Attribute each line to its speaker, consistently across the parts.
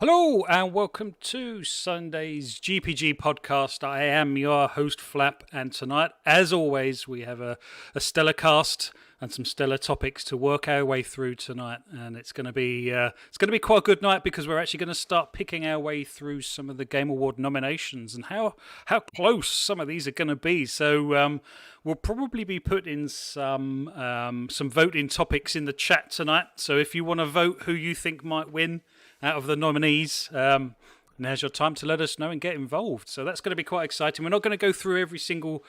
Speaker 1: Hello and welcome to Sunday's GPG podcast. I am your host Flap, and tonight, as always, we have a stellar cast and some stellar topics to work our way through tonight. And it's going to be quite a good night because we're actually going to start picking our way through some of the Game Award nominations and how close some of these are going to be. So we'll probably be putting some voting topics in the chat tonight. So if you want to vote who you think might win out of the nominees, now's your time to let us know and get involved. So that's going to be quite exciting. We're not going to go through every single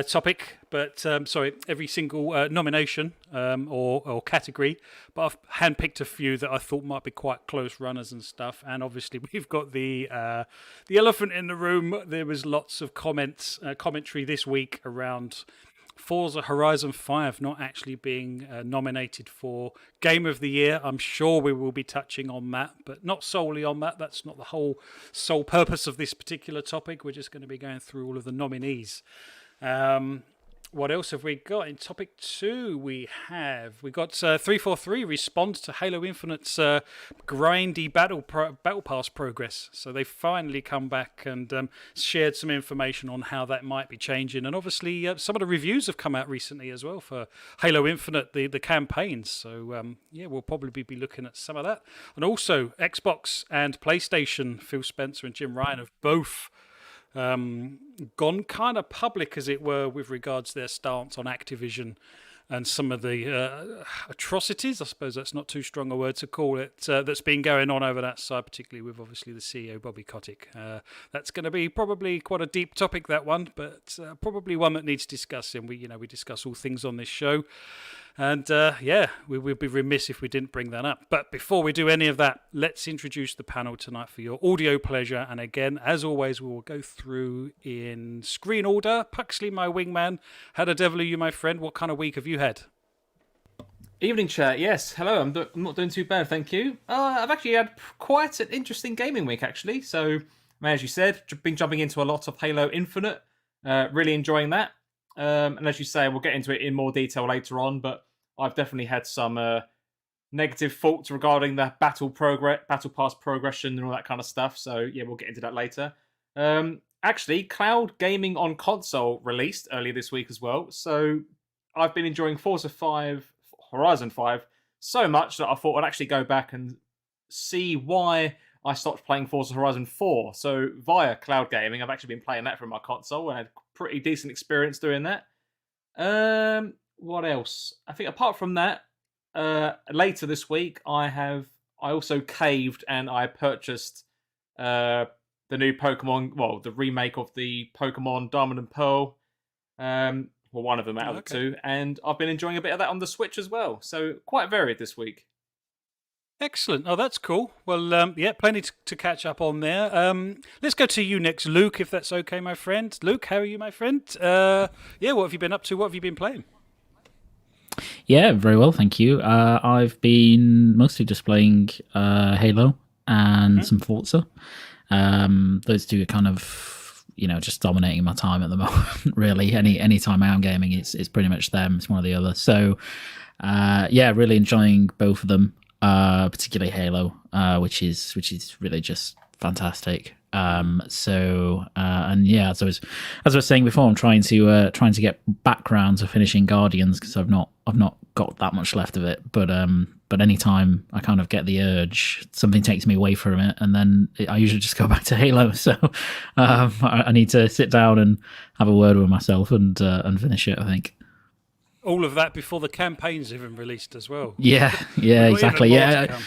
Speaker 1: topic, but every single nomination or category, but I've handpicked a few that I thought might be quite close runners and stuff. And obviously we've got the elephant in the room. There was lots of commentary this week around Forza Horizon 5 not actually being nominated for Game of the Year. I'm sure we will be touching on that, but not solely on that. That's not the sole purpose of this particular topic. We're just going to be going through all of the nominees. What else have we got? In topic 2, we got 343 respond to Halo Infinite's grindy battle pass progress. So they finally come back and shared some information on how that might be changing. And obviously some of the reviews have come out recently as well for Halo Infinite, the campaigns. So we'll probably be looking at some of that. And also Xbox and PlayStation, Phil Spencer and Jim Ryan have both gone kind of public, as it were, with regards to their stance on Activision and some of the atrocities, I suppose that's not too strong a word to call it, that's been going on over that side, particularly with obviously the CEO, Bobby Kotick. That's going to be probably quite a deep topic, that one, but probably one that needs discussing. We discuss all things on this show. And we would be remiss if we didn't bring that up. But before we do any of that, let's introduce the panel tonight for your audio pleasure. And again, as always, we will go through in screen order. Puxley, my wingman, how the devil are you, my friend? What kind of week have you had?
Speaker 2: Evening chat, yes. Hello, I'm not doing too bad, thank you. I've actually had quite an interesting gaming week, actually. So, as you said, been jumping into a lot of Halo Infinite. Really enjoying that. And as you say, we'll get into it in more detail later on, but I've definitely had some negative thoughts regarding the battle pass progression and all that kind of stuff. So yeah, we'll get into that later. Actually, cloud gaming on console released earlier this week as well. So I've been enjoying Forza 5, Horizon 5 so much that I thought I'd actually go back and see why I stopped playing Forza Horizon 4. So via cloud gaming, I've actually been playing that from my console and had a pretty decent experience doing that. What else? I think apart from that, later this week, I also caved and I purchased the new Pokemon, well, the remake of the Pokemon Diamond and Pearl, one of them out of the two, and I've been enjoying a bit of that on the Switch as well. So quite varied this week.
Speaker 1: Excellent. Oh, that's cool. Well, plenty to catch up on there. Let's go to you next, Luke, if that's okay, my friend. Luke, how are you, my friend? What have you been up to? What have you been playing?
Speaker 3: Yeah, very well, thank you. I've been mostly just playing Halo and some Forza. Those two are kind of, just dominating my time at the moment, really. Any time I am gaming, it's pretty much them. It's one or the other. So, really enjoying both of them, particularly Halo, which is really just fantastic. As I was saying before, I'm trying to get back round to finishing Guardians because I've not got that much left of it. But anytime I kind of get the urge, something takes me away from it, and then I usually just go back to Halo. So I need to sit down and have a word with myself and finish it, I think.
Speaker 1: All of that before the campaign's even released as well.
Speaker 3: Yeah, exactly. Yeah.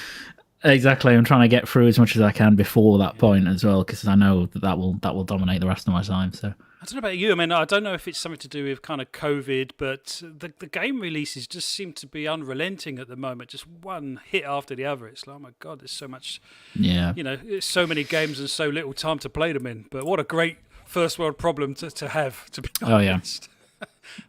Speaker 3: Exactly, I'm trying to get through as much as I can before that point as well, because I know that will dominate the rest of my time. So
Speaker 1: I don't know about you. I mean, I don't know if it's something to do with kind of COVID, but the game releases just seem to be unrelenting at the moment. Just one hit after the other. It's like, oh my God, there's so much.
Speaker 3: Yeah.
Speaker 1: There's so many games and so little time to play them in. But what a great first world problem to have. To be honest.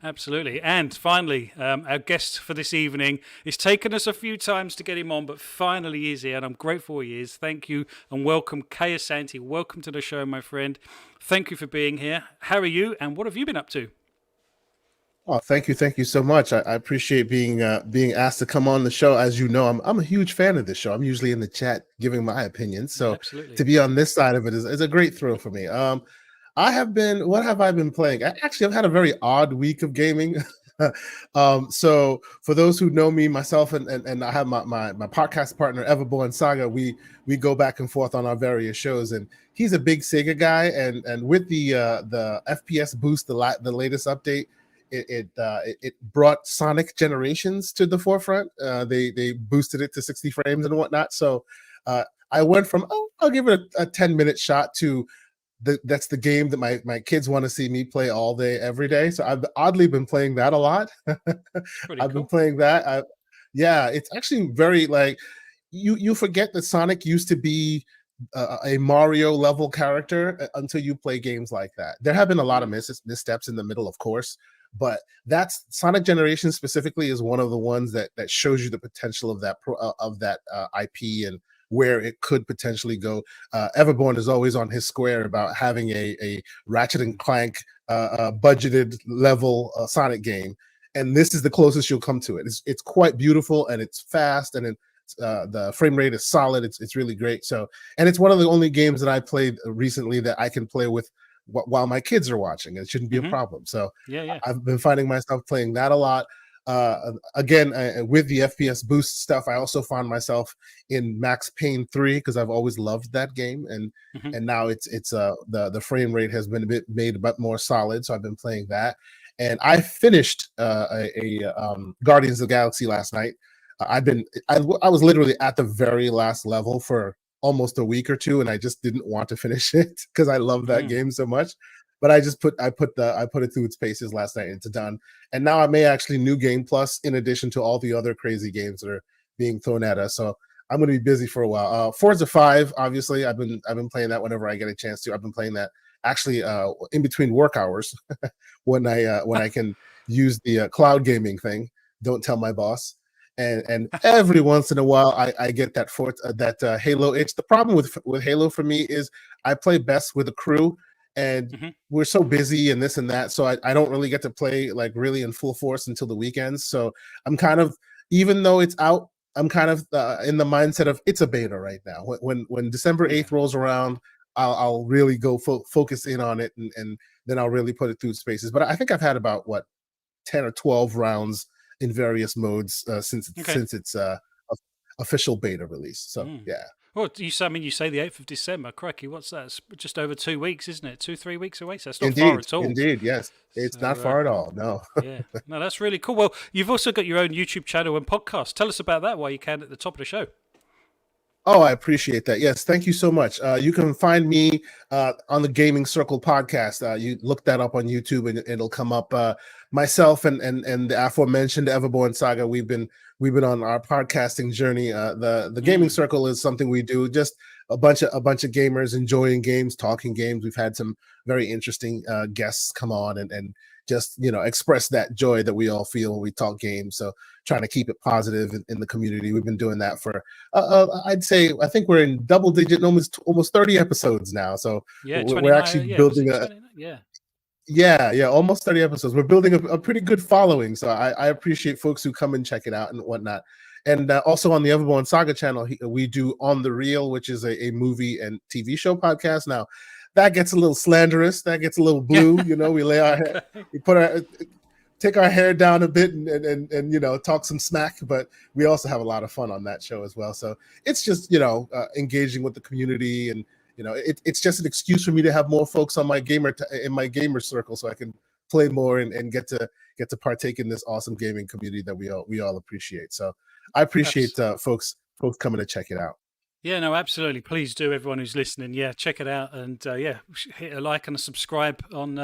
Speaker 1: Absolutely. And finally, our guest for this evening, it's taken us a few times to get him on, but finally he is here, and I'm grateful he is. Thank you and welcome, Kay Asante. Welcome to the show, my friend. Thank you for being here. How are you, and what have you been up to?
Speaker 4: Oh, thank you so much. I appreciate being asked to come on the show. As you know, I'm a huge fan of this show. I'm usually in the chat giving my opinions,
Speaker 1: Yeah,
Speaker 4: so
Speaker 1: absolutely.
Speaker 4: to be on this side of it is a great thrill for me. I have been. What have I been playing? Actually, I've had a very odd week of gaming. So for those who know me, myself and I have my podcast partner Everborn Saga. We go back and forth on our various shows, and he's a big Sega guy. And with the FPS boost, the latest update, it brought Sonic Generations to the forefront. They boosted it to 60 frames and whatnot. So I went from I'll give it a 10-minute shot to that's the game that my kids want to see me play all day every day. So I've oddly been playing that a lot.
Speaker 1: Pretty
Speaker 4: I've been
Speaker 1: cool.
Speaker 4: playing that. Yeah, it's actually very like you forget that Sonic used to be a Mario level character until you play games like that. There have been a lot of missteps in the middle, of course, but that's Sonic Generations specifically is one of the ones that shows you the potential of that IP and where it could potentially go. Everborn is always on his square about having a Ratchet and Clank budgeted level Sonic game, and this is the closest you'll come to it. It's quite beautiful and it's fast and the frame rate is solid. It's really great. So, and it's one of the only games that I played recently that I can play with while my kids are watching. It shouldn't be a problem. So,
Speaker 1: Yeah.
Speaker 4: I've been finding myself playing that a lot. Again, with the FPS boost stuff, I also found myself in Max Payne 3 because I've always loved that game, and now it's the frame rate has been made a bit more solid. So I've been playing that, and I finished Guardians of the Galaxy last night. I was literally at the very last level for almost a week or two, and I just didn't want to finish it because I love that game so much. But I put it through its paces last night and it's done. And now I may actually New Game Plus in addition to all the other crazy games that are being thrown at us. So I'm going to be busy for a while. Forza 5, obviously, I've been playing that whenever I get a chance to. I've been playing that actually in between work hours when I can use the cloud gaming thing. Don't tell my boss. And every once in a while I get that Halo itch. The problem with Halo for me is I play best with a crew, and we're so busy and this and that, so I don't really get to play like really in full force until the weekends. So I'm kind of, even though it's out, I'm kind of in the mindset of it's a beta right now. When December 8th rolls around, I'll really go focus in on it, and then I'll really put it through spaces. But I think I've had about 10 or 12 rounds in various modes since its official beta release. So yeah.
Speaker 1: Well, you say the 8th of December. Crikey, what's that? It's just over 2 weeks, isn't it? 3 weeks away. So it's not far at all.
Speaker 4: Indeed, yes. It's not far at all. No.
Speaker 1: Yeah. No, that's really cool. Well, you've also got your own YouTube channel and podcast. Tell us about that while you can at the top of the show.
Speaker 4: Oh, I appreciate that. Yes, thank you so much. You can find me on the Gaming Circle podcast. You look that up on YouTube, and it'll come up. Myself and the aforementioned Everborn Saga, we've been on our podcasting journey. The Gaming Circle is something we do, just a bunch of gamers enjoying games, talking games. We've had some very interesting guests come on and just express that joy that we all feel when we talk games. So trying to keep it positive in the community. We've been doing that for I'd say, I think we're in double digit, almost 30 episodes now. So we're actually building almost 30 episodes. We're building a pretty good following. So I appreciate folks who come and check it out and whatnot. And also on the Everborn Saga channel, we do On the Reel, which is a movie and TV show podcast. Now, that gets a little slanderous. That gets a little blue. We lay our hair, we take our hair down a bit and talk some smack. But we also have a lot of fun on that show as well. So it's just engaging with the community, and it's just an excuse for me to have more folks on my in my gamer circle, so I can play more and get to partake in this awesome gaming community that we all appreciate. So I appreciate folks coming to check it out.
Speaker 1: Yeah, no, absolutely. Please do, everyone who's listening. Yeah, check it out, and hit a like and a subscribe on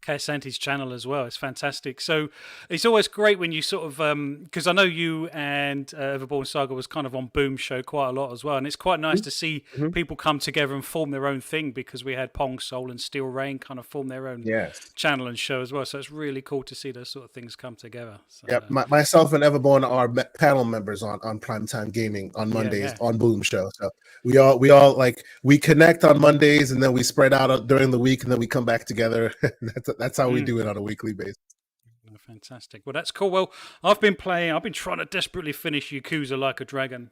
Speaker 1: Kayasanti's channel as well. It's fantastic. So it's always great when you sort of, because I know you and Everborn Saga was kind of on Boom Show quite a lot as well, and it's quite nice to see people come together and form their own thing, because we had Pong Soul and Steel Rain kind of form their own channel and show as well. So it's really cool to see those sort of things come together. So,
Speaker 4: myself and Everborn are panel members on Primetime Gaming on Mondays on Boom Show. So we all like, we connect on Mondays and then we spread out during the week and then we come back together. That's how we do it on a weekly basis.
Speaker 1: Fantastic. Well, that's cool. Well, I've been trying to desperately finish Yakuza Like a Dragon.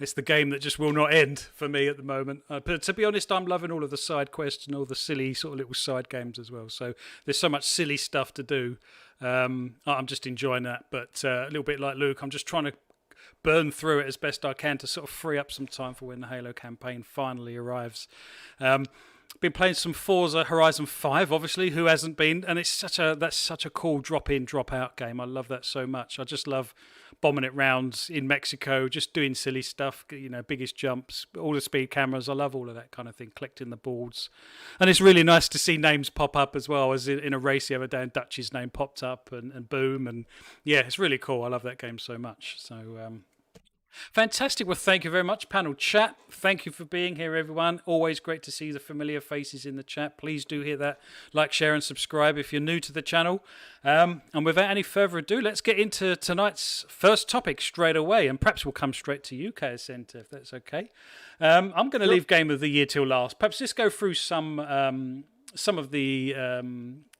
Speaker 1: It's the game that just will not end for me at the moment. But to be honest, I'm loving all of the side quests and all the silly sort of little side games as well. So there's so much silly stuff to do. I'm just enjoying that. But a little bit like Luke, I'm just trying to burn through it as best I can to sort of free up some time for when the Halo campaign finally arrives. Been playing some Forza Horizon 5, obviously. Who hasn't been? And that's such a cool drop-in, drop-out game. I love that so much. I just love bombing it round in Mexico, just doing silly stuff, biggest jumps, all the speed cameras. I love all of that kind of thing, collecting the boards. And it's really nice to see names pop up as well, as in a race the other day, and Dutch's name popped up, and boom. And yeah, it's really cool. I love that game so much. So, fantastic. Well, thank you very much, panel chat. Thank you for being here, everyone. Always great to see the familiar faces in the chat. Please do hit that like, share, and subscribe if you're new to the channel. And without any further ado, let's get into tonight's first topic straight away. And perhaps we'll come straight to you, KSN, if that's okay. I'm going to leave Game of the Year till last. Perhaps just go through some of the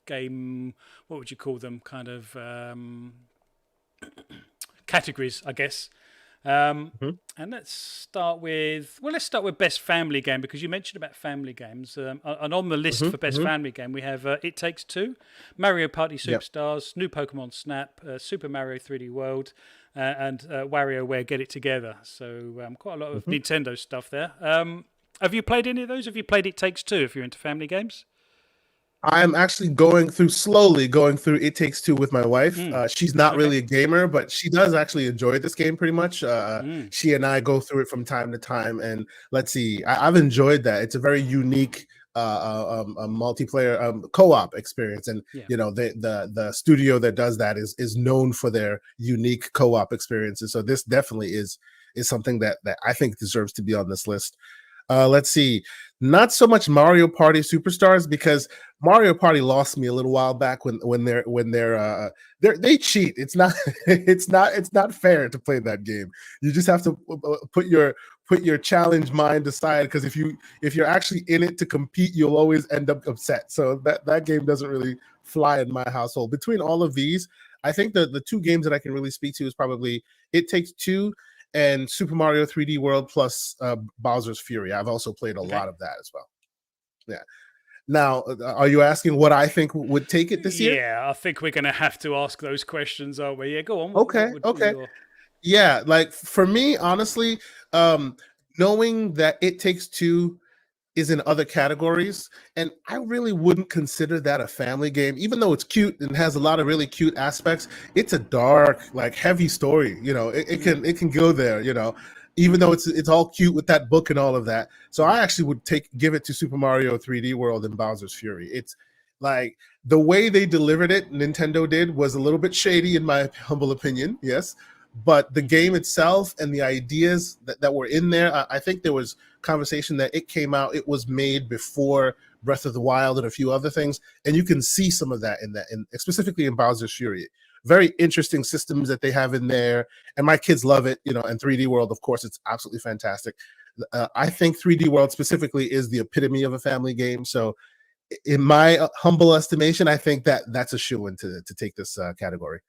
Speaker 1: game, what would you call them, kind of categories, I guess. And let's start with best family game, because you mentioned about family games. And on the list for best family game, we have It Takes Two, Mario Party Superstars, New Pokemon Snap, Super Mario 3D World, and WarioWare Get It Together. So quite a lot of Nintendo stuff there. Have you played any of those? Have you played It Takes Two if you're into family games?
Speaker 4: I'm actually slowly going through It Takes Two with my wife. She's not really a gamer, but she does actually enjoy this game pretty much. She and I go through it from time to time, and let's see, I've enjoyed that. It's a very unique a multiplayer co-op experience, and the studio that does that is known for their unique co-op experiences. So this definitely is something that I think deserves to be on this list. Let's see. Not so much Mario Party Superstars, because Mario Party lost me a little while back when they cheat. It's not fair to play that game. You just have to put your challenge mind aside, because if you're actually in it to compete, you'll always end up upset. So that game doesn't really fly in my household. Between all of these, I think the two games that I can really speak to is probably It Takes Two and Super Mario 3D World plus Bowser's Fury. I've also played a lot of that as well. Yeah. Now, are you asking what I think would take it this year?
Speaker 1: Yeah, I think we're going to have to ask those questions, aren't we? Yeah, go on.
Speaker 4: Okay. Yeah, like for me, honestly, knowing that It Takes Two is in other categories, and I really wouldn't consider that a family game, even though it's cute and has a lot of really cute aspects. It's a dark, like heavy story. It can go there. Even though it's all cute with that book and all of that. So I actually would give it to Super Mario 3D World and Bowser's Fury. It's like the way they delivered it, Nintendo did, was a little bit shady in my humble opinion. Yes. But the game itself and the ideas that were in there, I think there was conversation that it came out, it was made before Breath of the Wild and a few other things, and you can see some of that in specifically in Bowser's Fury. Very interesting systems that they have in there, and my kids love it. And 3D World, of course, it's absolutely fantastic. I think 3D World specifically is the epitome of a family game. So, in my humble estimation, I think that's a shoo-in to take this category.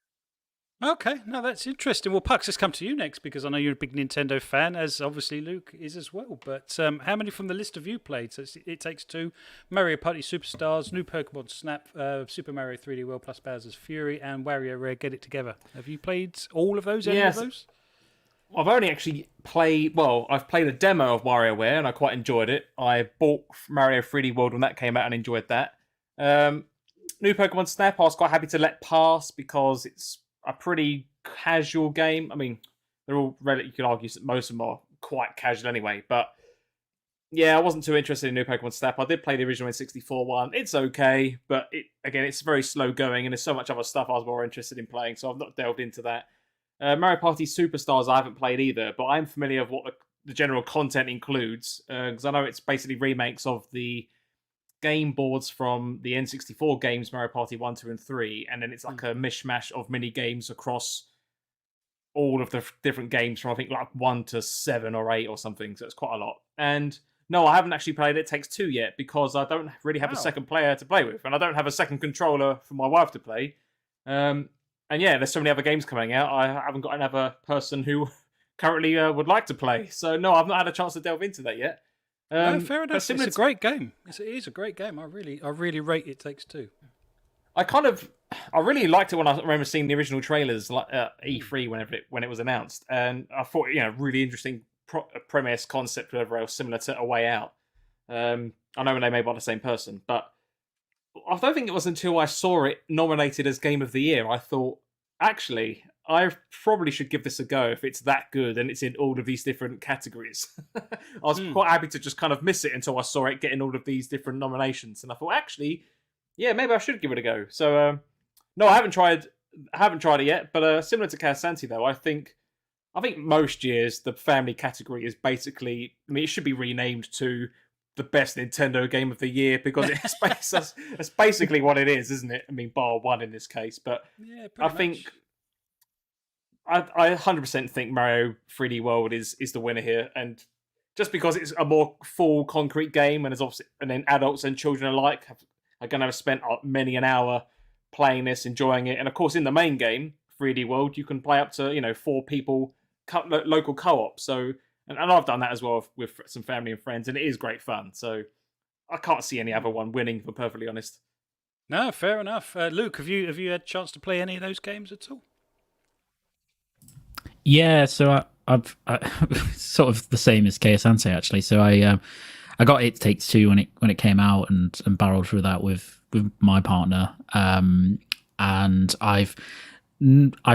Speaker 1: Okay, no, that's interesting. Well, Pucks, let's come to you next, because I know you're a big Nintendo fan, as obviously Luke is as well. But how many from the list have you played? So It Takes Two, Mario Party Superstars, New Pokemon Snap, Super Mario 3D World plus Bowser's Fury, and WarioWare Get It Together. Have you played all of those? Any of those?
Speaker 2: I've only actually I've played a demo of WarioWare, and I quite enjoyed it. I bought Mario 3D World when that came out and enjoyed that. New Pokemon Snap, I was quite happy to let pass, because it's a pretty casual game. I mean, they're all you could argue most of them are quite casual anyway. But yeah, I wasn't too interested in New Pokemon Snap. I did play the original N64 one. It's okay, but it's very slow going, and there's so much other stuff I was more interested in playing, so I've not delved into that. Mario Party Superstars I haven't played either, but I'm familiar with what the general content includes, because I know it's basically remakes of the game boards from the N64 games, Mario Party 1, 2, and 3, and then it's like a mishmash of mini games across all of the different games from, I think, like 1 to 7 or 8 or something, so it's quite a lot. And no, I haven't actually played It Takes Two yet, because I don't really have a second player to play with, and I don't have a second controller for my wife to play, And yeah, there's so many other games coming out. I haven't got another person who currently would like to play. So no, I've not had a chance to delve into that yet.
Speaker 1: No, fair
Speaker 2: But
Speaker 1: enough.
Speaker 2: similar
Speaker 1: It's a great game. It is a great game. I really rate It Takes Two.
Speaker 2: I really liked it when I remember seeing the original trailers like E3 when it was announced, and I thought really interesting premise, concept, whatever else, similar to A Way Out. I know they're made by the same person, but I don't think it was until I saw it nominated as Game of the Year I thought, actually, I probably should give this a go if it's that good and it's in all of these different categories. I was quite happy to just kind of miss it until I saw it getting all of these different nominations, and I thought, actually, yeah, maybe I should give it a go. So, no, I haven't tried it yet, but similar to Casanti though, I think most years the family category is basically, I mean, it should be renamed to the best Nintendo game of the year because it's basically what it is, isn't it? I mean, bar one in this case, but
Speaker 1: Yeah,
Speaker 2: I think I 100% think Mario 3D World is the winner here, and just because it's a more full concrete game, and then adults and children alike are going to have spent many an hour playing this, enjoying it, and of course in the main game 3D World you can play up to 4 people local co-op. So and I've done that as well with some family and friends, and it is great fun. So I can't see any other one winning, if I'm perfectly honest.
Speaker 1: No, fair enough. Luke, have you had a chance to play any of those games at all?
Speaker 3: Yeah, so I've sort of the same as Asante actually. So I got It Takes Two when it came out and barreled through that with my partner. And I've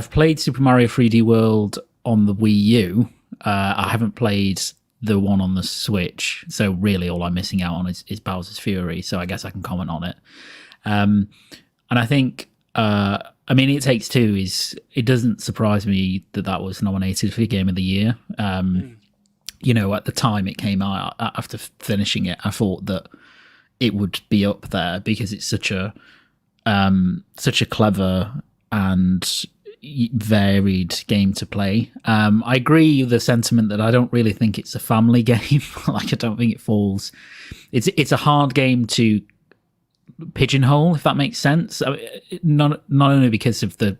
Speaker 3: played Super Mario 3D World on the Wii U. I haven't played the one on the Switch, so really all I'm missing out on is Bowser's Fury. So I guess I can comment on it. And I think, I mean, It Takes Two it doesn't surprise me that was nominated for Game of the Year. At the time it came out, after finishing it, I thought that it would be up there because it's such a clever and varied game to play. I agree with the sentiment that I don't really think it's a family game. Like, I don't think it falls. It's a hard game to pigeonhole, if that makes sense. I mean, not only because of the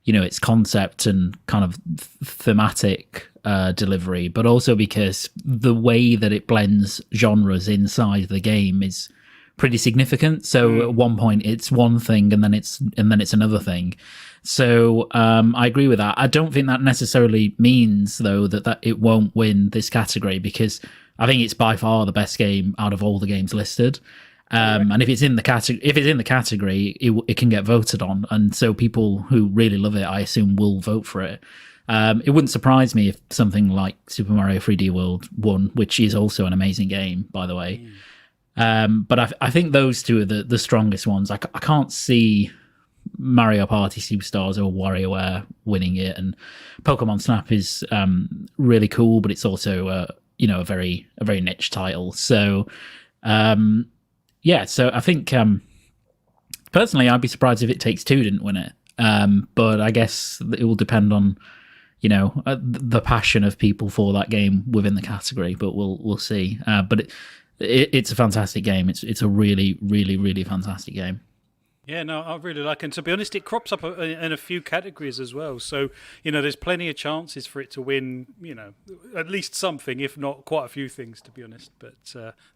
Speaker 3: its concept and kind of thematic delivery, but also because the way that it blends genres inside the game is pretty significant. So at one point it's one thing and then it's another thing. So I agree with that. I don't think that necessarily means though that it won't win this category, because I think it's by far the best game out of all the games listed. And if it's in the category, it can get voted on, and so people who really love it, I assume, will vote for it. It wouldn't surprise me if something like Super Mario 3D World won, which is also an amazing game, by the way. But I think those two are the strongest ones. I can't see Mario Party Superstars or WarioWare winning it, and Pokemon Snap is really cool, but it's also a very niche title. So. So I think personally, I'd be surprised if It Takes Two didn't win it. But I guess it will depend on the passion of people for that game within the category. But we'll see. But it's a fantastic game. It's a really, really, really fantastic game.
Speaker 1: Yeah, no, I really like it. And to be honest, it crops up in a few categories as well. So, there's plenty of chances for it to win, at least something, if not quite a few things, to be honest. But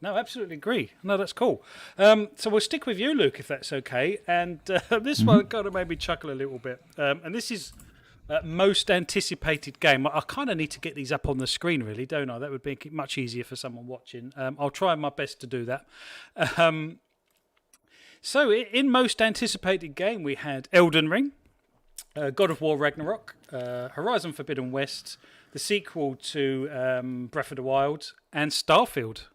Speaker 1: no, absolutely agree. No, that's cool. So we'll stick with you, Luke, if that's okay. And this one kind of made me chuckle a little bit. And this is most anticipated game. I kind of need to get these up on the screen, really, don't I? That would be much easier for someone watching. I'll try my best to do that. So, in most anticipated game, we had Elden Ring, God of War Ragnarok, Horizon Forbidden West, the sequel to Breath of the Wild, and Starfield.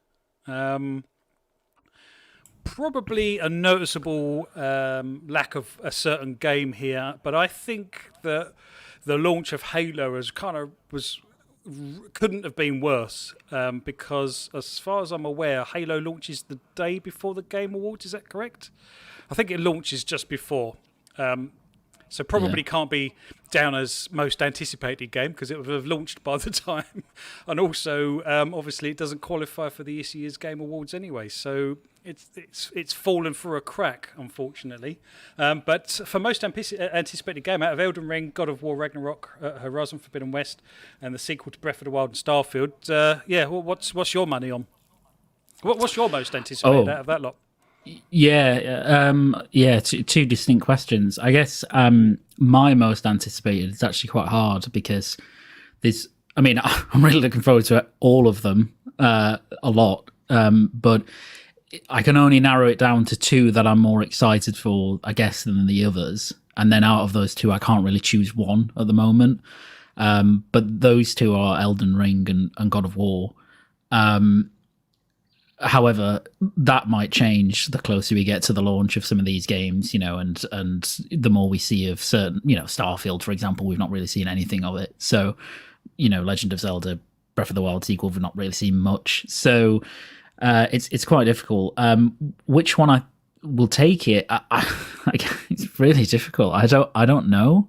Speaker 1: Probably a noticeable lack of a certain game here, but I think that the launch of Halo couldn't have been worse, because as far as I'm aware, Halo launches the day before the Game Awards. Is that correct? I think it launches just before. So probably can't be down as most anticipated game because it would have launched by the time. And also, obviously, it doesn't qualify for the This Year's Game Awards anyway. So it's fallen through a crack, unfortunately. But for most anticipated game out of Elden Ring, God of War Ragnarok, Horizon Forbidden West, and the sequel to Breath of the Wild and Starfield, what's your money on? What's your most anticipated out of that lot?
Speaker 3: Two distinct questions. I guess my most anticipated is actually quite hard because I'm really looking forward to all of them a lot, but I can only narrow it down to two that I'm more excited for, I guess, than the others. And then out of those two, I can't really choose one at the moment. But those two are Elden Ring and God of War. However, that might change the closer we get to the launch of some of these games, and the more we see of certain, Starfield, for example, we've not really seen anything of it. So, Legend of Zelda, Breath of the Wild sequel, we've not really seen much. So it's quite difficult. Which one I will take it? It's really difficult. I don't know.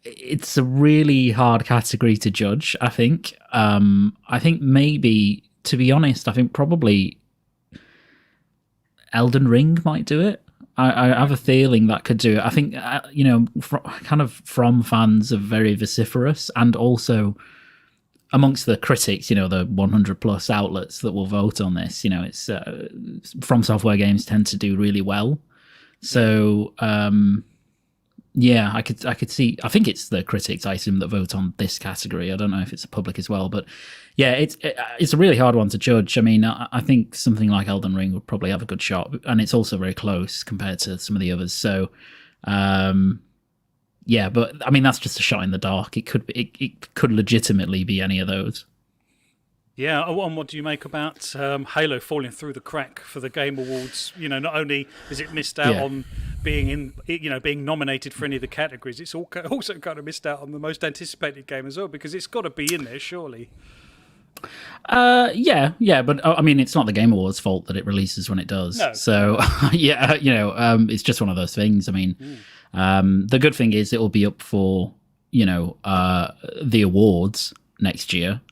Speaker 3: It's a really hard category to judge, I think. I think maybe, to be honest, I think probably Elden Ring might do it. I have a feeling that could do it. I think, From fans are very vociferous, and also amongst the critics, the 100 plus outlets that will vote on this, it's From Software games tend to do really well. So, I could see. I think it's the critics, I assume, that vote on this category. I don't know if it's the public as well, but yeah, it's a really hard one to judge. I mean, I think something like Elden Ring would probably have a good shot, and it's also very close compared to some of the others. So, but I mean, that's just a shot in the dark. It could legitimately be any of those.
Speaker 1: Yeah, and what do you make about Halo falling through the crack for the Game Awards? Not only is it missed out on being being nominated for any of the categories, it's also kind of missed out on the most anticipated game as well, because it's got to be in there, surely.
Speaker 3: But I mean, it's not the Game Awards' fault that it releases when it does. No. So it's just one of those things. I mean, the good thing is it will be up for the awards next year.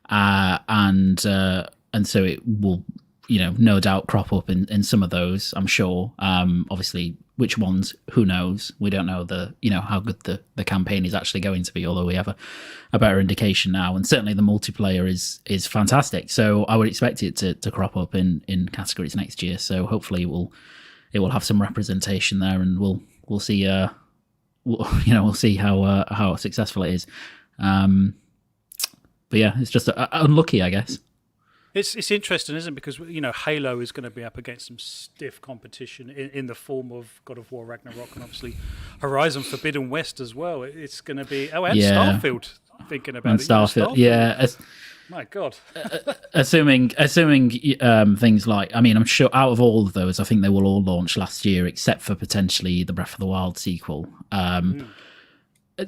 Speaker 3: And so it will, no doubt crop up in some of those, I'm sure. Obviously, which ones, who knows? We don't know how good the campaign is actually going to be, although we have a better indication now. And certainly the multiplayer is fantastic. So I would expect it to crop up in categories next year. So hopefully it will have some representation there, and we'll see we'll see how successful it is. But yeah, it's just unlucky, I guess.
Speaker 1: It's interesting, isn't it? Because Halo is going to be up against some stiff competition in the form of God of War Ragnarok, and obviously Horizon Forbidden West as well. It's going to be Starfield. Thinking about
Speaker 3: Starfield. Yeah.
Speaker 1: My God.
Speaker 3: assuming things like, I mean, I'm sure out of all of those, I think they will all launch last year, except for potentially the Breath of the Wild sequel.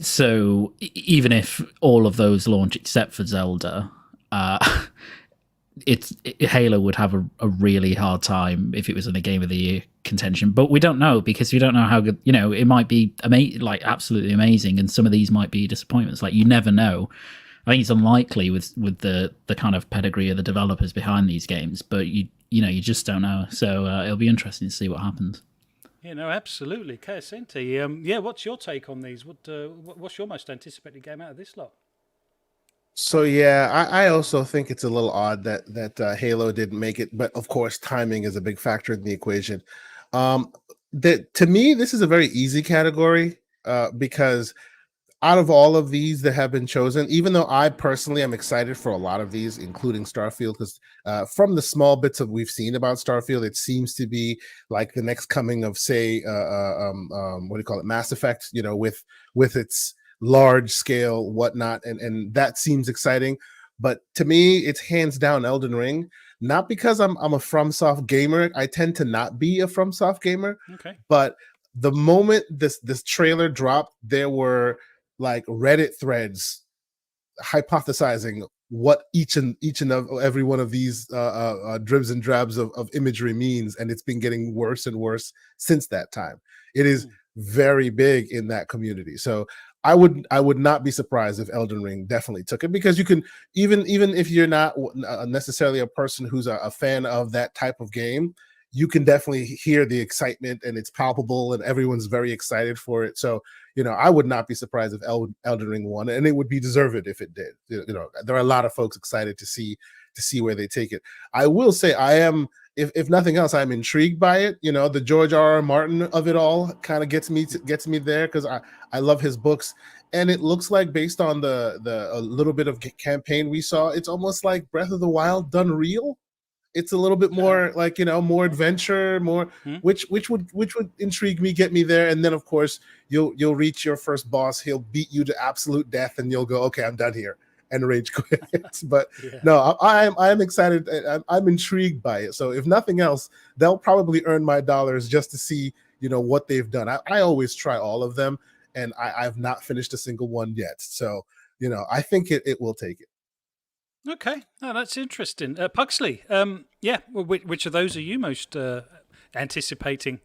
Speaker 3: So even if all of those launch except for Zelda, Halo would have a really hard time if it was in a Game of the Year contention. But we don't know, because we don't know how good. It might be absolutely amazing, and some of these might be disappointments. Like, you never know. I think it's unlikely with the kind of pedigree of the developers behind these games, but you just don't know. So it'll be interesting to see what happens.
Speaker 1: Yeah, no, absolutely. Kayasenti, what's your take on these? What's your most anticipated game out of this lot?
Speaker 4: So yeah, I also think it's a little odd that Halo didn't make it, but of course, timing is a big factor in the equation. To me, this is a very easy category because out of all of these that have been chosen, even though I personally am excited for a lot of these, including Starfield, because from the small bits of we've seen about Starfield, it seems to be like the next coming of, say, what do you call it, Mass Effect, with its large scale whatnot, and that seems exciting. But to me, it's hands down Elden Ring. Not because I'm a FromSoft gamer. I tend to not be a FromSoft gamer.
Speaker 1: Okay.
Speaker 4: But the moment this trailer dropped, there were like Reddit threads hypothesizing what each and every one of these dribs and drabs of imagery means, and it's been getting worse and worse since that time. It is very big in that community. So I would not be surprised if Elden Ring definitely took it, because you can, even if you're not necessarily a person who's a fan of that type of game, you can definitely hear the excitement, and it's palpable, and everyone's very excited for it. So, I would not be surprised if Elden Ring won, and it would be deserved if it did. There are a lot of folks excited to see where they take it. I will say, I am, if nothing else, I'm intrigued by it. The George R.R. Martin of it all kind of gets me there, because I love his books, and it looks like, based on the a little bit of campaign we saw, it's almost like Breath of the Wild done real. It's a little bit more like, more adventure, more, which would intrigue me, get me there. And then, of course, you'll reach your first boss. He'll beat you to absolute death, and you'll go, okay, I'm done here, and rage quit. But no, I'm excited. I'm intrigued by it. So if nothing else, they'll probably earn my dollars just to see, what they've done. I always try all of them, and I've not finished a single one yet. So, I think it will take it.
Speaker 1: Okay, no, that's interesting. Pugsley, which of those are you most anticipating?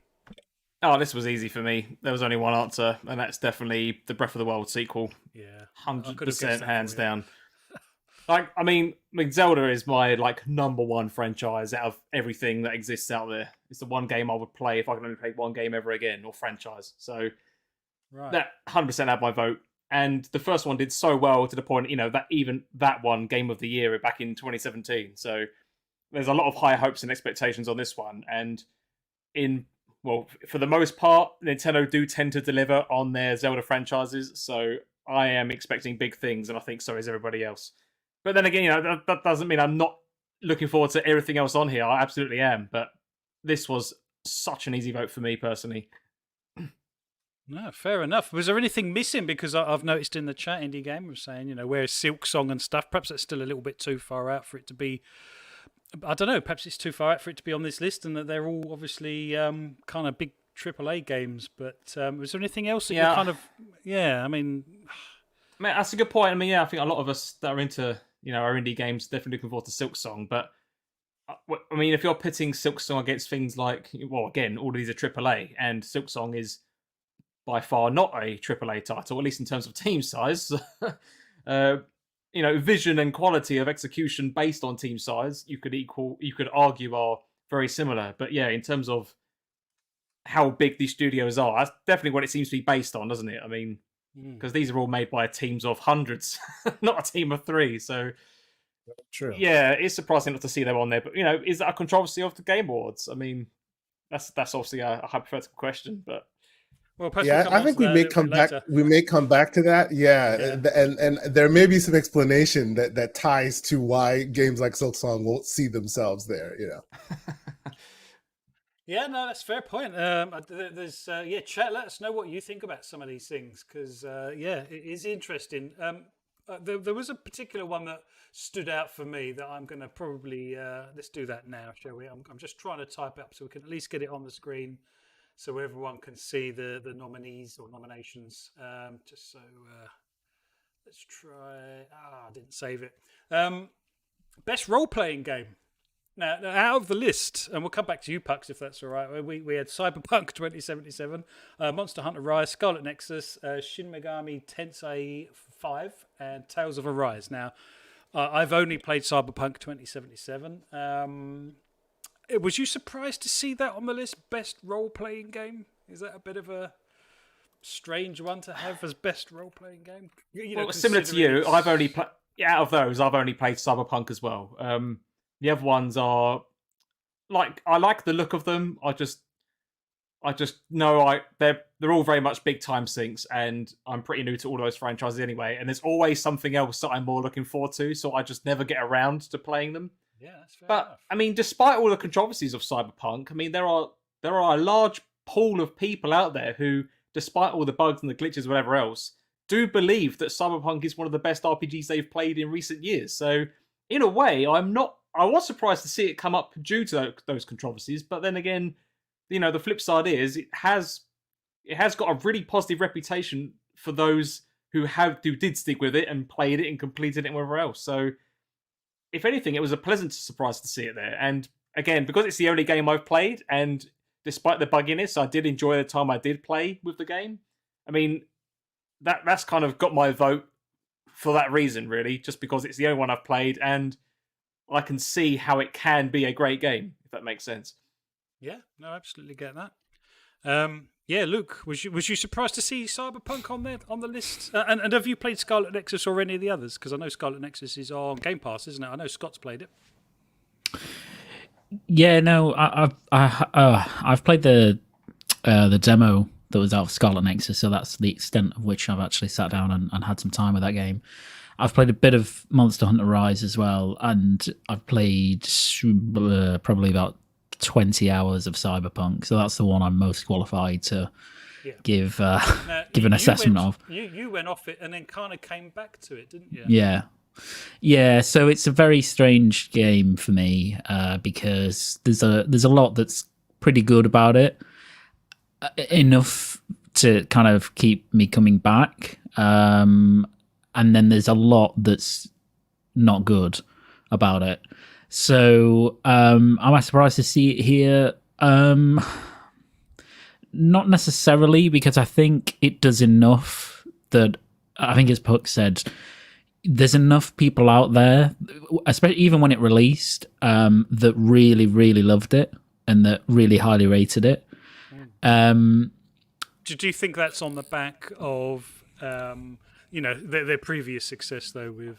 Speaker 2: Oh, this was easy for me. There was only one answer, and that's definitely the Breath of the Wild sequel.
Speaker 1: Yeah,
Speaker 2: 100% hands down. I mean, Zelda is my number one franchise out of everything that exists out there. It's the one game I would play if I could only play one game ever again, or franchise. So that 100% had my vote. And the first one did so well, to the point, that even that one Game of the Year back in 2017. So there's a lot of high hopes and expectations on this one. And for the most part, Nintendo do tend to deliver on their Zelda franchises. So I am expecting big things, and I think so is everybody else. But then again, that doesn't mean I'm not looking forward to everything else on here. I absolutely am. But this was such an easy vote for me personally.
Speaker 1: No, fair enough. Was there anything missing? Because I've noticed in the chat, Indie Gamer was saying, where's Silk Song and stuff? Perhaps it's still a little bit too far out for it to be. I don't know. Perhaps it's too far out for it to be on this list, and that they're all obviously kind of big AAA games. But was there anything else that you kind of? Yeah, I mean,
Speaker 2: that's a good point. I mean, I think a lot of us that are into our indie games definitely looking forward to Silk Song. But I mean, if you're pitting Silk Song against things like, again, all of these are AAA, and Silk Song is by far not a AAA title, at least in terms of team size. Vision and quality of execution based on team size, you could argue are very similar. But in terms of how big these studios are, that's definitely what it seems to be based on, doesn't it? I mean, because these are all made by teams of hundreds, not a team of 3. So,
Speaker 4: true.
Speaker 2: Yeah, it's surprising not to see them on there. But is that a controversy of the Game Awards? I mean, that's obviously a hypothetical question, but.
Speaker 1: Well,
Speaker 4: I think we may come back. We may come back to that. And there may be some explanation that ties to why games like Silk Song won't see themselves there.
Speaker 1: Yeah, no, that's a fair point. There's chat. Let us know what you think about some of these things, because it is interesting. There was a particular one that stood out for me that I'm going to probably let's do that now, shall we? I'm just trying to type up so we can at least get it on the screen, so everyone can see the nominees or nominations. Just so let's try. I didn't save it. Best role-playing game. Now, out of the list, and we'll come back to you, Pux, if that's all right. We had Cyberpunk 2077, Monster Hunter Rise, Scarlet Nexus, Shin Megami Tensei 5, and Tales of Arise. Now, I've only played Cyberpunk 2077. Was you surprised to see that on the list? Best role-playing game? Is that a bit of a strange one to have as best role-playing game?
Speaker 2: Similar to you, I've only out of those, I've only played Cyberpunk as well. The other ones are I like the look of them. I just know they're all very much big time sinks, and I'm pretty new to all those franchises anyway. And there's always something else that I'm more looking forward to, so I just never get around to playing them.
Speaker 1: Yeah, that's fair
Speaker 2: enough. I mean, despite all the controversies of Cyberpunk, I mean, there are a large pool of people out there who, despite all the bugs and the glitches, whatever else, do believe that Cyberpunk is one of the best RPGs they've played in recent years. So, in a way, I was surprised to see it come up due to those controversies. But then again, the flip side is it has got a really positive reputation for those who did stick with it and played it and completed it and whatever else. So if anything, it was a pleasant surprise to see it there. And again, because it's the only game I've played, and despite the bugginess, I did enjoy the time I did play with the game. I mean, that's kind of got my vote for that reason, really, just because it's the only one I've played, and I can see how it can be a great game, if that makes sense.
Speaker 1: Yeah, no, absolutely get that. Yeah, Luke, was you surprised to see Cyberpunk on the list? And have you played Scarlet Nexus or any of the others? Because I know Scarlet Nexus is on Game Pass, isn't it? I know Scott's played it.
Speaker 3: Yeah, no, I've played the demo that was out of Scarlet Nexus, so that's the extent of which I've actually sat down and had some time with that game. I've played a bit of Monster Hunter Rise as well, and I've played probably about 20 hours of Cyberpunk, so that's the one I'm most qualified to give an assessment of.
Speaker 1: You went off it and then kind of came back to it, didn't you?
Speaker 3: Yeah. So it's a very strange game for me because there's a lot that's pretty good about it, enough to kind of keep me coming back, and then there's a lot that's not good about it. So am I surprised to see it here? Not necessarily, because I think it does enough that, I think as Puck said, there's enough people out there, especially even when it released, that really, really loved it and that really highly rated it.
Speaker 1: Do you think that's on the back of their previous success though
Speaker 3: with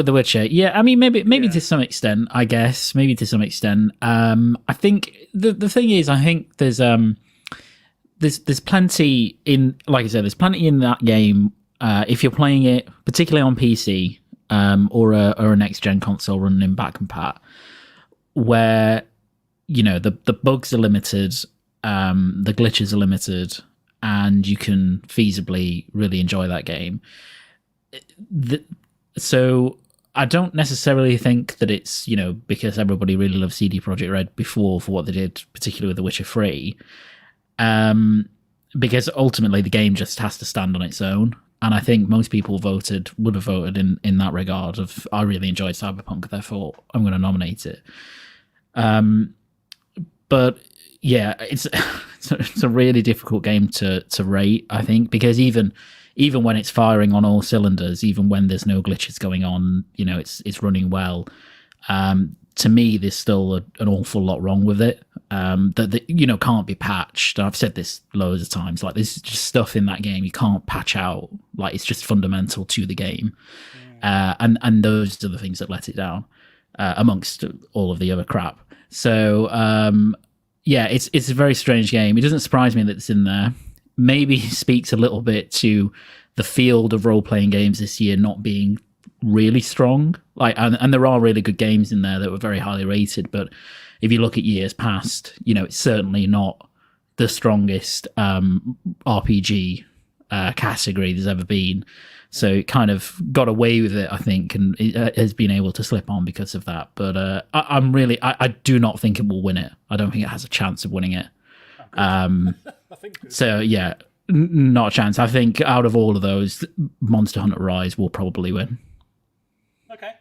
Speaker 3: The Witcher? Yeah, I mean maybe to some extent, I guess. Maybe to some extent. I think the thing is, I think there's plenty in, like I said, there's plenty in that game. If you're playing it particularly on PC or a next gen console running in back compat, where the bugs are limited, the glitches are limited, and you can feasibly really enjoy that game. So I don't necessarily think that it's because everybody really loved CD Projekt Red before for what they did, particularly with The Witcher 3, because ultimately the game just has to stand on its own. And I think most people would have voted in that regard of, I really enjoyed Cyberpunk, therefore I'm going to nominate it. But yeah, it's a really difficult game to rate, I think, because even when it's firing on all cylinders, even when there's no glitches going on, it's running well. To me, there's still an awful lot wrong with it that can't be patched. I've said this loads of times. Like, there's just stuff in that game you can't patch out. Like, it's just fundamental to the game, and those are the things that let it down, amongst all of the other crap. So yeah, it's a very strange game. It doesn't surprise me that it's in there. Maybe speaks a little bit to the field of role-playing games this year not being really strong. And there are really good games in there that were very highly rated, but if you look at years past, it's certainly not the strongest RPG category there's ever been. So it kind of got away with it, I think, and it has been able to slip on because of that. But I do not think it will win it. I don't think it has a chance of winning it. So yeah, not a chance. I think out of all of those, Monster Hunter Rise will probably win.
Speaker 1: Okay,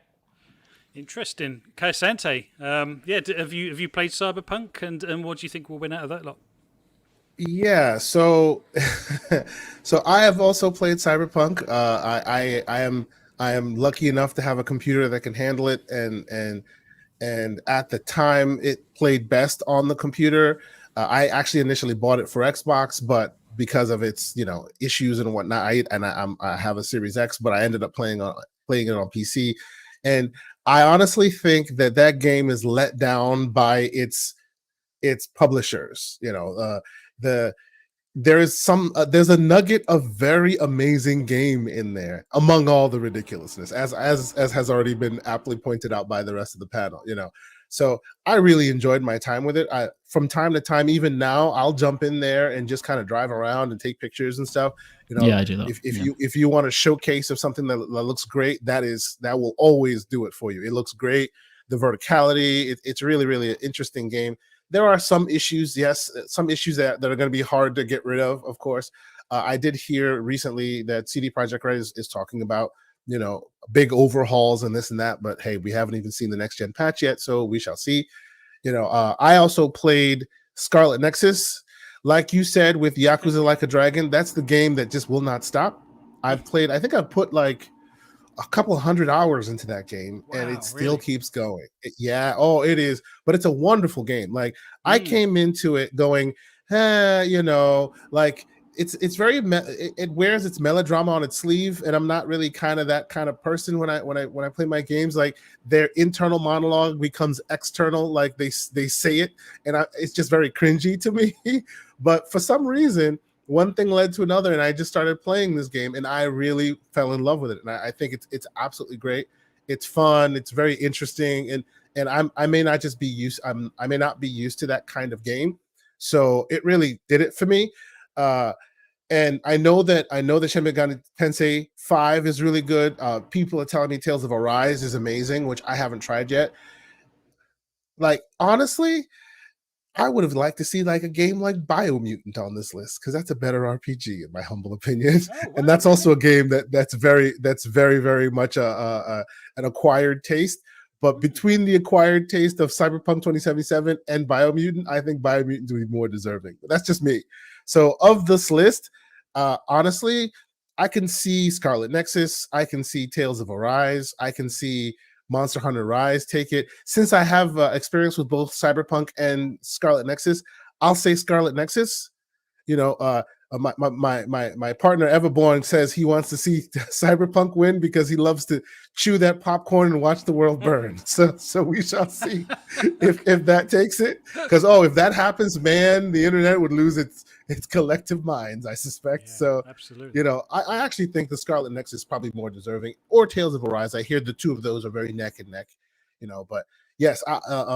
Speaker 1: interesting. Kayasante, have you played Cyberpunk, and what do you think will win out of that lot?
Speaker 4: Yeah, so so I have also played Cyberpunk. I am lucky enough to have a computer that can handle it, and at the time it played best on the computer. I actually initially bought it for Xbox, but because of its issues and whatnot, I have a Series X, but I ended up playing it on PC, and I honestly think that game is let down by its publishers. There's a nugget of very amazing game in there among all the ridiculousness, as has already been aptly pointed out by the rest of the panel. So I really enjoyed my time with it. From time to time, even now, I'll jump in there and just kind of drive around and take pictures and stuff.
Speaker 3: Yeah, I do that.
Speaker 4: If you want a showcase of something that looks great, that will always do it for you. It looks great. The verticality, it's really, really an interesting game. There are some issues, yes, some issues that are going to be hard to get rid of course. I did hear recently that CD Projekt Red is talking about big overhauls and this and that. But hey, we haven't even seen the next gen patch yet, so we shall see. I also played Scarlet Nexus, like you said, with Yakuza Like a Dragon. That's the game that just will not stop. I think I've put like a couple 100 hours into that game, and it still keeps going. It is, but it's a wonderful game. Like I came into it going, like it's very it wears its melodrama on its sleeve, and I'm not really kind of that kind of person when I play my games. Like their internal monologue becomes external, like they say it, and it's just very cringy to me. But for some reason, one thing led to another, and I just started playing this game, and I really fell in love with it. And I think it's absolutely great. It's fun. It's very interesting, and I may not just be used. I may not be used to that kind of game, so it really did it for me. And I know that Shin Megami Tensei 5 is really good. People are telling me Tales of Arise is amazing, which I haven't tried yet. Like honestly, I would have liked to see like a game like Biomutant on this list, because that's a better RPG in my humble opinion. And that's also a game that's very very much an acquired taste. But between the acquired taste of Cyberpunk 2077 and Biomutant, I think Biomutant would be more deserving. But that's just me. So of this list, honestly, I can see Scarlet Nexus, I can see Tales of Arise, I can see Monster Hunter Rise take it. Since I have experience with both Cyberpunk and Scarlet Nexus, I'll say Scarlet Nexus. My partner Everborn says he wants to see Cyberpunk win because he loves to chew that popcorn and watch the world burn. So we shall see if that takes it. Because if that happens, man, the internet would lose its collective minds, I suspect. So
Speaker 1: absolutely.
Speaker 4: I actually think the Scarlet Nexus is probably more deserving, or Tales of Arise. I hear the two of those are very neck and neck. But yes,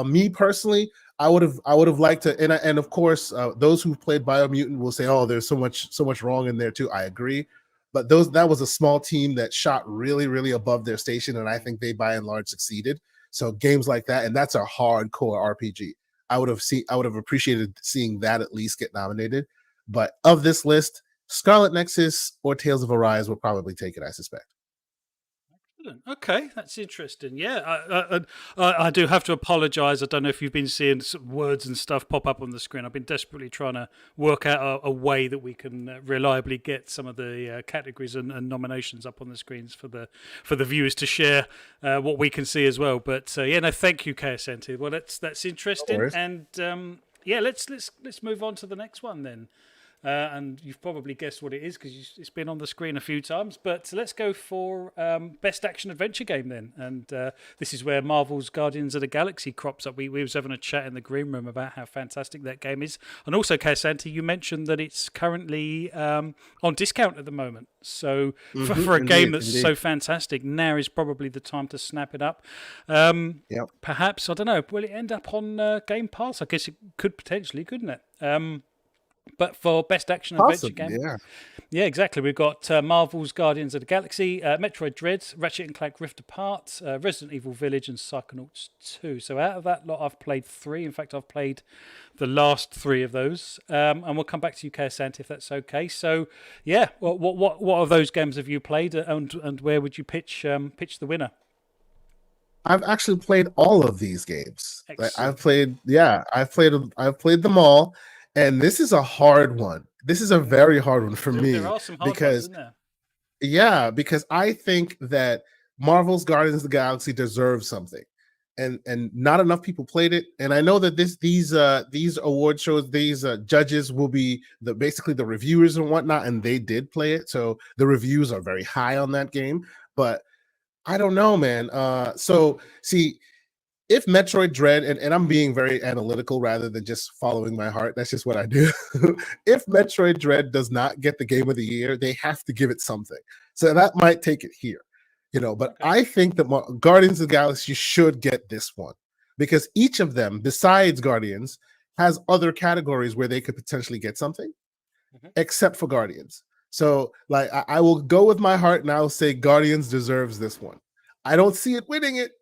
Speaker 4: me personally, I would have liked to, and of course, those who've played Biomutant will say, "Oh, there's so much wrong in there too." I agree, but that was a small team that shot really, really above their station, and I think they by and large succeeded. So games like that, and that's a hardcore RPG. I would have appreciated seeing that at least get nominated. But of this list, Scarlet Nexus or Tales of Arise will probably take it, I suspect.
Speaker 1: Okay, that's interesting. Yeah, I do have to apologise. I don't know if you've been seeing some words and stuff pop up on the screen. I've been desperately trying to work out a way that we can reliably get some of the categories and nominations up on the screens for the viewers to share what we can see as well. But thank you, KSNT. Well, that's interesting,
Speaker 4: No
Speaker 1: and let's move on to the next one then. And you've probably guessed what it is because it's been on the screen a few times. But let's go for Best Action Adventure Game then. And this is where Marvel's Guardians of the Galaxy crops up. We was having a chat in the green room about how fantastic that game is. And also, Santi, you mentioned that it's currently on discount at the moment. So for a game that's so fantastic, now is probably the time to snap it up. Perhaps, I don't know, will it end up on Game Pass? I guess it could potentially, couldn't it? But for Best Action Adventure Game, yeah, exactly. We've got Marvel's Guardians of the Galaxy, Metroid Dread, Ratchet & Clank Rift Apart, Resident Evil Village, and Psychonauts 2. So out of that lot, I've played 3. In fact, I've played the last 3 of those. And we'll come back to you, Santi, if that's okay. So, yeah, what of those games have you played, and where would you pitch the winner?
Speaker 4: I've actually played all of these games. I've played them all. And this is a hard one. This is a very hard one for me.
Speaker 1: There are some hard ones, isn't there?
Speaker 4: Yeah, because I think that Marvel's Guardians of the Galaxy deserves something. And not enough people played it. And I know that these award shows, these judges will be basically the reviewers and whatnot, and they did play it. So the reviews are very high on that game. But I don't know, man. So see, if Metroid Dread, and I'm being very analytical rather than just following my heart, that's just what I do. If Metroid Dread does not get the game of the year, they have to give it something. So that might take it here, but okay. I think that Guardians of the Galaxy should get this one because each of them, besides Guardians, has other categories where they could potentially get something, except for Guardians. So like I will go with my heart and I'll say Guardians deserves this one. I don't see it winning it,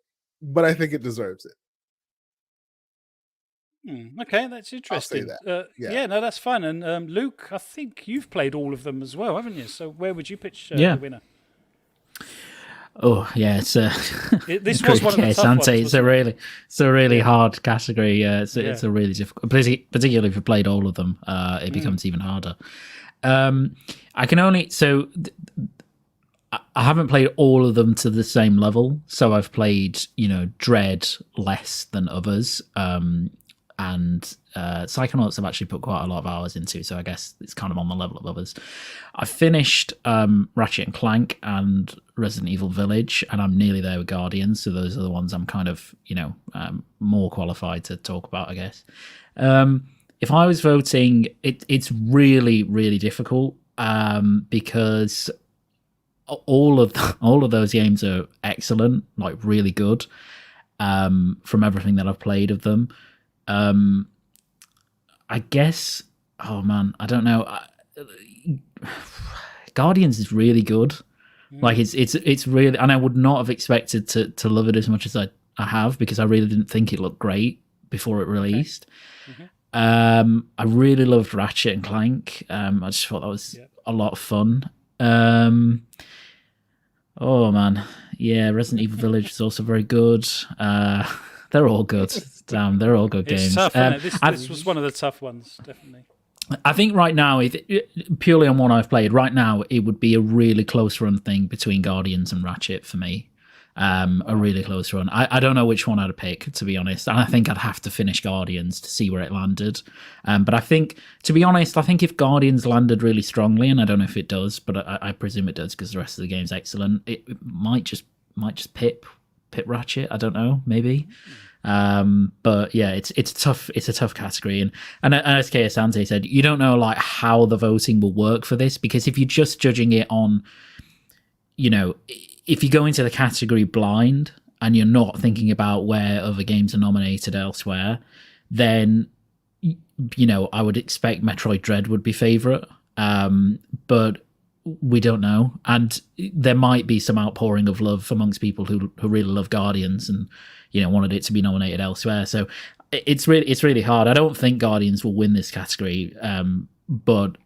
Speaker 4: but I think it deserves it.
Speaker 1: Okay, that's interesting.
Speaker 4: I'll say that.
Speaker 1: No, that's fine. And Luke, I think you've played all of them as well, haven't you? So where would you pitch the winner?
Speaker 3: Oh yeah, it's a
Speaker 1: This was one of the tough ones.
Speaker 3: It's a really hard category. It's a really difficult, particularly if you played all of them. It becomes even harder. I can only I haven't played all of them to the same level, so I've played Dread less than others, and Psychonauts I've actually put quite a lot of hours into, so I guess it's kind of on the level of others. I finished Ratchet and Clank and Resident Evil Village, and I'm nearly there with Guardians, so those are the ones I'm kind of more qualified to talk about, I guess. If I was voting, it's really, really difficult because all of those games are excellent, like really good, from everything that I've played of them. I guess, oh man, I don't know. Guardians is really good. Like it's really, and I would not have expected to love it as much as I have, because I really didn't think it looked great before it released.
Speaker 1: Okay.
Speaker 3: I really loved Ratchet and Clank. I just thought that was a lot of fun. Oh man, yeah, Resident Evil Village is also very good. They're all good. Damn, they're all good games.
Speaker 1: It's tough, isn't it? This was one of the tough ones, definitely.
Speaker 3: I think right now, purely on what I've played, right now it would be a really close run thing between Guardians and Ratchet for me. A really close run. I don't know which one I'd pick, to be honest. And I think I'd have to finish Guardians to see where it landed. But I think, to be honest, I think if Guardians landed really strongly, and I don't know if it does, but I presume it does because the rest of the game's excellent, it might just pip Ratchet. I don't know, maybe. But yeah, it's a tough category, and as Kei Asante said, you don't know like how the voting will work for this, because if you're just judging it on, if you go into the category blind and you're not thinking about where other games are nominated elsewhere, then I would expect Metroid Dread would be favourite, but we don't know, and there might be some outpouring of love amongst people who really love Guardians and wanted it to be nominated elsewhere. So it's really hard. I don't think Guardians will win this category, but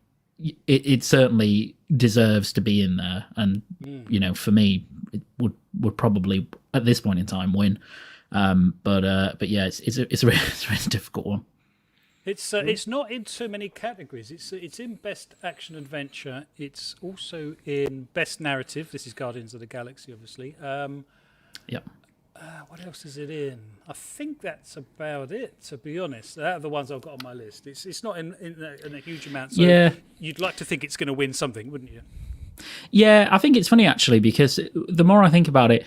Speaker 3: it certainly deserves to be in there. And for me, it would probably at this point in time win. But yeah, it's a really difficult one.
Speaker 1: It's not in too many categories. It's in Best Action Adventure. It's also in Best Narrative. This is Guardians of the Galaxy, obviously.
Speaker 3: Yep.
Speaker 1: What else is it in? I think that's about it, to be honest. Out of the ones I've got on my list, it's not in a huge amount. So
Speaker 3: yeah.
Speaker 1: You'd like to think it's going to win something, wouldn't you?
Speaker 3: Yeah, I think it's funny actually, because the more I think about it,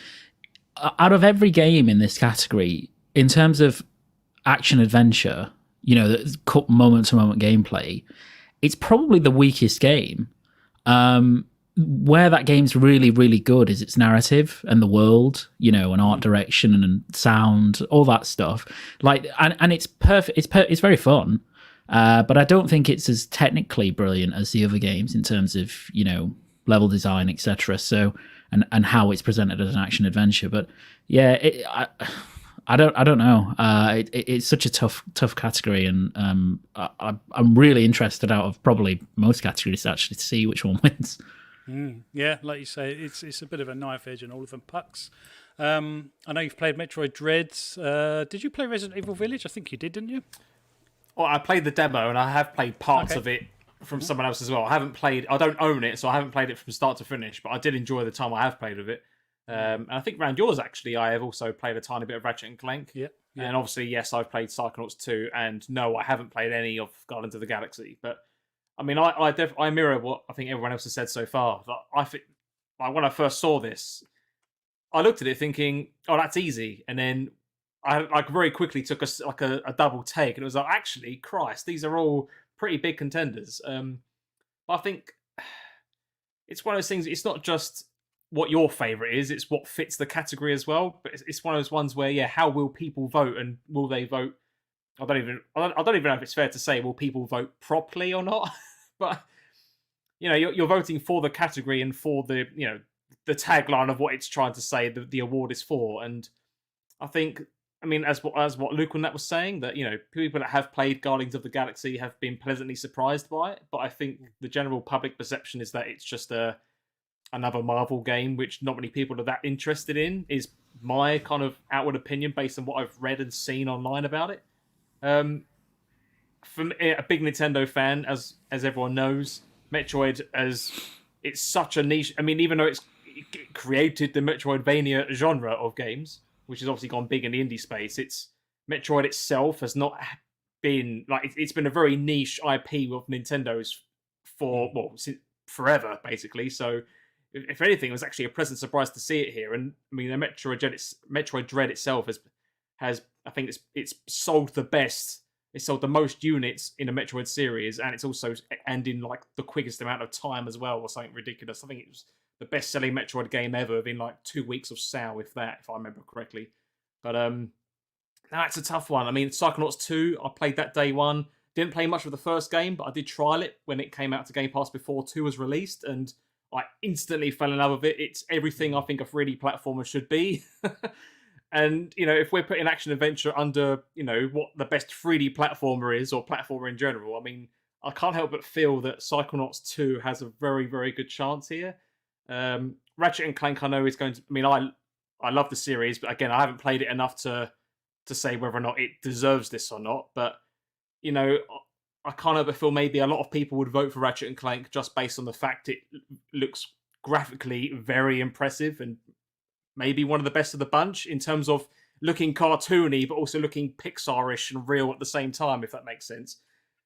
Speaker 3: out of every game in this category, in terms of action adventure, the moment to moment gameplay, it's probably the weakest game. Where that game's really, really good is its narrative and the world, and art direction and sound, all that stuff. Like, and it's perfect. It's very fun, but I don't think it's as technically brilliant as the other games in terms of level design, etc. So, and how it's presented as an action adventure. But yeah, I don't know. It's such a tough category, and I'm really interested out of probably most categories actually to see which one wins.
Speaker 1: Yeah, like you say, it's a bit of a knife edge in all of them. Pucks. I know you've played Metroid Dreads. Did you play Resident Evil Village? I think you did, didn't you?
Speaker 2: Well, I played the demo, and I have played parts of it from someone else as well. I don't own it, so I haven't played it from start to finish, but I did enjoy the time I have played with it. And I think around yours, actually, I have also played a tiny bit of Ratchet and Clank.
Speaker 1: Yeah.
Speaker 2: And obviously, yes, I've played Psychonauts 2, and no, I haven't played any of Guardians of the Galaxy. But I mean, I mirror what I think everyone else has said so far. That I think, like, when I first saw this, I looked at it thinking, "Oh, that's easy," and then I very quickly took a double take, and it was like, actually, Christ, these are all pretty big contenders. But I think it's one of those things. It's not just what your favorite is; it's what fits the category as well. But it's one of those ones where, yeah, how will people vote, and will they vote? I don't even know if it's fair to say will people vote properly or not. But you're voting for the category and for the the tagline of what it's trying to say the award is for. And I think, I mean, as what Luke on that was saying, that people that have played Guardians of the Galaxy have been pleasantly surprised by it. But I think the general public perception is that it's just a another Marvel game, which not many people are that interested in, is my kind of outward opinion based on what I've read and seen online about it. From a big Nintendo fan, as everyone knows, Metroid it's such a niche. I mean, even though it created the Metroidvania genre of games, which has obviously gone big in the indie space, it's Metroid itself has not been like it's been a very niche IP with Nintendo's since forever basically. So, if anything, it was actually a pleasant surprise to see it here. And I mean, the Metroid Dread itself has I think it's sold the best. It sold the most units in a Metroid series, and it's also in like the quickest amount of time as well, or something ridiculous. I think it was the best-selling Metroid game ever within like 2 weeks of sale, if I remember correctly. But that's a tough one. I mean, Psychonauts 2, I played that day one. Didn't play much of the first game, but I did trial it when it came out to Game Pass before 2 was released, and I instantly fell in love with it. It's everything I think a 3D platformer should be. And, if we're putting action adventure under, what the best 3D platformer is, or platformer in general, I mean, I can't help but feel that Psychonauts 2 has a very, very good chance here. Ratchet and Clank, I know, is going to... I mean, I love the series, but again, I haven't played it enough to say whether or not it deserves this or not. But, I can't help but feel maybe a lot of people would vote for Ratchet and Clank just based on the fact it looks graphically very impressive and maybe one of the best of the bunch in terms of looking cartoony, but also looking Pixar-ish and real at the same time, if that makes sense.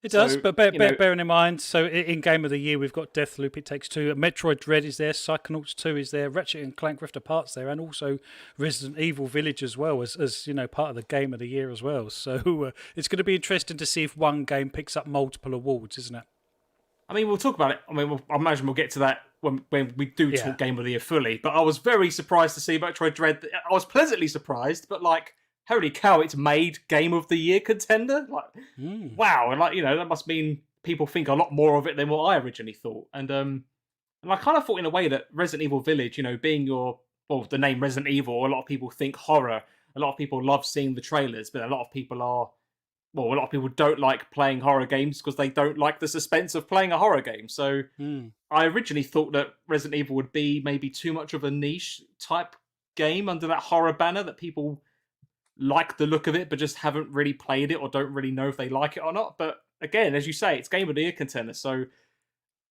Speaker 1: It does, but bearing in mind, so in Game of the Year, we've got Deathloop, It Takes Two, Metroid Dread is there, Psychonauts 2 is there, Ratchet and Clank Rift Apart's there, and also Resident Evil Village as well, as part of the Game of the Year as well. So it's going to be interesting to see if one game picks up multiple awards, isn't it?
Speaker 2: I mean, we'll talk about it. I mean, I imagine we'll get to that when we do talk Game of the Year fully. But I was very surprised to see Metroid Dread. I was pleasantly surprised, but like, holy cow, it's made Game of the Year contender. Like, wow, and like that must mean people think a lot more of it than what I originally thought. And I kind of thought in a way that Resident Evil Village, being the name Resident Evil, a lot of people think horror. A lot of people love seeing the trailers, but a lot of people don't like playing horror games because they don't like the suspense of playing a horror game. So I originally thought that Resident Evil would be maybe too much of a niche type game under that horror banner, that people like the look of it but just haven't really played it or don't really know if they like it or not. But again, as you say, it's Game of the Year contender. So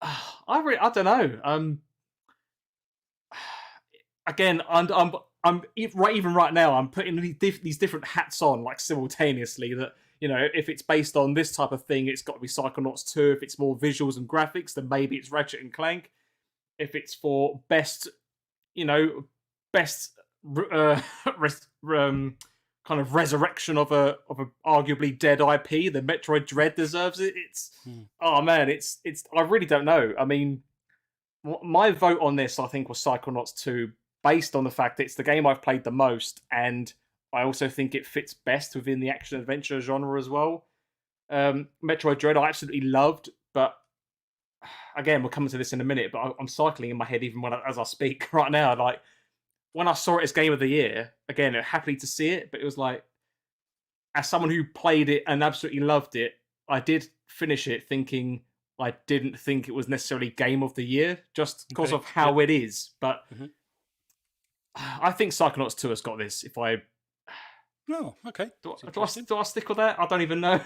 Speaker 2: I don't know. Again, I'm even right now, I'm putting these different hats on like simultaneously. That if it's based on this type of thing, it's got to be Psychonauts 2. If it's more visuals and graphics, then maybe it's Ratchet and Clank. If it's for best kind of resurrection of a arguably dead IP, then Metroid Dread deserves it. Oh man, it's I really don't know. I mean, my vote on this, I think, was Psychonauts 2, based on the fact that it's the game I've played the most, and I also think it fits best within the action-adventure genre as well. Metroid Dread I absolutely loved, but again, we'll come to this in a minute, but I'm cycling in my head even as I speak right now. Like, when I saw it as Game of the Year, again, happy to see it, but it was like, as someone who played it and absolutely loved it, I did finish it thinking I didn't think it was necessarily Game of the Year, just because of how it is. But I think Psychonauts 2 has got this.
Speaker 1: Oh, okay.
Speaker 2: Do I stick with that? I don't even know.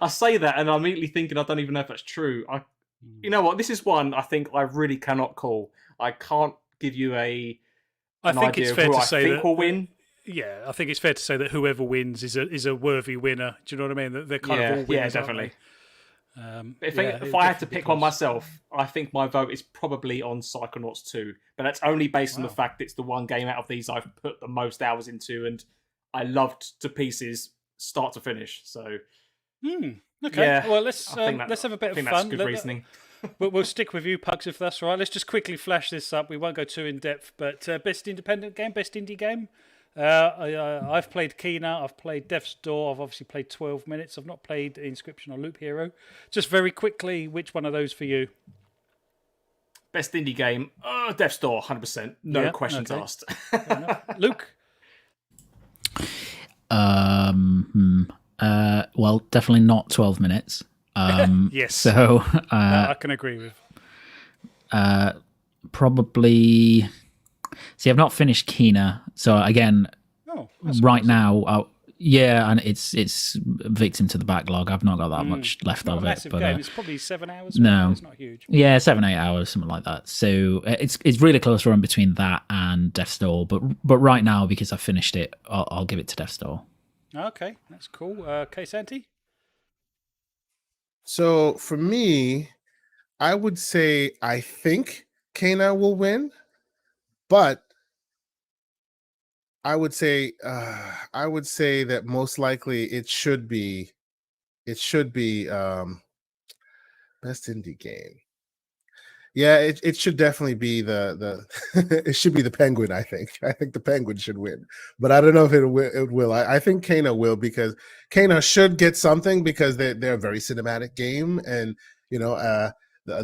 Speaker 2: I say that and I'm immediately thinking I don't even know if that's true. You know what? This is one I think I really cannot call. I can't give you an idea
Speaker 1: it's
Speaker 2: of
Speaker 1: fair
Speaker 2: who
Speaker 1: to
Speaker 2: I
Speaker 1: say
Speaker 2: think
Speaker 1: that
Speaker 2: will win.
Speaker 1: Yeah, I think it's fair to say that whoever wins is a worthy winner. Do you know what I mean? They're kind of all winners.
Speaker 2: Yeah, definitely. If I had to pick one myself, I think my vote is probably on Psychonauts 2. But that's only based on the fact it's the one game out of these I've put the most hours into and I loved to pieces, start to finish. So,
Speaker 1: okay.
Speaker 2: Yeah,
Speaker 1: well, let's have a bit of fun.
Speaker 2: That's good reasoning.
Speaker 1: We'll stick with you, Pugs, if that's all right. Let's just quickly flash this up. We won't go too in depth, but best independent game, best indie game. I've played Kena, I've played Death's Door, I've obviously played 12 Minutes. I've not played Inscription or Loop Hero. Just very quickly, which one of those for you?
Speaker 2: Best indie game, Death's Door, 100%. No questions asked.
Speaker 1: Luke?
Speaker 3: Well, definitely not 12 minutes.
Speaker 1: Yes.
Speaker 3: So
Speaker 1: I can agree with.
Speaker 3: probably. See, I've not finished Kena, so again, right now, yeah, and it's victim to the backlog. I've not got that much left
Speaker 1: not
Speaker 3: of
Speaker 1: a massive
Speaker 3: it, but
Speaker 1: game. It's probably 7 hours.
Speaker 3: no,
Speaker 1: It's not huge.
Speaker 3: Yeah, 7-8 hours, something like that. So it's really close run between that and Death's Door, but right now, because I finished it, I'll give it to Death's Door.
Speaker 1: Okay, that's cool. Okay, Santi.
Speaker 4: So for me, I would say I think Kana will win, but I would say that most likely it should be best indie game. Yeah, it should definitely be the it should be the Penguin. I think the Penguin should win, but I don't know if it will. I think Kana will, because Kana should get something, because they're a very cinematic game, and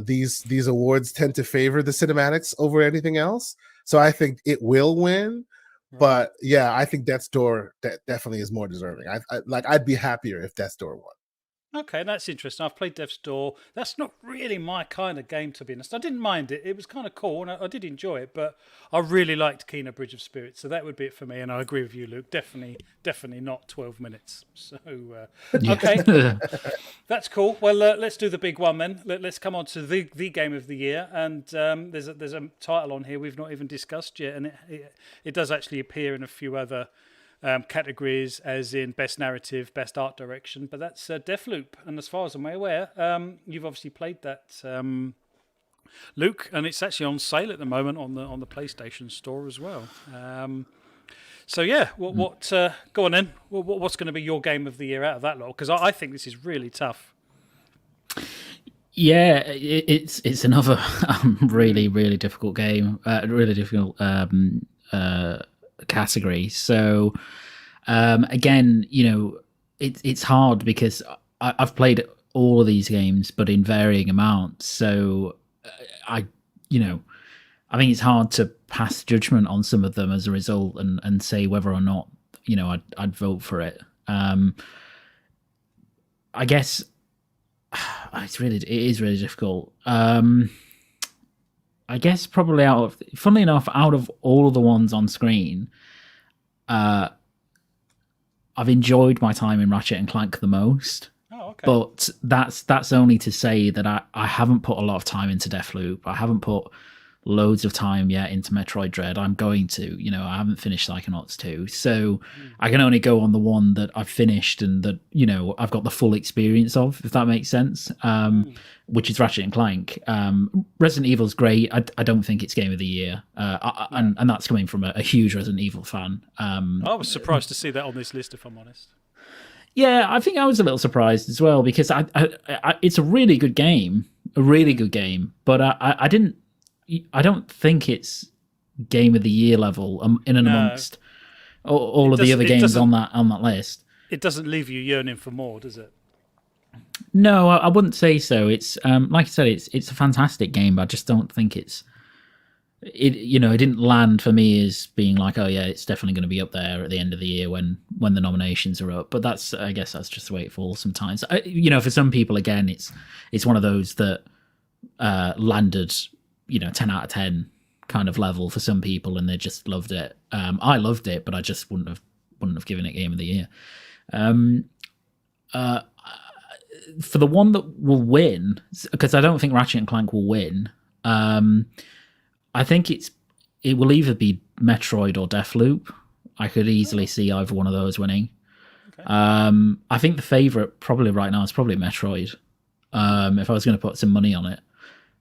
Speaker 4: these awards tend to favor the cinematics over anything else. So I think it will win. Right. But yeah, I think Death's Door definitely is more deserving. I'd be happier if Death's Door won.
Speaker 1: Okay, that's interesting. I've played Death's Door. That's not really my kind of game, to be honest. I didn't mind it. It was kind of cool, and I did enjoy it, but I really liked Kena Bridge of Spirits, so that would be it for me, and I agree with you, Luke. Definitely not 12 minutes. So, okay. That's cool. Well, let's do the big one then. Let's come on to the game of the year, and there's a title on here we've not even discussed yet, and it does actually appear in a few other categories, as in best narrative, best art direction, but that's Deathloop. And as far as I'm aware, you've obviously played that, Luke, and it's actually on sale at the moment on the PlayStation Store as well. So yeah, what go on then. What's going to be your game of the year out of that lot? Because I think this is really tough.
Speaker 3: Yeah, it's another really difficult game, really difficult category. So again, it's hard because I've played all of these games, but in varying amounts. So I think it's hard to pass judgment on some of them as a result, and say whether or not I'd vote for it. I guess it is really difficult. I guess probably funnily enough, out of all of the ones on screen, I've enjoyed my time in Ratchet and Clank the most.
Speaker 1: Oh, okay.
Speaker 3: But that's only to say that I haven't put a lot of time into Deathloop. I haven't put loads of time yet into Metroid Dread. I'm going to, I haven't finished Psychonauts 2. So I can only go on the one that I've finished and that, I've got the full experience of, if that makes sense, which is Ratchet and Clank. Resident Evil's great. I don't think it's Game of the Year. And that's coming from a huge Resident Evil fan.
Speaker 1: I was surprised to see that on this list, if I'm honest.
Speaker 3: Yeah, I think I was a little surprised as well, because it's a really good game, but I don't think it's Game of the Year level in and amongst all of the other games on that list.
Speaker 1: It doesn't leave you yearning for more, does it?
Speaker 3: No, I wouldn't say so. It's like I said, it's a fantastic game, but I just don't think it didn't land for me as being like, oh yeah, it's definitely going to be up there at the end of the year when the nominations are up. But I guess that's just the way it falls sometimes. For some people, again, it's one of those that landed 10 out of 10 kind of level for some people, and they just loved it. I loved it, but I just wouldn't have given it Game of the Year. For the one that will win, because I don't think Ratchet and Clank will win, I think it will either be Metroid or Deathloop. I could easily see either one of those winning. Okay. I think the favourite probably right now is probably Metroid. If I was going to put some money on it.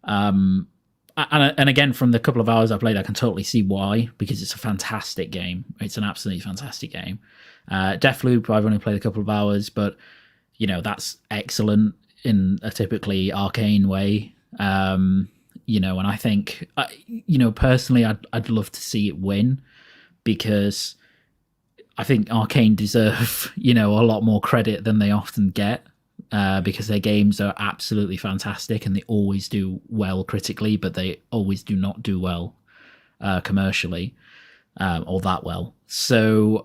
Speaker 3: And again, from the couple of hours I played, I can totally see why, because it's a fantastic game. It's an absolutely fantastic game. Deathloop, I've only played a couple of hours, but that's excellent in a typically arcane way. And I think, personally, I'd love to see it win, because I think Arcane deserve, a lot more credit than they often get. Because their games are absolutely fantastic and they always do well critically, but they always do not do well commercially, or that well. So,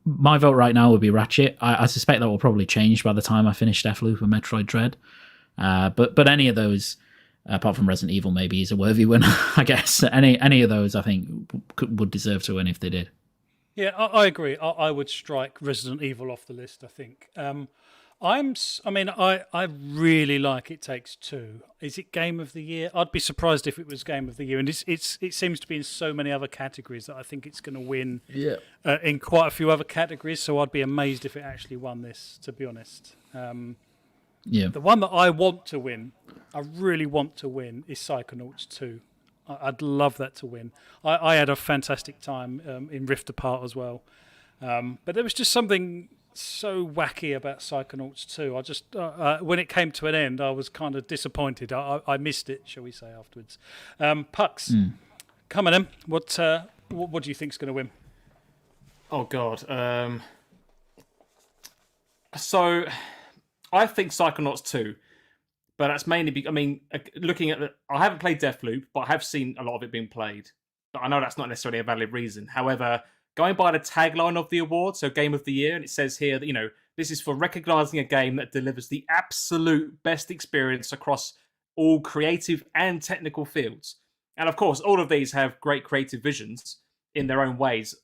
Speaker 3: my vote right now would be Ratchet. I suspect that will probably change by the time I finish Deathloop and Metroid Dread. But any of those, apart from Resident Evil, maybe is a worthy winner. I guess any of those, I think, would deserve to win if they did.
Speaker 1: Yeah, I agree. I would strike Resident Evil off the list, I think. I really like It Takes Two. Is it Game of the Year? I'd be surprised if it was Game of the Year, and it seems to be in so many other categories that I think it's going to win.
Speaker 3: Yeah.
Speaker 1: In quite a few other categories, so I'd be amazed if it actually won this, to be honest.
Speaker 3: Yeah.
Speaker 1: The one that I want to win, I really want to win, is Psychonauts 2. I'd love that to win. I had a fantastic time in Rift Apart as well. But there was just something so wacky about Psychonauts 2. I just when it came to an end, I was kind of disappointed. I missed it, shall we say, afterwards. Pucks, come on in. What do you think's going to win?
Speaker 2: Oh God. So I think Psychonauts 2, but that's mainly looking at I haven't played Deathloop, but I have seen a lot of it being played. But I know that's not necessarily a valid reason. However, going by the tagline of the award, so Game of the Year, and it says here that, this is for recognizing a game that delivers the absolute best experience across all creative and technical fields. And of course, all of these have great creative visions in their own ways.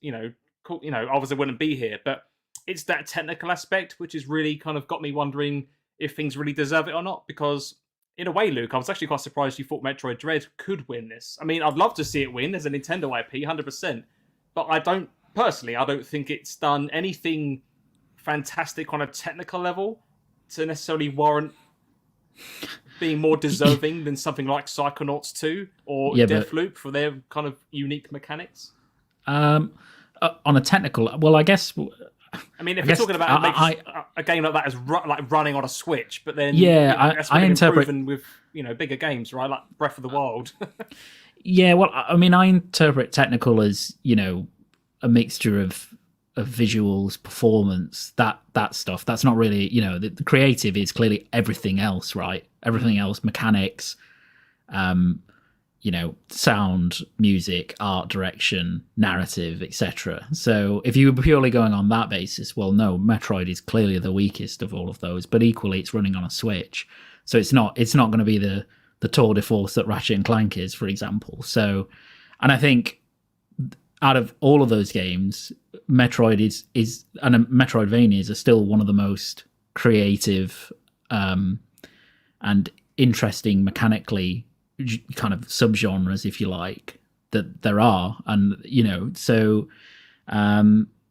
Speaker 2: Obviously wouldn't be here, but it's that technical aspect which has really kind of got me wondering if things really deserve it or not. Because in a way, Luke, I was actually quite surprised you thought Metroid Dread could win this. I mean, I'd love to see it win as a Nintendo IP, 100%. But I don't think it's done anything fantastic on a technical level to necessarily warrant being more deserving than something like Psychonauts 2 or Deathloop for their kind of unique mechanics.
Speaker 3: On a technical, well, I guess.
Speaker 2: I mean, if you're talking about a game like that as running on a Switch, but then that's
Speaker 3: I interpret
Speaker 2: proven with bigger games, right? Like Breath of the Wild.
Speaker 3: Yeah, well, I mean, I interpret technical as a mixture of visuals, performance, that stuff. That's not really the creative is clearly everything else, right? Everything else, mechanics, sound, music, art direction, narrative, etc. So if you were purely going on that basis, well, no, Metroid is clearly the weakest of all of those, but equally it's running on a Switch. So it's not going to be the tour de force that Ratchet and Clank is, for example. So, and I think out of all of those games, Metroid is and Metroidvanias are still one of the most creative and interesting mechanically kind of subgenres, if you like, that there are. And so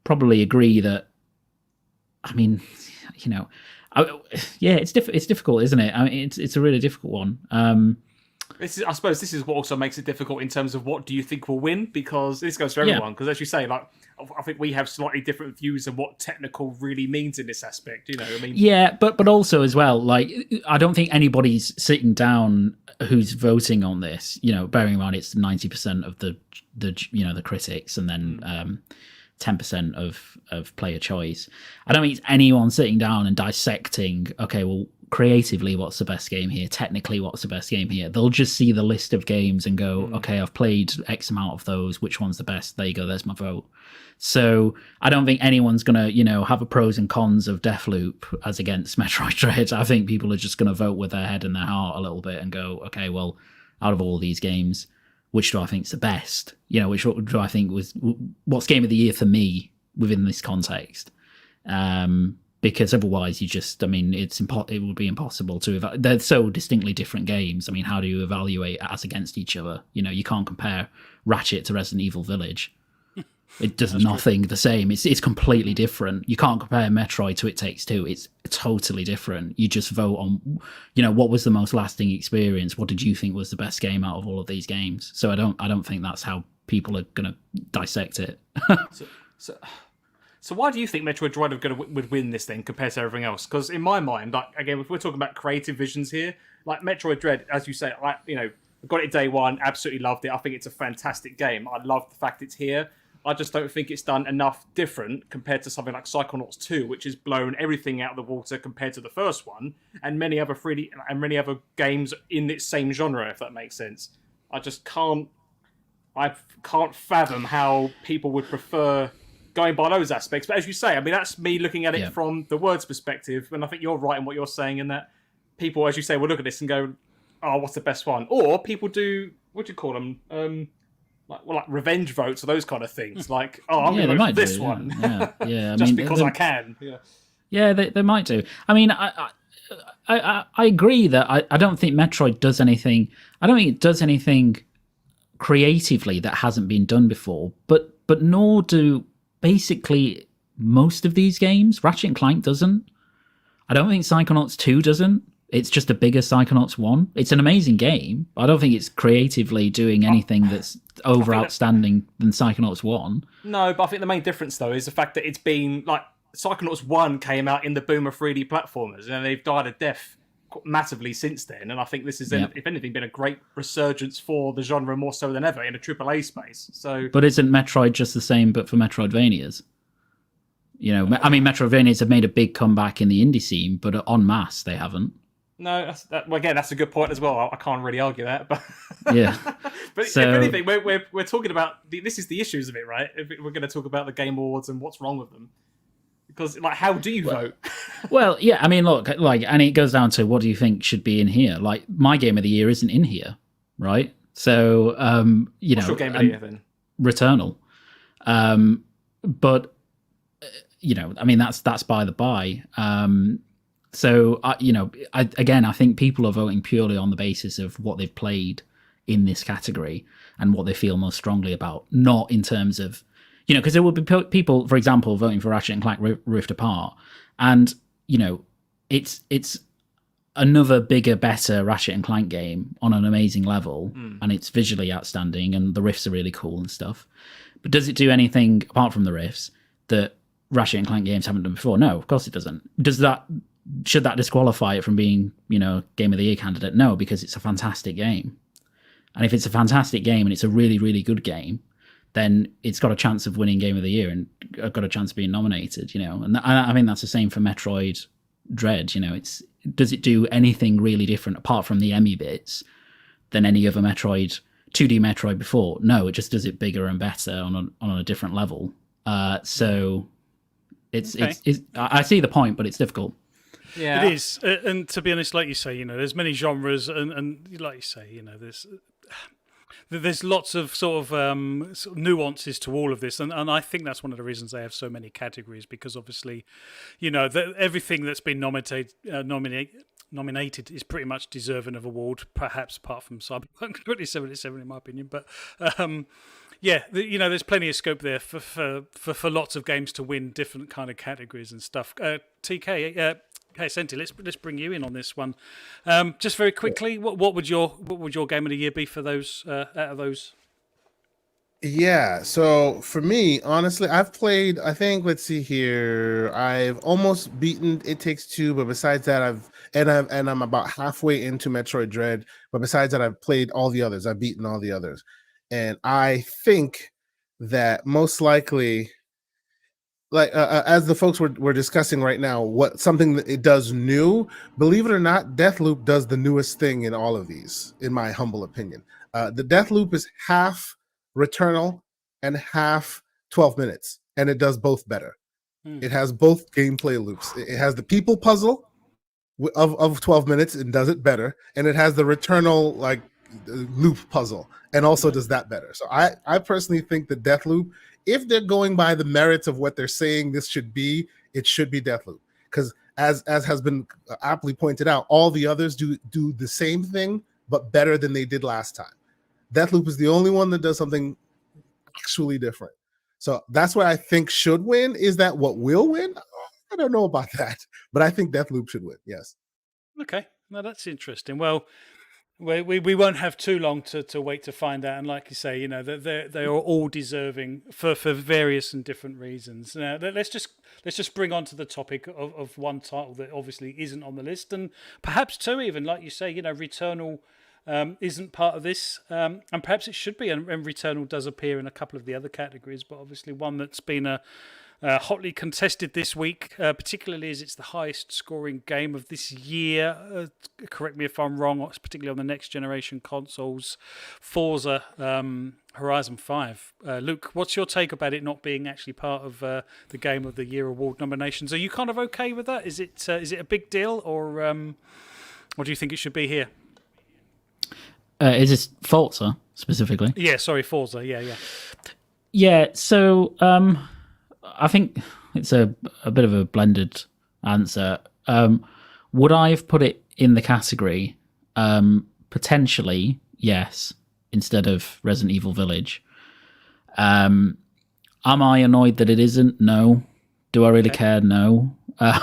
Speaker 3: probably agree that, I mean, it's difficult, isn't it? I mean, it's a really difficult one.
Speaker 2: I suppose this is what also makes it difficult in terms of what do you think will win, because this goes for everyone. Because as you say, like, I think we have slightly different views of what technical really means in this aspect. I mean,
Speaker 3: yeah, but also as well, like, I don't think anybody's sitting down who's voting on this. Bearing in mind it's 90% of the critics, and then 10% of player choice. I don't think it's anyone sitting down and dissecting, okay, well, creatively, what's the best game here? Technically, what's the best game here? They'll just see the list of games and go, okay, I've played X amount of those. Which one's the best? There you go. There's my vote. So I don't think anyone's going to, have a pros and cons of Deathloop as against Metroid Dread. I think people are just going to vote with their head and their heart a little bit and go, okay, well, out of all these games, which do I think is the best? Which do I think what's game of the year for me within this context? Because otherwise, it would be impossible to. They're so distinctly different games. I mean, how do you evaluate as against each other? You can't compare Ratchet to Resident Evil Village. It does nothing the same. It's completely different. You can't compare Metroid to It Takes Two. It's totally different. You just vote on, what was the most lasting experience? What did you think was the best game out of all of these games? So I don't think that's how people are going to dissect it.
Speaker 2: So why do you think Metroid Dread would win this then compared to everything else? Because in my mind, like, again, if we're talking about creative visions here, like Metroid Dread, as you say, I got it day one, absolutely loved it. I think it's a fantastic game. I love the fact it's here. I just don't think it's done enough different compared to something like Psychonauts 2, which has blown everything out of the water compared to the first one, and many other games in its same genre, if that makes sense. I can't fathom how people would prefer going by those aspects. But as you say, I mean, that's me looking at it from the words perspective, and I think you're right in what you're saying, in that people, as you say, will look at this and go, oh, what's the best one? Or people do, what do you call them? Like revenge votes or those kind of things. Like, oh, I'm going to vote for this one.
Speaker 3: Yeah.
Speaker 2: Just because I can.
Speaker 3: Yeah, they might do. I mean, I agree that I don't think Metroid does anything. I don't think it does anything creatively that hasn't been done before. But nor do basically most of these games. Ratchet and Clank doesn't. I don't think Psychonauts 2 doesn't. It's just a bigger Psychonauts 1. It's an amazing game, but I don't think it's creatively doing anything that's outstanding than Psychonauts 1.
Speaker 2: No, but I think the main difference, though, is the fact that it's been, like, Psychonauts 1 came out in the boom of 3D platformers, and they've died a death massively since then, and I think this has, if anything, been a great resurgence for the genre more so than ever in a AAA space. So,
Speaker 3: but isn't Metroid just the same, but for Metroidvanias? You know, I mean, Metroidvanias have made a big comeback in the indie scene, but en masse they haven't.
Speaker 2: No, again, that's a good point as well. I can't really argue that, but
Speaker 3: yeah.
Speaker 2: But if anything, we're talking about this is the issues of it, right? If we're going to talk about the Game Awards and what's wrong with them. Because, like, how do you vote?
Speaker 3: Well, yeah, I mean, look, like, and it goes down to what do you think should be in here? Like, my game of the year isn't in here, right? So, you
Speaker 2: What's
Speaker 3: know,
Speaker 2: your game of the year then?
Speaker 3: Returnal. But you know, I mean, that's by the by. So, you know, I think people are voting purely on the basis of what they've played in this category and what they feel most strongly about, not in terms of, you know, because there will be people, for example, voting for Ratchet and Clank Rift Apart, and you know, it's another bigger, better Ratchet and Clank game on an amazing level, and it's visually outstanding, and the riffs are really cool and stuff. But does it do anything apart from the riffs that Ratchet and Clank games haven't done before? No, of course it doesn't. Should that disqualify it from being, you know, Game of the Year candidate? No, because it's a fantastic game. And if it's a fantastic game and it's a really, really good game, then it's got a chance of winning Game of the Year and got a chance of being nominated, you know. And I think that's the same for Metroid Dread, you know. Does it do anything really different apart from the Emmy bits than any other Metroid, 2D Metroid before? No, it just does it bigger and better on a different level. So it's I see the point, but it's difficult.
Speaker 2: Yeah,
Speaker 1: it is. And to be honest, like you say, you know, there's many genres, and like you say, you know, there's lots of sort of nuances to all of this, and I think that's one of the reasons they have so many categories, because obviously, you know, everything that's been nominated is pretty much deserving of award, perhaps apart from Cyberpunk 2077 in my opinion. But yeah, you know, there's plenty of scope there for lots of games to win different kind of categories and stuff. TK. Okay, Senti, let's bring you in on this one. Just very quickly, what would your game of the year be for those out of those?
Speaker 4: Yeah, so for me, honestly, I've played, I think, let's see here, I've almost beaten It Takes Two, but besides that, I'm about halfway into Metroid Dread, but besides that, I've played all the others. I've beaten all the others. And I think that most likely, like as the folks we're discussing right now, what something that it does new, believe it or not, Deathloop does the newest thing in all of these, in my humble opinion. The Deathloop is half Returnal and half 12 minutes, and it does both better. It has both gameplay loops. It has the people puzzle of 12 minutes and does it better, and it has the Returnal like loop puzzle and also does that better. So I personally think that Deathloop, if they're going by the merits of what they're saying this should be, it should be Deathloop, because as has been aptly pointed out, all the others do the same thing but better than they did last time. Deathloop is the only one that does something actually different. So that's what I think should win. Is that what will win? I don't know about that, but I think Deathloop should win. Yes.
Speaker 1: Okay, no, that's interesting. Well, we won't have too long to wait to find out. And like you say, you know, they are all deserving for various and different reasons. Now, let's just bring on to the topic of one title that obviously isn't on the list, and perhaps two even, like you say, you know, Returnal isn't part of this, and perhaps it should be, and Returnal does appear in a couple of the other categories, but obviously one that's been hotly contested this week, particularly as it's the highest scoring game of this year. Correct me if I'm wrong, particularly on the next generation consoles, Forza Horizon 5. Luke, what's your take about it not being actually part of the Game of the Year award nominations? Are you kind of okay with that? Is it a big deal, or do you think it should be here?
Speaker 3: Is this Forza specifically?
Speaker 1: Yeah, sorry, Forza. Yeah.
Speaker 3: Yeah, so I think it's a bit of a blended answer. Would I have put it in the category? Potentially, yes, instead of Resident Evil Village. Am I annoyed that it isn't? No. Do I really care? No. I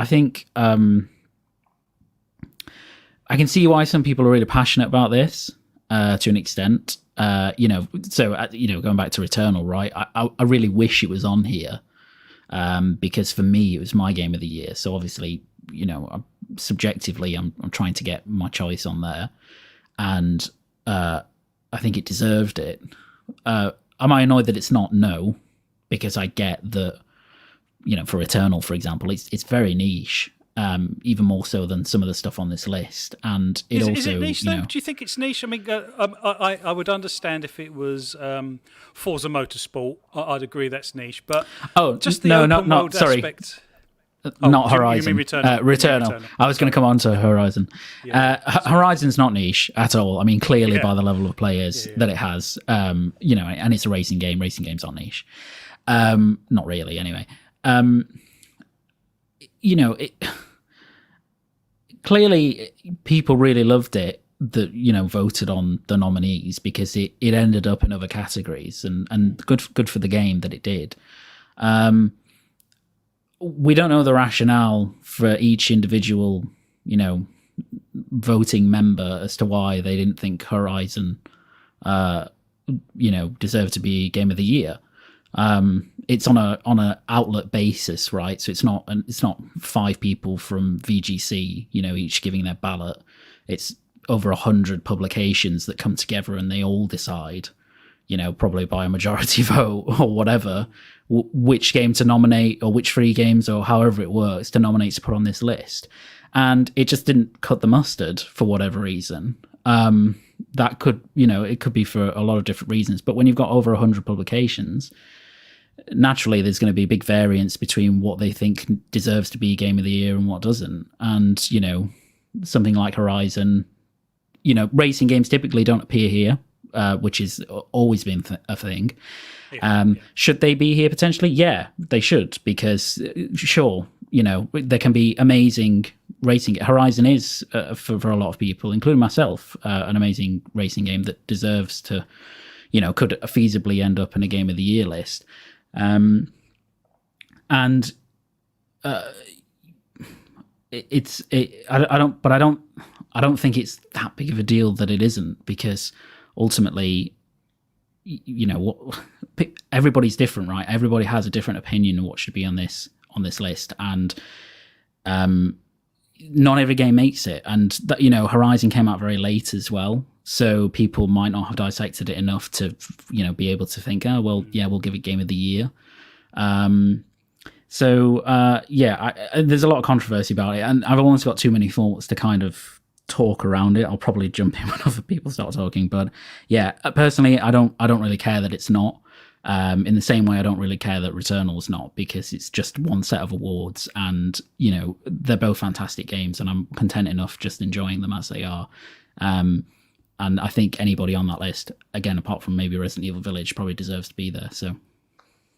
Speaker 3: think I can see why some people are really passionate about this to an extent. Going back to Returnal, right? I really wish it was on here because for me, it was my game of the year. So obviously, subjectively, I'm trying to get my choice on there, and I think it deserved it. Am I annoyed that it's not? No, because I get that. For Returnal, for example, it's very niche. Even more so than some of the stuff on this list, and is it
Speaker 1: niche though? Do you think it's niche? I mean, I would understand if it was Forza Motorsport. I'd agree that's niche, but just the open world aspect.
Speaker 3: Not Horizon.
Speaker 1: You mean Returnal?
Speaker 3: Returnal. I was going to come on to Horizon. Yeah, Horizon's not niche at all. I mean, clearly by the level of players that it has, and it's a racing game. Racing games aren't niche. Not really, anyway. Clearly people really loved it that voted on the nominees because it ended up in other categories and good for the game that it did. We don't know the rationale for each individual voting member as to why they didn't think Horizon deserved to be Game of the Year. It's on a outlet basis, right? So it's not 5 people from VGC, each giving their ballot. It's over 100 publications that come together and they all decide, probably by a majority vote or whatever, which game to nominate or which 3 games or however it works to nominate to put on this list. And it just didn't cut the mustard for whatever reason. That could, it could be for a lot of different reasons. But when you've got over 100 publications, naturally there's going to be a big variance between what they think deserves to be Game of the Year and what doesn't. And, something like Horizon, racing games typically don't appear here, which has always been a thing. Should they be here potentially? Yeah, they should, because sure, there can be amazing racing. Horizon is, for a lot of people, including myself, an amazing racing game that deserves to, could feasibly end up in a Game of the Year list. I don't think it's that big of a deal that it isn't, because ultimately, everybody's different, right? Everybody has a different opinion of what should be on this list, and not every game makes it. And that, Horizon came out very late as well, so people might not have dissected it enough to, be able to think, oh well, yeah, we'll give it Game of the Year. There's a lot of controversy about it, and I've almost got too many thoughts to kind of talk around it. I'll probably jump in when other people start talking, but yeah, personally, I don't really care that it's not. In the same way, I don't really care that Returnal's not, because it's just one set of awards, and they're both fantastic games, and I'm content enough just enjoying them as they are. And I think anybody on that list, again, apart from maybe Resident Evil Village, probably deserves to be there. So.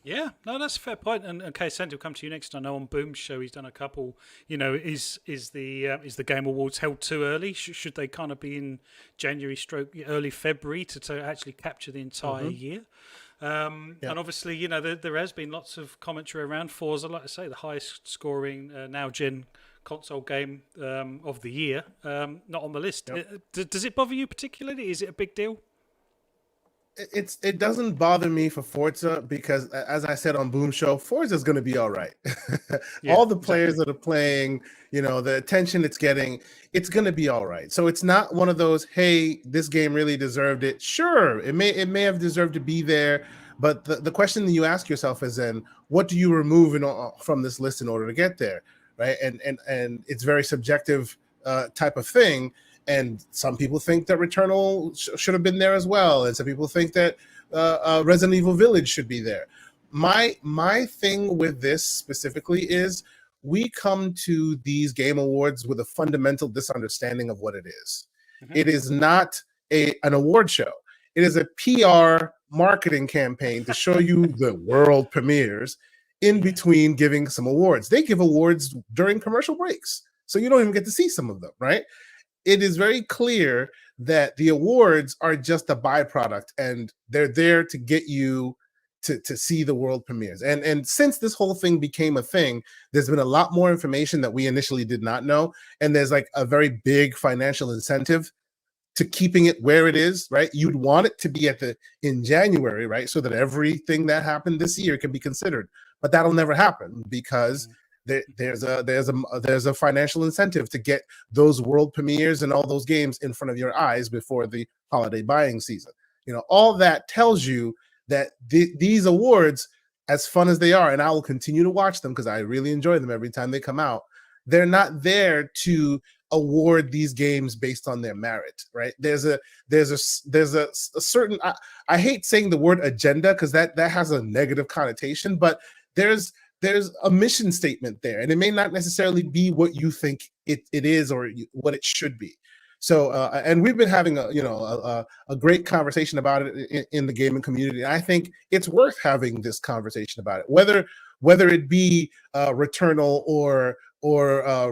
Speaker 1: Yeah, no, that's a fair point. And okay, Sandy will come to you next. I know on Boom's show he's done a couple. Is the Game Awards held too early? Should they kind of be in January, early February to actually capture the entire year? And obviously, there has been lots of commentary around Forza. Like I say, the highest scoring now-gen console game of the year, not on the list. Yep. Does it bother you particularly? Is it a big deal?
Speaker 4: It doesn't bother me for Forza, because as I said on Boom Show, Forza is going to be all right. All the players that are playing, the attention it's getting, it's going to be all right. So it's not one of those, hey, this game really deserved it. Sure, it may have deserved to be there, but the question that you ask yourself is then, what do you remove from this list in order to get there, right? And it's very subjective type of thing. And some people think that Returnal should have been there as well, and some people think that Resident Evil Village should be there. My thing with this specifically is, we come to these game awards with a fundamental misunderstanding of what it is. It is not an award show. It is a PR marketing campaign to show you the world premieres in between giving some awards. They give awards during commercial breaks, so you don't even get to see some of them, right? It is very clear that the awards are just a byproduct, and they're there to get you to see the world premieres. And since this whole thing became a thing, there's been a lot more information that we initially did not know, and there's like a very big financial incentive to keeping it where it is, right? You'd want it to be in January, right? So that everything that happened this year can be considered, but that'll never happen because there's a financial incentive to get those world premieres and all those games in front of your eyes before the holiday buying season. All that tells you that these awards, as fun as they are, and I will continue to watch them because I really enjoy them every time they come out, they're not there to award these games based on their merit, right? There's a certain, I hate saying the word agenda because that has a negative connotation, but there's a mission statement there, and it may not necessarily be what you think it is or what it should be. So, and we've been having a great conversation about it in the gaming community. I think it's worth having this conversation about it, whether it be Returnal or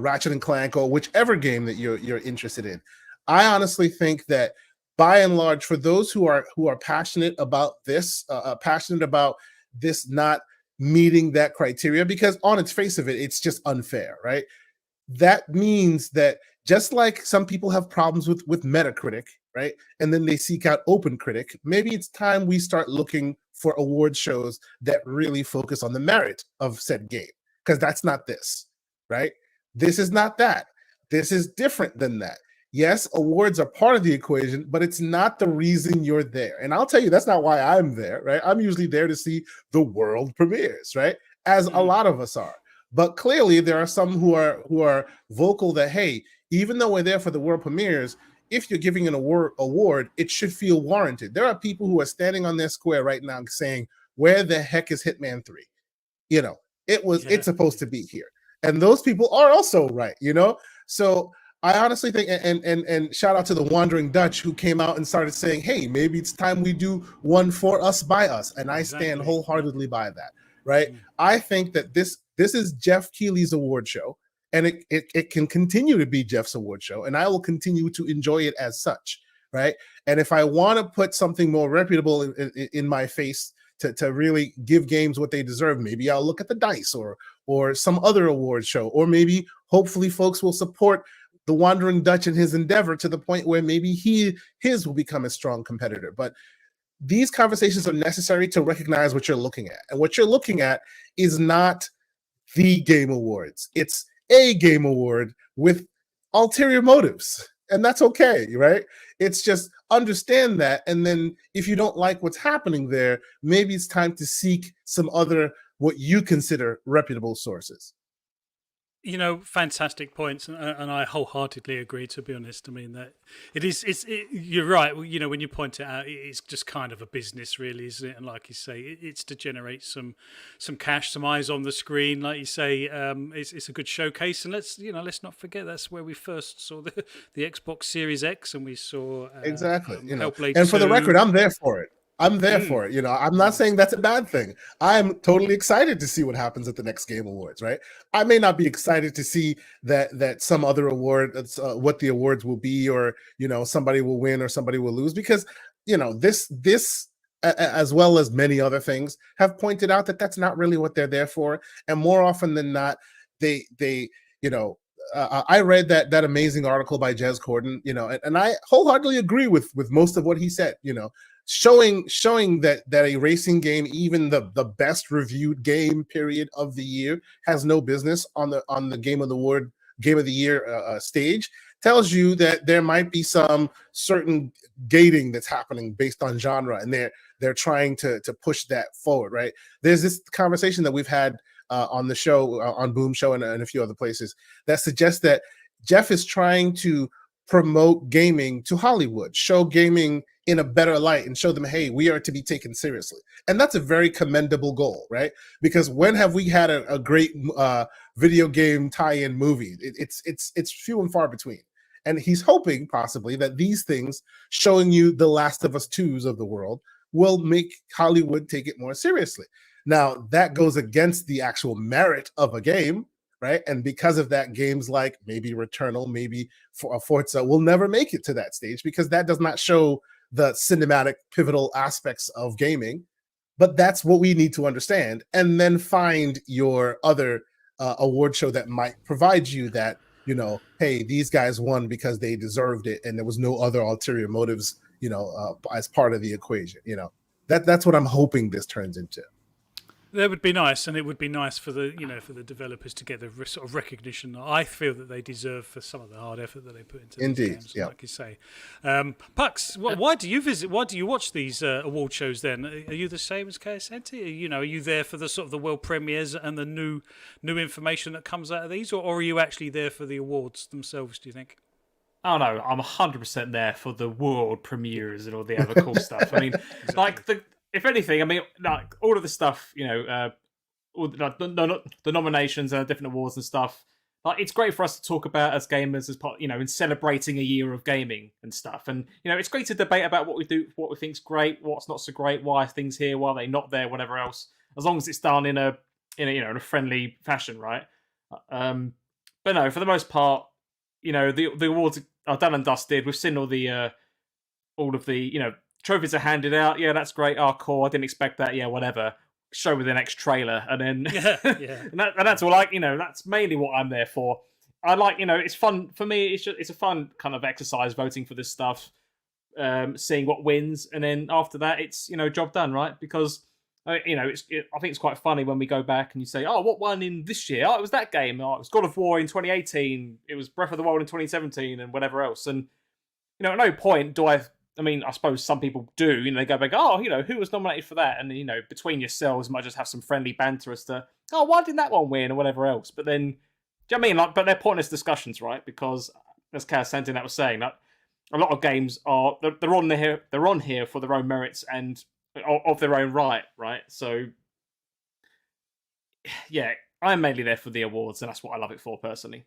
Speaker 4: Ratchet and Clank or whichever game that you're interested in. I honestly think that by and large, for those who are passionate about this, not meeting that criteria, because on its face of it, it's just unfair, right? That means that just like some people have problems with Metacritic, right? And then they seek out OpenCritic, maybe it's time we start looking for award shows that really focus on the merit of said game, because that's not this, right? This is not that. This is different than that. Yes, awards are part of the equation, but it's not the reason you're there. And I'll tell you, that's not why I'm there, right? I'm usually there to see the world premieres, right? As a lot of us are. But clearly there are some who are vocal that, hey, even though we're there for the world premieres, if you're giving an award, it should feel warranted. There are people who are standing on their square right now saying, where the heck is Hitman 3? It's supposed to be here. And those people are also right, So I honestly think, and shout out to the Wandering Dutch who came out and started saying, hey, maybe it's time we do one for us by us. And I stand wholeheartedly by that, right? I think that this is Jeff Keighley's award show, and it can continue to be Jeff's award show, and I will continue to enjoy it as such, right? And if I want to put something more reputable in my face to really give games what they deserve, maybe I'll look at the DICE or some other award show, or maybe hopefully folks will support the Wandering Dutch in his endeavor to the point where maybe his will become a strong competitor. But these conversations are necessary to recognize what you're looking at. And what you're looking at is not the Game Awards. It's a Game Award with ulterior motives. And that's okay, right? It's just understand that. And then if you don't like what's happening there, maybe it's time to seek some other, what you consider reputable sources.
Speaker 1: Fantastic points, and I wholeheartedly agree. To be honest, I mean that you're right. When you point it out, it's just kind of a business, really, isn't it? And like you say, it's to generate some cash, some eyes on the screen. Like you say, it's a good showcase, and let's not forget that's where we first saw the Xbox Series X, and we saw
Speaker 4: exactly.
Speaker 1: Hellblade
Speaker 4: and for
Speaker 1: 2.
Speaker 4: the record, I'm there for it. I'm there for it. I'm not saying that's a bad thing. I'm totally excited to see what happens at the next Game Awards, right? I may not be excited to see that some other award, what the awards will be, or, somebody will win or somebody will lose, because, this as well as many other things have pointed out that that's not really what they're there for. And more often than not, they I read that amazing article by Jez Corden, and I wholeheartedly agree with most of what he said, showing that a racing game, even the best reviewed game period of the year, has no business on the game of the year stage, tells you that there might be some certain gating that's happening based on genre, and they're trying to push that forward, right? There's this conversation that we've had on the show, on Boom Show, and a few other places, that suggests that Jeff is trying to promote gaming to Hollywood, show gaming in a better light and show them, hey, we are to be taken seriously. And that's a very commendable goal, right? Because when have we had a great video game tie-in movie? It's few and far between. And he's hoping possibly that these things, showing you the Last of Us 2s of the world, will make Hollywood take it more seriously. Now, that goes against the actual merit of a game, right? And because of that, games like maybe Returnal, maybe Forza will never make it to that stage, because that does not show the cinematic pivotal aspects of gaming. But that's what we need to understand, and then find your other award show that might provide you that, you know, hey, these guys won because they deserved it and there was no other ulterior motives, you know, as part of the equation. You know, that's what I'm hoping this turns into.
Speaker 1: That would be nice, and it would be nice for the, you know, for the developers to get the sort of recognition that I feel that they deserve for some of the hard effort that they put into these games.
Speaker 4: Yeah.
Speaker 1: Like you say, Pux, why do you visit? Why do you watch these award shows? Then are you the same as KSNT? You know, are you there for the sort of the world premieres and the new information that comes out of these, or are you actually there for the awards themselves? Do you think?
Speaker 2: Oh no, I'm 100% there for the world premieres and all the other cool stuff. I mean,
Speaker 1: Exactly.
Speaker 2: like if anything, I mean, like all of the stuff, you know, all the nominations and different awards and stuff. Like, it's great for us to talk about as gamers, as part, you know, in celebrating a year of gaming and stuff. And you know, it's great to debate about what we do, what we think's great, what's not so great, why are things here, why are they not there, whatever else. As long as it's done in a you know, in a friendly fashion, right? But no, for the most part, you know, the awards are done and dusted. We've seen all of the, you know, trophies are handed out. Yeah, that's great. Oh, cool. I didn't expect that. Yeah, whatever. Show with the next trailer, and then
Speaker 1: Yeah.
Speaker 2: and that's all. Like, you know, that's mainly what I'm there for. I like, you know, it's fun for me. It's a fun kind of exercise voting for this stuff, seeing what wins, and then after that, it's, you know, job done, right? Because you know, I think it's quite funny when we go back and you say, oh, what won in this year? Oh, it was that game. Oh, it was God of War in 2018. It was Breath of the Wild in 2017, and whatever else. And you know, at no point do I mean, I suppose some people do, you know, they go back, oh, you know, who was nominated for that? And, you know, between yourselves, you might just have some friendly banter as to, oh, why didn't that one win, or whatever else. But then, do you know what I mean? Like, but they're pointless discussions, right? Because, as Kaz Santin was saying, that a lot of games are, they're on here for their own merits and of their own right? So, yeah, I'm mainly there for the awards, and that's what I love it for, personally.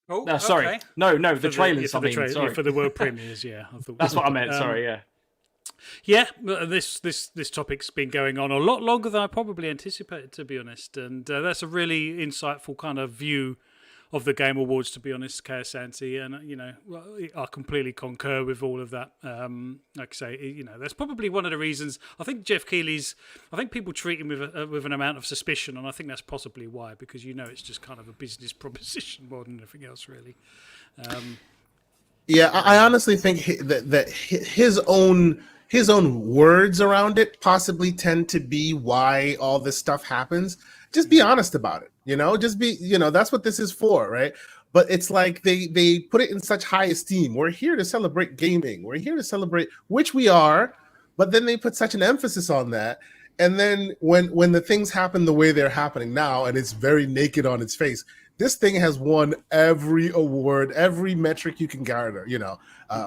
Speaker 1: Oh,
Speaker 2: no, sorry.
Speaker 1: Okay.
Speaker 2: No, the trailers.
Speaker 1: For the world premieres, yeah.
Speaker 2: That's what I meant. Sorry, yeah.
Speaker 1: Yeah, this topic's been going on a lot longer than I probably anticipated, to be honest, and that's a really insightful kind of view of the Game Awards, to be honest, Kayasanti, and you know, I completely concur with all of that. Like I say, you know, that's probably one of the reasons. I think Jeff Keighley's. I think people treat him with an amount of suspicion, and I think that's possibly why, because you know, it's just kind of a business proposition more than anything else, really.
Speaker 4: Yeah, I honestly think that his own words around it possibly tend to be why all this stuff happens. Just be honest about it, you know, just be, you know, that's what this is for, right? But it's like they put it in such high esteem. We're here to celebrate gaming. We're here to celebrate, which we are, but then they put such an emphasis on that. And then when the things happen the way they're happening now, and it's very naked on its face, this thing has won every award, every metric you can garner, you know,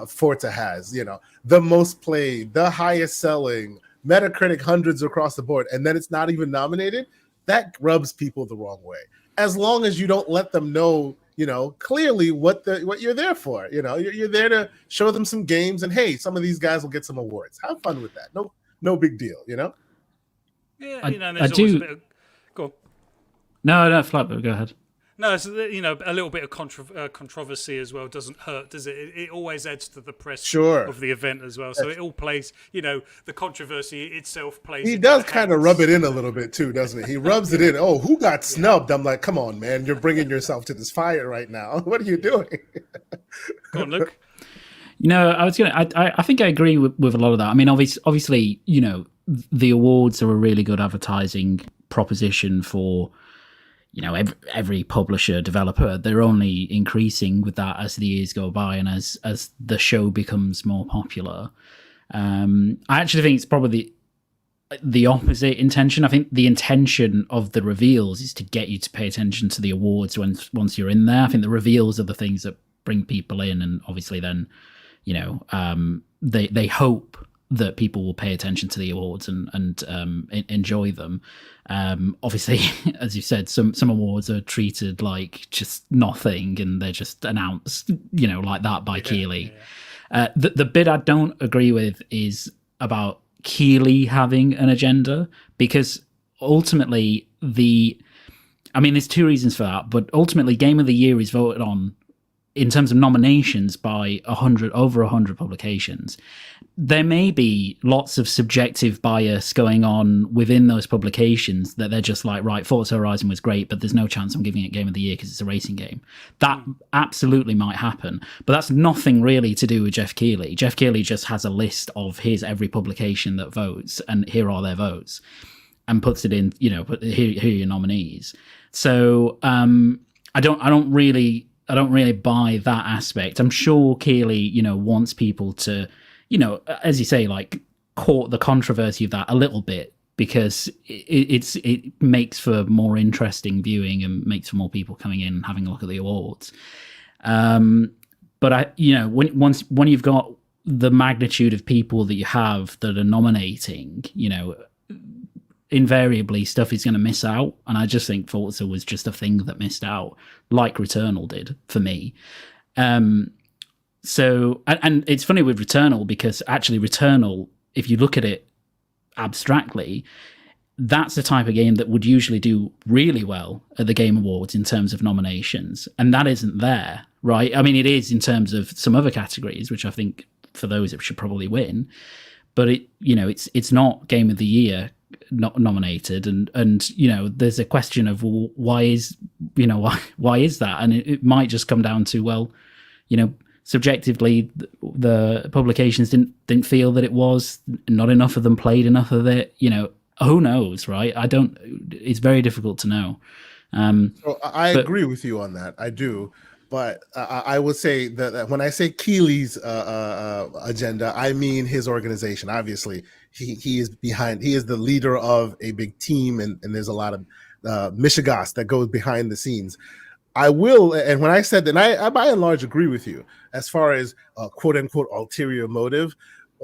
Speaker 4: Forza has, you know, the most played, the highest selling, Metacritic hundreds across the board, and then it's not even nominated. That rubs people the wrong way. As long as you don't let them know, you know, clearly what you're there for. You know, you're there to show them some games, and hey, some of these guys will get some awards. Have fun with that. No big deal. You know.
Speaker 1: Yeah, you know, there's always a bit of... Go on.
Speaker 3: No, Flap, go ahead.
Speaker 1: No, so you know, a little bit of controversy as well doesn't hurt, does it? It always adds to the press of the event as well. So it all plays, you know, the controversy itself plays.
Speaker 4: He does kind of rub it in a little bit too, doesn't he? He rubs it in. Oh, who got snubbed? I'm like, come on, man, you're bringing yourself to this fire right now. What are you doing?
Speaker 1: Go on, Luke.
Speaker 3: You know, I think I agree with a lot of that. I mean, obviously, you know, the awards are a really good advertising proposition for, you know, every publisher, developer. They're only increasing with that as the years go by and as the show becomes more popular. I actually think it's probably the opposite intention. I think the intention of the reveals is to get you to pay attention to the awards once you're in there. I think the reveals are the things that bring people in, and obviously then, they hope that people will pay attention to the awards and enjoy them. Obviously, as you said, some awards are treated like just nothing, and they're just announced, like that by Keighley. Yeah. The bit I don't agree with is about Keighley having an agenda, because ultimately there's two reasons for that, but ultimately Game of the Year is voted on in terms of nominations by over 100 publications. There may be lots of subjective bias going on within those publications that they're just like, right, Forza Horizon was great, but there's no chance I'm giving it Game of the Year because it's a racing game. That absolutely might happen, but that's nothing really to do with Jeff Keighley. Jeff Keighley just has a list of every publication that votes, and here are their votes, and puts it in, here are your nominees. So I don't really buy that aspect. I'm sure Keighley, wants people to, as you say, like, court the controversy of that a little bit, because it makes for more interesting viewing and makes for more people coming in and having a look at the awards. But when you've got the magnitude of people that you have that are nominating, invariably stuff is going to miss out, and I just think Forza was just a thing that missed out, like Returnal did for me. So it's funny with Returnal, because actually Returnal, if you look at it abstractly, that's the type of game that would usually do really well at the Game Awards in terms of nominations, and that isn't there, right? I mean, it is in terms of some other categories, which I think for those it should probably win, but it's not Game of the Year not nominated, and there's a question of, well, why is that? And it might just come down to, subjectively the publications didn't feel that it was, not enough of them played enough of it. Who knows, right? It's very difficult to know.
Speaker 4: So I agree with you on that. I do. But I would say that when I say Keighley's agenda, I mean his organization. Obviously, he is behind. He is the leader of a big team, and there's a lot of mishigas that goes behind the scenes. I will, and when I said that, I by and large agree with you as far as quote unquote ulterior motive.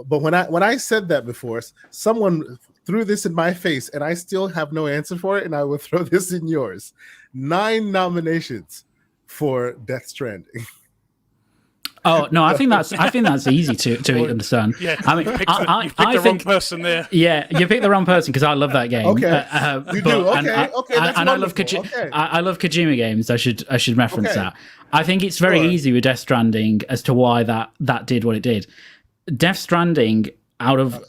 Speaker 4: But when I said that before, someone threw this in my face, and I still have no answer for it, and I will throw this in yours. 9 nominations for Death Stranding.
Speaker 3: Oh no, I think that's easy to understand.
Speaker 1: Yeah,
Speaker 3: I mean,
Speaker 1: you picked the wrong person there.
Speaker 3: Yeah, you picked the wrong person, because I love that game.
Speaker 4: Okay, you do. Okay,
Speaker 3: and I love I love Kojima games. I should reference that. I think it's very easy with Death Stranding as to why that did what it did. Death Stranding, out of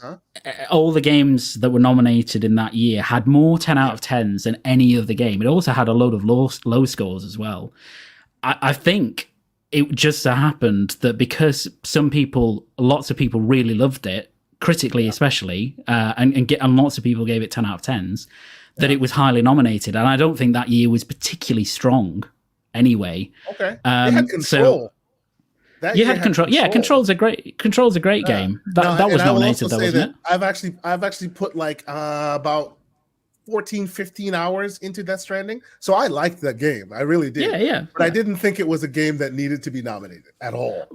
Speaker 3: all the games that were nominated in that year, had more 10 out of 10s than any other game. It also had a load of low scores as well. I think it just so happened that because lots of people really loved it, critically especially, and lots of people gave it 10 out of 10s, that it was highly nominated. And I don't think that year was particularly strong anyway.
Speaker 4: Okay. They had Control.
Speaker 3: You had Control. Yeah, Control's a great game. That was nominated though, wasn't it?
Speaker 4: I've actually put like about 14-15 hours into Death Stranding, so I liked that game. I really did.
Speaker 3: Yeah.
Speaker 4: But I didn't think it was a game that needed to be nominated at all.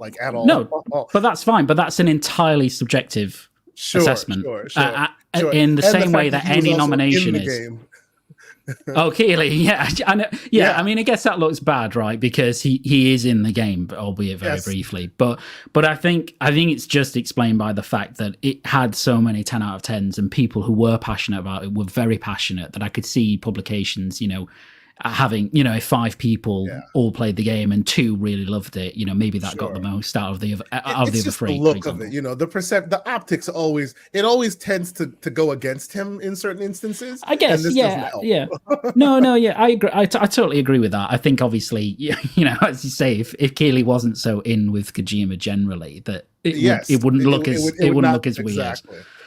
Speaker 3: No, but that's fine. But that's an entirely subjective assessment.
Speaker 4: Sure.
Speaker 3: In the same way that any nomination is. Oh, Keighley, yeah. I mean, I guess that looks bad, right? Because he is in the game, albeit very briefly. But I think it's just explained by the fact that it had so many 10 out of 10s, and people who were passionate about it were very passionate, that I could see publications, having, if 5 people all played the game and 2 really loved it, maybe that got the most out of the other 3.
Speaker 4: The look of it, the optics always tends to go against him in certain instances.
Speaker 3: I guess, yeah. No, I agree. I totally agree with that. I think obviously, as you say, if Keighley wasn't so in with Kojima generally, that it wouldn't look as weird.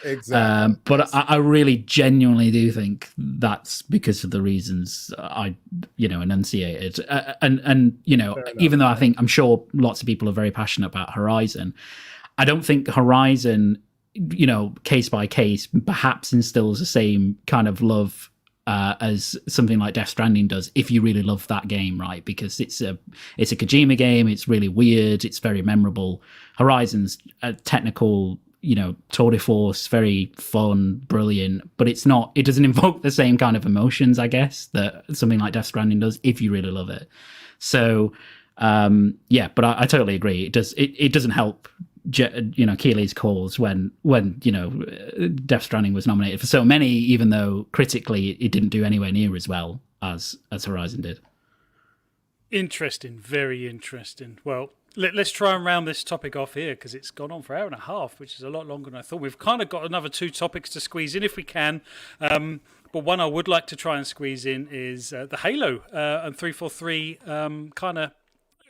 Speaker 3: Exactly. But I really genuinely do think that's because of the reasons I enunciated. And even though I'm sure lots of people are very passionate about Horizon, I don't think Horizon, case by case, perhaps instills the same kind of love as something like Death Stranding does, if you really love that game, right? Because it's a Kojima game. It's really weird. It's very memorable. Horizon's a technical, tour de force, very fun, brilliant, but it doesn't invoke the same kind of emotions, I guess, that something like Death Stranding does if you really love it. So, but I totally agree. It doesn't help, Keeley's cause when Death Stranding was nominated for so many, even though critically it didn't do anywhere near as well as Horizon did.
Speaker 1: Interesting, very interesting. Well, let's try and round this topic off here, because it's gone on for an hour and a half, which is a lot longer than I thought. We've kind of got another 2 topics to squeeze in if we can. But one I would like to try and squeeze in is the Halo and 343 kind of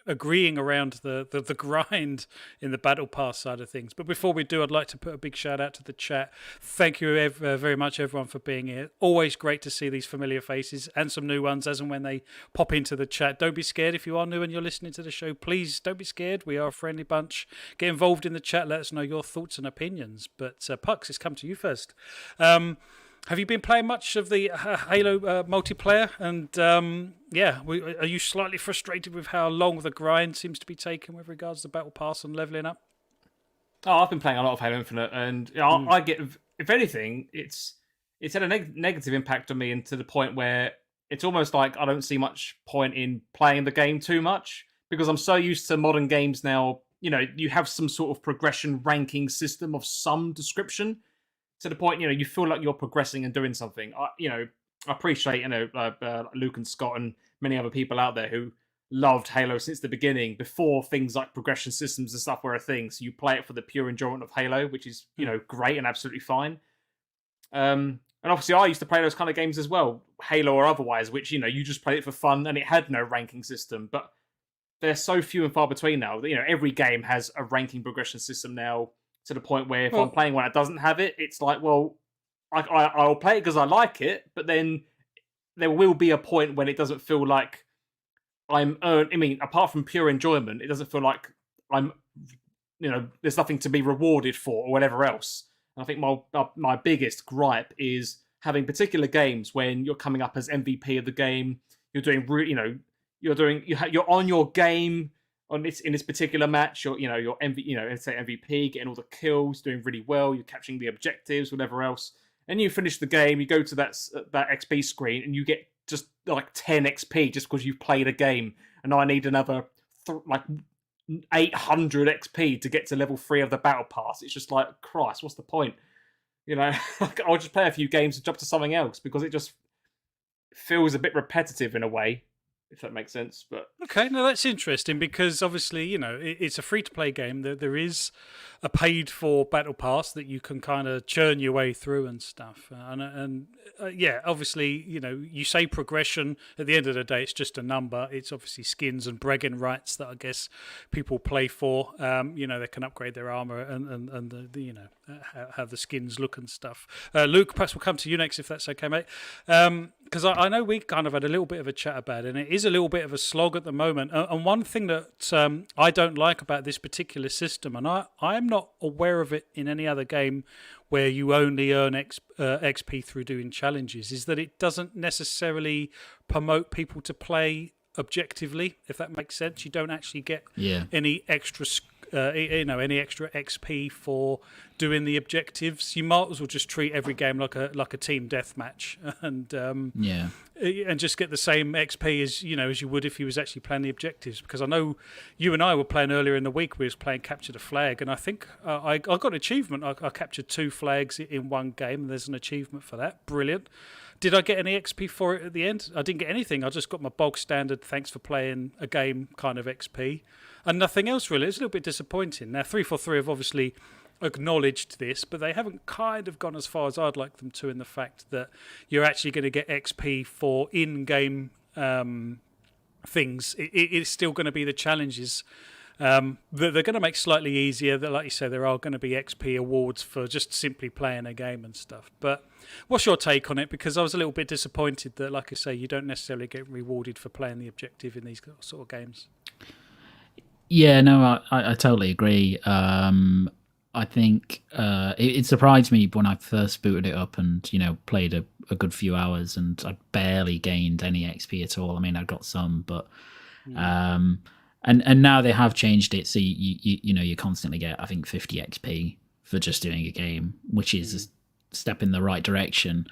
Speaker 1: agreeing around the grind in the Battle Pass side of things. But before we do, I'd like to put a big shout out to the chat. Thank you very much, everyone, for being here. Always great to see these familiar faces and some new ones as and when they pop into the chat. Don't be scared if you are new and you're listening to the show. Please don't be scared. We are a friendly bunch. Get involved in the chat. Let us know your thoughts and opinions. But Pucks, it's come to you first. Have you been playing much of the Halo multiplayer? And are you slightly frustrated with how long the grind seems to be taking with regards to Battle Pass and leveling up?
Speaker 2: Oh, I've been playing a lot of Halo Infinite, and I get, if anything, it's had a negative impact on me, and to the point where it's almost like I don't see much point in playing the game too much, because I'm so used to modern games now. You have some sort of progression ranking system of some description, to the point, you feel like you're progressing and doing something. I appreciate, Luke and Scott and many other people out there who loved Halo since the beginning, before things like progression systems and stuff were a thing. So you play it for the pure enjoyment of Halo, which is, great and absolutely fine. And obviously I used to play those kind of games as well, Halo or otherwise, which, you just played it for fun and it had no ranking system. But they're so few and far between now. Every game has a ranking progression system now, to the point where if I'm playing one that doesn't have it, it's like, well, I'll play it because I like it, but then there will be a point when it doesn't feel like apart from pure enjoyment, it doesn't feel like there's nothing to be rewarded for or whatever else. And I think my biggest gripe is having particular games when you're coming up as MVP of the game, you're doing, you're on your game. In this particular match, you're let's say MVP, getting all the kills, doing really well, you're capturing the objectives, whatever else, and you finish the game, you go to that XP screen, and you get just like 10 XP just because you've played a game, and I need another 800 XP to get to level 3 of the Battle Pass. It's just like, Christ, what's the point? I'll just play a few games and jump to something else, because it just feels a bit repetitive in a way, if that makes sense. But
Speaker 1: okay, no, that's interesting, because obviously, it's a free-to-play game. There is a paid-for Battle Pass that you can kind of churn your way through and stuff. Obviously, you say progression. At the end of the day, it's just a number. It's obviously skins and bragging rights that I guess people play for. They can upgrade their armor and how the skins look and stuff. Luke, perhaps we'll come to you next if that's okay, mate. Because I know we kind of had a little bit of a chat about it, and it is a little bit of a slog at the moment. And one thing that I don't like about this particular system, and I'm not aware of it in any other game where you only earn XP through doing challenges, is that it doesn't necessarily promote people to play objectively, if that makes sense. You don't actually get any extra any extra XP for doing the objectives. You might as well just treat every game like a team deathmatch, and just get the same XP as you would if you was actually playing the objectives. Because I know you and I were playing earlier in the week. We was playing Capture the Flag, and I think I got an achievement. I captured 2 flags in one game, and there's an achievement for that. Brilliant. Did I get any XP for it at the end? I didn't get anything. I just got my bog standard thanks for playing a game kind of XP. And nothing else really. It's a little bit disappointing. Now, 343 have obviously acknowledged this, but they haven't kind of gone as far as I'd like them to, in the fact that you're actually going to get XP for in-game things. It's still going to be the challenges that they're going to make slightly easier. That, like you say, there are going to be XP awards for just simply playing a game and stuff. But what's your take on it? Because I was a little bit disappointed that, like I say, you don't necessarily get rewarded for playing the objective in these sort of games.
Speaker 3: Yeah, no, I totally agree. I think it surprised me when I first booted it up and played a good few hours, and I barely gained any XP at all. I mean, I got some, but and now they have changed it, so you constantly get, I think, 50 XP for just doing a game, which is a step in the right direction.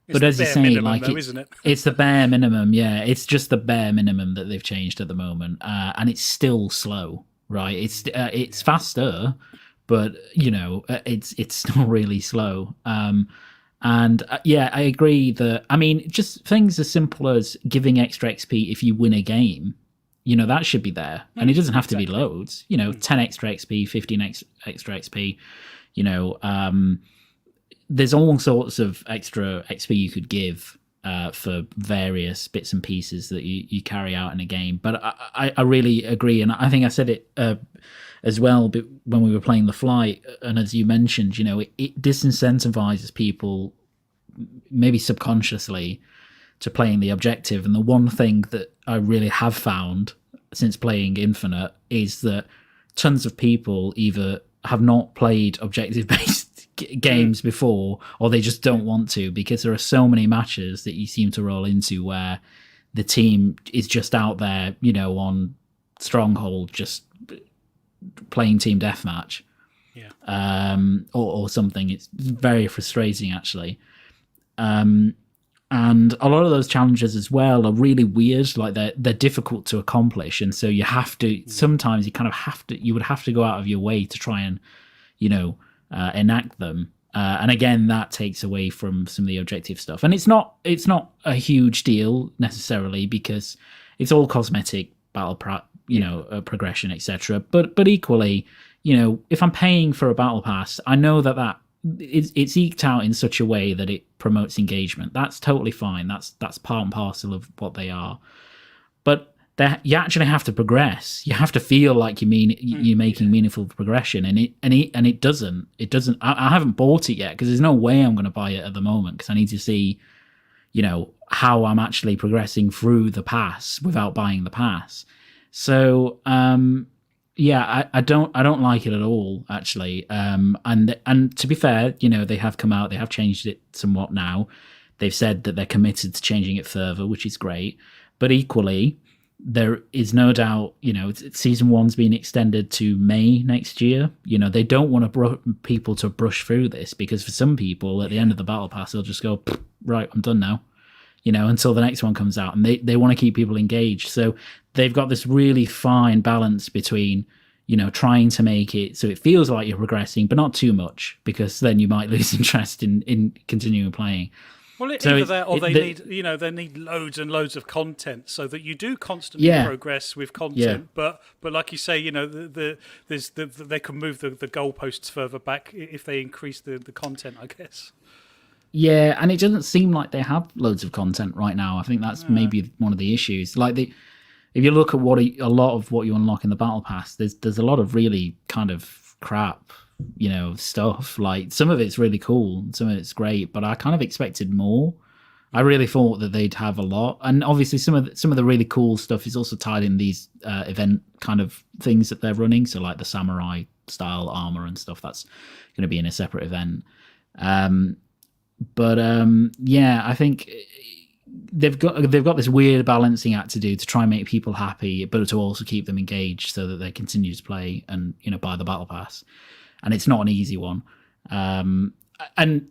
Speaker 3: But as you say,
Speaker 1: minimum, though, isn't it?
Speaker 3: It's the bare minimum. Yeah, it's just the bare minimum that they've changed at the moment, and it's still slow, right? It's faster, but it's still really slow. And I agree that, I mean, just things as simple as giving extra XP if you win a game, that should be there, and it doesn't have to be loads. 10 extra XP, 15 extra XP. There's all sorts of extra XP you could give for various bits and pieces that you carry out in a game. But I really agree, and I think I said it as well when we were playing The Flight, and as you mentioned, it disincentivizes people, maybe subconsciously, to playing the objective. And the one thing that I really have found since playing Infinite is that tons of people either have not played objective-based games before, or they just don't want to, because there are so many matches that you seem to roll into where the team is just out there, on Stronghold, just playing team deathmatch, or something. It's very frustrating, actually. And a lot of those challenges as well are really weird. Like they're difficult to accomplish, and so you have to. Sometimes you kind of have to. You would have to go out of your way to try and, enact them. And again, that takes away from some of the objective stuff. And it's not a huge deal necessarily, because it's all cosmetic progression, etc. But equally, if I'm paying for a battle pass, I know that it's eked out in such a way that it promotes engagement. That's totally fine. That's part and parcel of what they are. But you actually have to progress. You have to feel like you're making meaningful progression, and it doesn't. It doesn't. I haven't bought it yet because there's no way I'm going to buy it at the moment, because I need to see, how I'm actually progressing through the pass without buying the pass. So I don't like it at all, actually. And to be fair, they have come out, they have changed it somewhat now. They've said that they're committed to changing it further, which is great. But equally, there is no doubt, season 1's being extended to May next year. They don't want people to brush through this, because for some people, at the end of the battle pass, they'll just go, right, I'm done now. Until the next one comes out, and they want to keep people engaged. So they've got this really fine balance between, trying to make it so it feels like you're progressing, but not too much, because then you might lose interest in continuing playing.
Speaker 1: Well, either that, or they need loads and loads of content, so that you do constantly progress with content. Yeah. But like you say, they can move the goalposts further back if they increase the content, I guess.
Speaker 3: Yeah, and it doesn't seem like they have loads of content right now. I think that's maybe one of the issues. Like if you look at a lot of what you unlock in the battle pass, there's a lot of really kind of crap, stuff. Like some of it's really cool, some of it's great, but I kind of expected more. I really thought that they'd have a lot, and obviously some of the really cool stuff is also tied in these event kind of things that they're running. So like the samurai style armor and stuff, that's going to be in a separate event. But I think they've got this weird balancing act to do to try and make people happy, but to also keep them engaged so that they continue to play and buy the battle pass. And it's not an easy one. And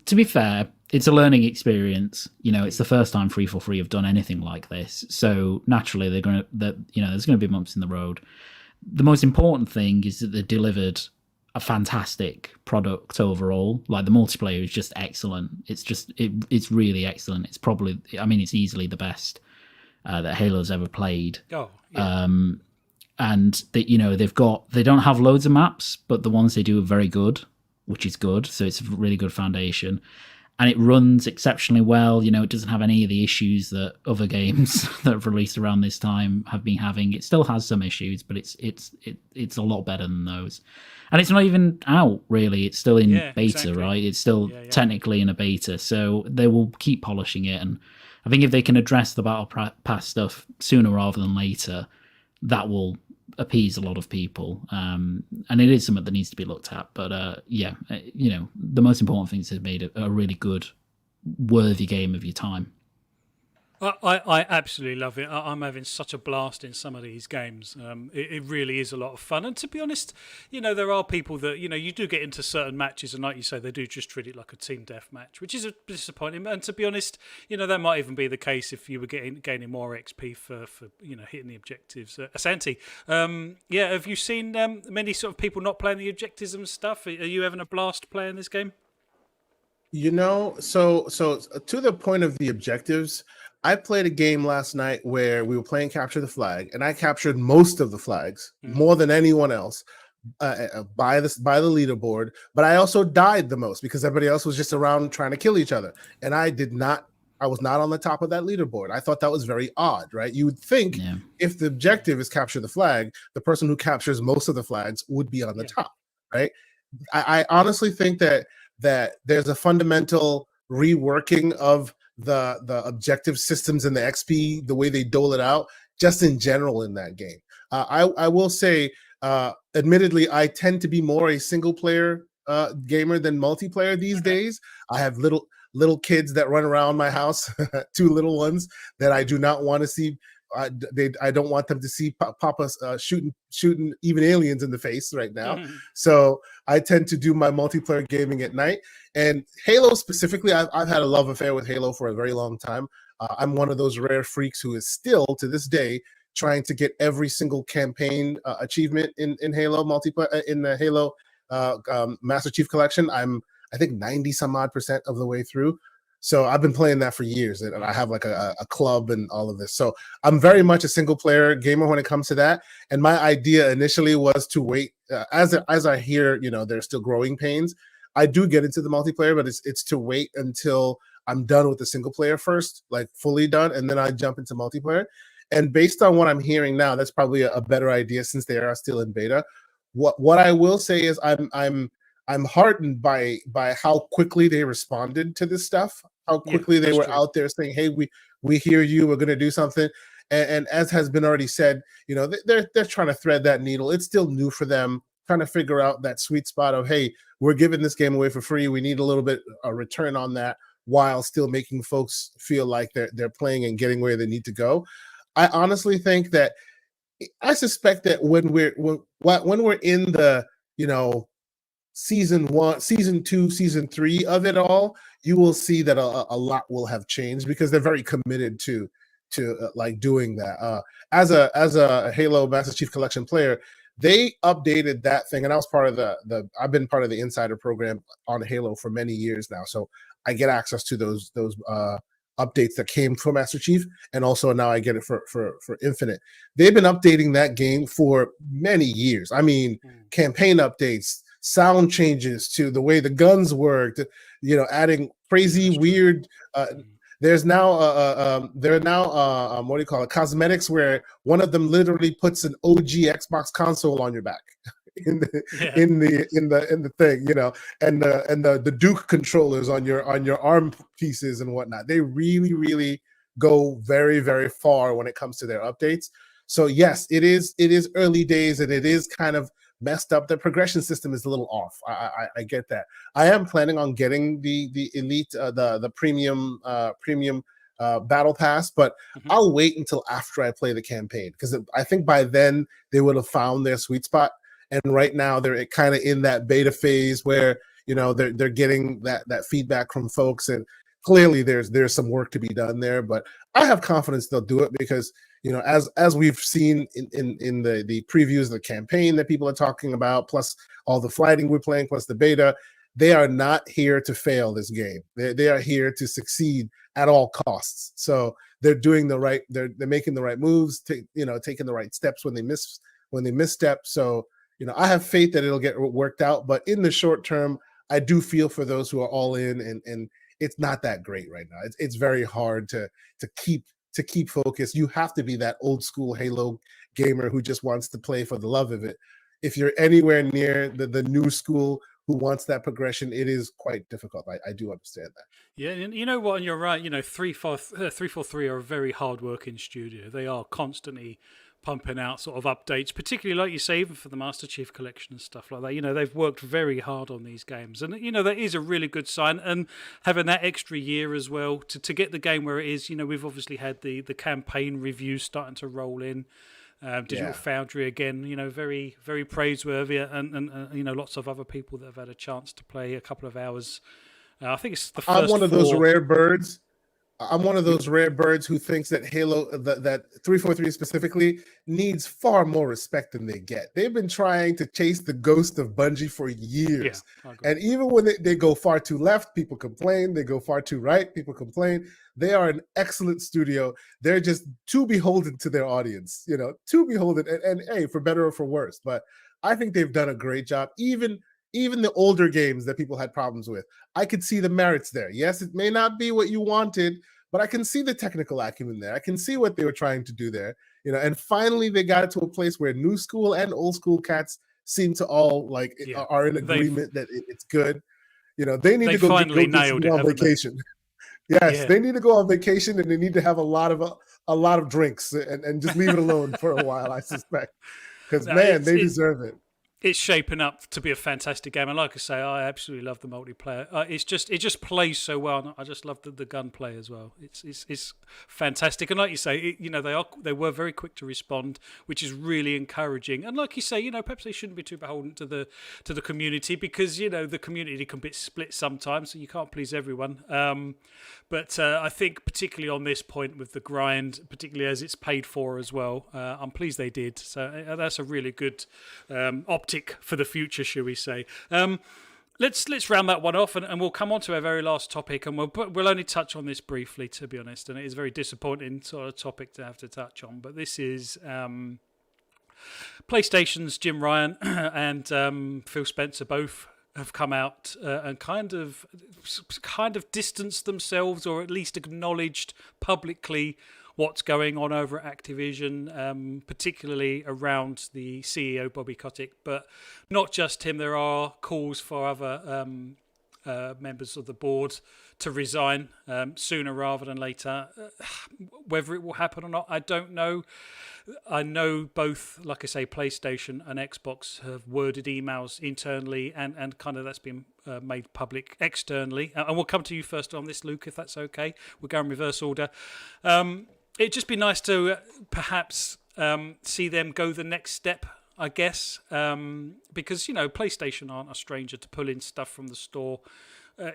Speaker 3: to be fair, it's a learning experience. It's the first time 343 have done anything like this, so naturally there's going to be bumps in the road. The most important thing is that they delivered a fantastic product overall. Like the multiplayer is just excellent. It's really excellent. It's probably, it's easily the best that Halo's ever played.
Speaker 1: Oh, yeah.
Speaker 3: And they don't have loads of maps, but the ones they do are very good, which is good. So it's a really good foundation, and it runs exceptionally well. It doesn't have any of the issues that other games that have released around this time have been having. It still has some issues, but it's a lot better than those. And it's not even out, really. It's still in beta, exactly. Right? It's still technically in a beta. So they will keep polishing it. And I think if they can address the Battle Pass stuff sooner rather than later, that will appease a lot of people, and it is something that needs to be looked at. But the most important thing is to made a really good, worthy game of your time.
Speaker 1: I absolutely love it. I'm having such a blast in some of these games. It really is a lot of fun. And to be honest, there are people that, you do get into certain matches, and like you say, they do just treat it like a team death match, which is a disappointing. And to be honest, that might even be the case if you were gaining more XP for hitting the objectives. Asante, have you seen many sort of people not playing the objectives and stuff? Are you having a blast playing this game?
Speaker 4: So to the point of the objectives, I played a game last night where we were playing capture the flag, and I captured most of the flags, more than anyone else, by the leaderboard. But I also died the most because everybody else was just around trying to kill each other, and I was not on the top of that leaderboard. I thought that was very odd, right? You would think if the objective is capture the flag, the person who captures most of the flags would be on the top, right? I honestly think that there's a fundamental reworking of the objective systems and the XP, the way they dole it out, just in general in that game. I will say, admittedly, I tend to be more a single player gamer than multiplayer these days. I have little kids that run around my house, two little ones that I do not want to see. I don't want them to see Papa shooting even aliens in the face right now. So I tend to do my multiplayer gaming at night. And Halo specifically, I've had a love affair with Halo for a very long time. I'm one of those rare freaks who is still, to this day, trying to get every single campaign achievement in Halo multiplayer, in the Halo Master Chief Collection. I think 90 some odd % of the way through. So I've been playing that for years, and I have like a club and all of this. So I'm very much a single player gamer when it comes to that. And my idea initially was to wait, as I hear, there's still growing pains. I do get into the multiplayer, but it's to wait until I'm done with the single player first, like fully done, and then I jump into multiplayer. And based on what I'm hearing now, that's probably a better idea since they are still in beta. What I will say is I'm heartened by how quickly they responded to this stuff, how quickly they were out there saying, "Hey, we hear you. We're going to do something." And as has been already said, they're trying to thread that needle. It's still new for them, trying to figure out that sweet spot of, hey, we're giving this game away for free. We need a little bit a return on that while still making folks feel like they're playing and getting where they need to go. I honestly think that I suspect that when we're in the season 1, season 2, season 3 of it all, you will see that a lot will have changed because they're very committed to like doing that. As a Halo Master Chief Collection player, they updated that thing, and I was part of the I've been part of the insider program on Halo for many years now, so I get access to those updates that came from Master Chief, and also now I get it for Infinite. They've been updating that game for many years. I mean, campaign updates, sound changes to the way the guns worked, adding crazy weird there's now there are now what do you call it, cosmetics where one of them literally puts an OG Xbox console on your back in the thing, and the Duke controllers on your arm pieces and whatnot. They really go very, very far when it comes to their updates. So yes, it is early days, and it is kind of messed up. The progression system is a little off. I get that. I am planning on getting the elite, the premium battle pass, but I'll wait until after I play the campaign, because I think by then they would have found their sweet spot. And right now they're kind of in that beta phase where they're getting that feedback from folks, and clearly there's some work to be done there. But I have confidence they'll do it because as we've seen in the previews of the campaign that people are talking about, plus all the fighting we're playing, plus the beta, they are not here to fail this game. They are here to succeed at all costs. So they're doing they're making the right moves, taking the right steps when they misstep. So I have faith that it'll get worked out. But in the short term, I do feel for those who are all in, and it's not that great right now. It's very hard to keep focused. You have to be that old school Halo gamer who just wants to play for the love of it. If you're anywhere near the new school who wants that progression, it is quite difficult. I do understand that.
Speaker 1: Yeah, and you know what? And you're right. 343 are a very hard-working studio. They are constantly pumping out sort of updates, particularly like you say, even for the Master Chief Collection and stuff like that. You know, they've worked very hard on these games, and you know that is a really good sign. And having that extra year as well to get the game where it is, you know, we've obviously had the campaign reviews starting to roll in. Digital Foundry again, you know, very very praiseworthy, and you know, lots of other people that have had a chance to play a couple of hours. I think it's the first.
Speaker 4: I'm one of those rare birds. I'm one of those rare birds who thinks that Halo, that 343 specifically, needs far more respect than they get. They've been trying to chase the ghost of Bungie for years. And even when they go far too left, people complain. They go far too right, people complain. They are an excellent studio. They're just too beholden to their audience, you know, too beholden. And hey, for better or for worse. But I think they've done a great job. Even the older games that people had problems with, I could see the merits there. Yes, it may not be what you wanted, but I can see the technical acumen there. I can see what they were trying to do there. You know, and finally they got it to a place where new school and old school cats seem to all are in agreement that it's good. You know, they need to go on vacation. Yes, they need to go on vacation, and they need to have a lot of drinks and just leave it alone for a while, I suspect. Because they deserve it.
Speaker 1: It's shaping up to be a fantastic game, and like I say, I absolutely love the multiplayer. It just plays so well, and I just love the gunplay as well. It's fantastic, and like you say, you know, they were very quick to respond, which is really encouraging. And like you say, you know, perhaps they shouldn't be too beholden to the community, because you know the community can be split sometimes, so you can't please everyone. But I think particularly on this point with the grind, particularly as it's paid for as well, I'm pleased they did. So that's a really good optic for the future, shall we say. Let's round that one off, and we'll come on to our very last topic, and we'll only touch on this briefly, to be honest, and it is a very disappointing sort of topic to have to touch on, but this is PlayStation's Jim Ryan and Phil Spencer both have come out and kind of distanced themselves, or at least acknowledged publicly what's going on over at Activision, particularly around the CEO, Bobby Kotick. But not just him, there are calls for other members of the board to resign sooner rather than later. Whether it will happen or not, I don't know. I know both, like I say, PlayStation and Xbox have worded emails internally, and kind of that's been made public externally. And we'll come to you first on this, Luke, if that's okay. We'll go in reverse order. It'd just be nice to perhaps see them go the next step, I guess, because, you know, PlayStation aren't a stranger to pulling stuff from the store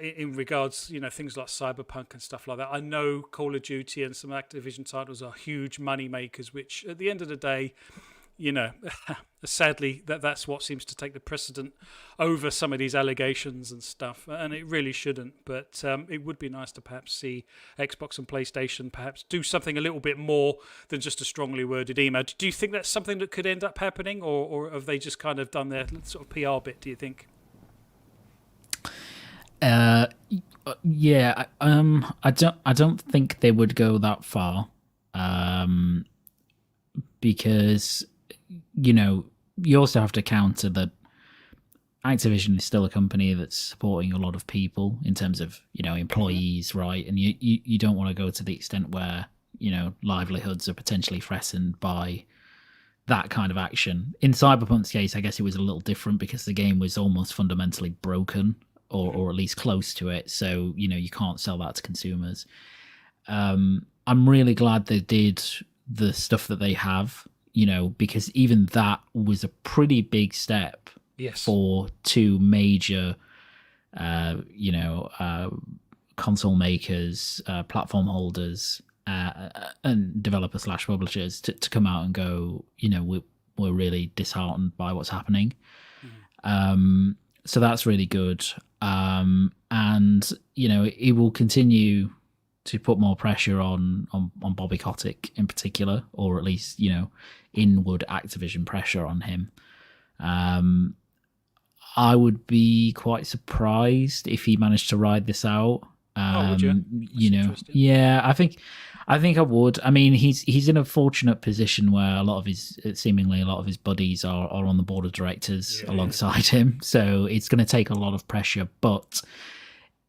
Speaker 1: in regards, you know, things like Cyberpunk and stuff like that. I know Call of Duty and some Activision titles are huge money makers, which at the end of the day, you know, sadly, that's what seems to take the precedent over some of these allegations and stuff, and it really shouldn't. But it would be nice to perhaps see Xbox and PlayStation perhaps do something a little bit more than just a strongly worded email. Do you think that's something that could end up happening, or have they just kind of done their sort of PR bit, do you think?
Speaker 3: Yeah, I don't think they would go that far, because, you know, you also have to counter that Activision is still a company that's supporting a lot of people in terms of, you know, employees, right? And you don't want to go to the extent where, you know, livelihoods are potentially threatened by that kind of action. In Cyberpunk's case, I guess it was a little different because the game was almost fundamentally broken, or at least close to it. So, you know, you can't sell that to consumers. I'm really glad they did the stuff that they have, you know, because even that was a pretty big step for two major, console makers, platform holders, and developer/publishers to come out and go, you know, we're really disheartened by what's happening. So that's really good. And, you know, it will continue to put more pressure on Bobby Kotick in particular, or at least, you know, inward Activision pressure on him. I would be quite surprised if he managed to ride this out.
Speaker 1: Would you?
Speaker 3: You know, yeah, I think I would. I mean, he's in a fortunate position where a lot of his buddies are on the board of directors alongside him. So it's going to take a lot of pressure. But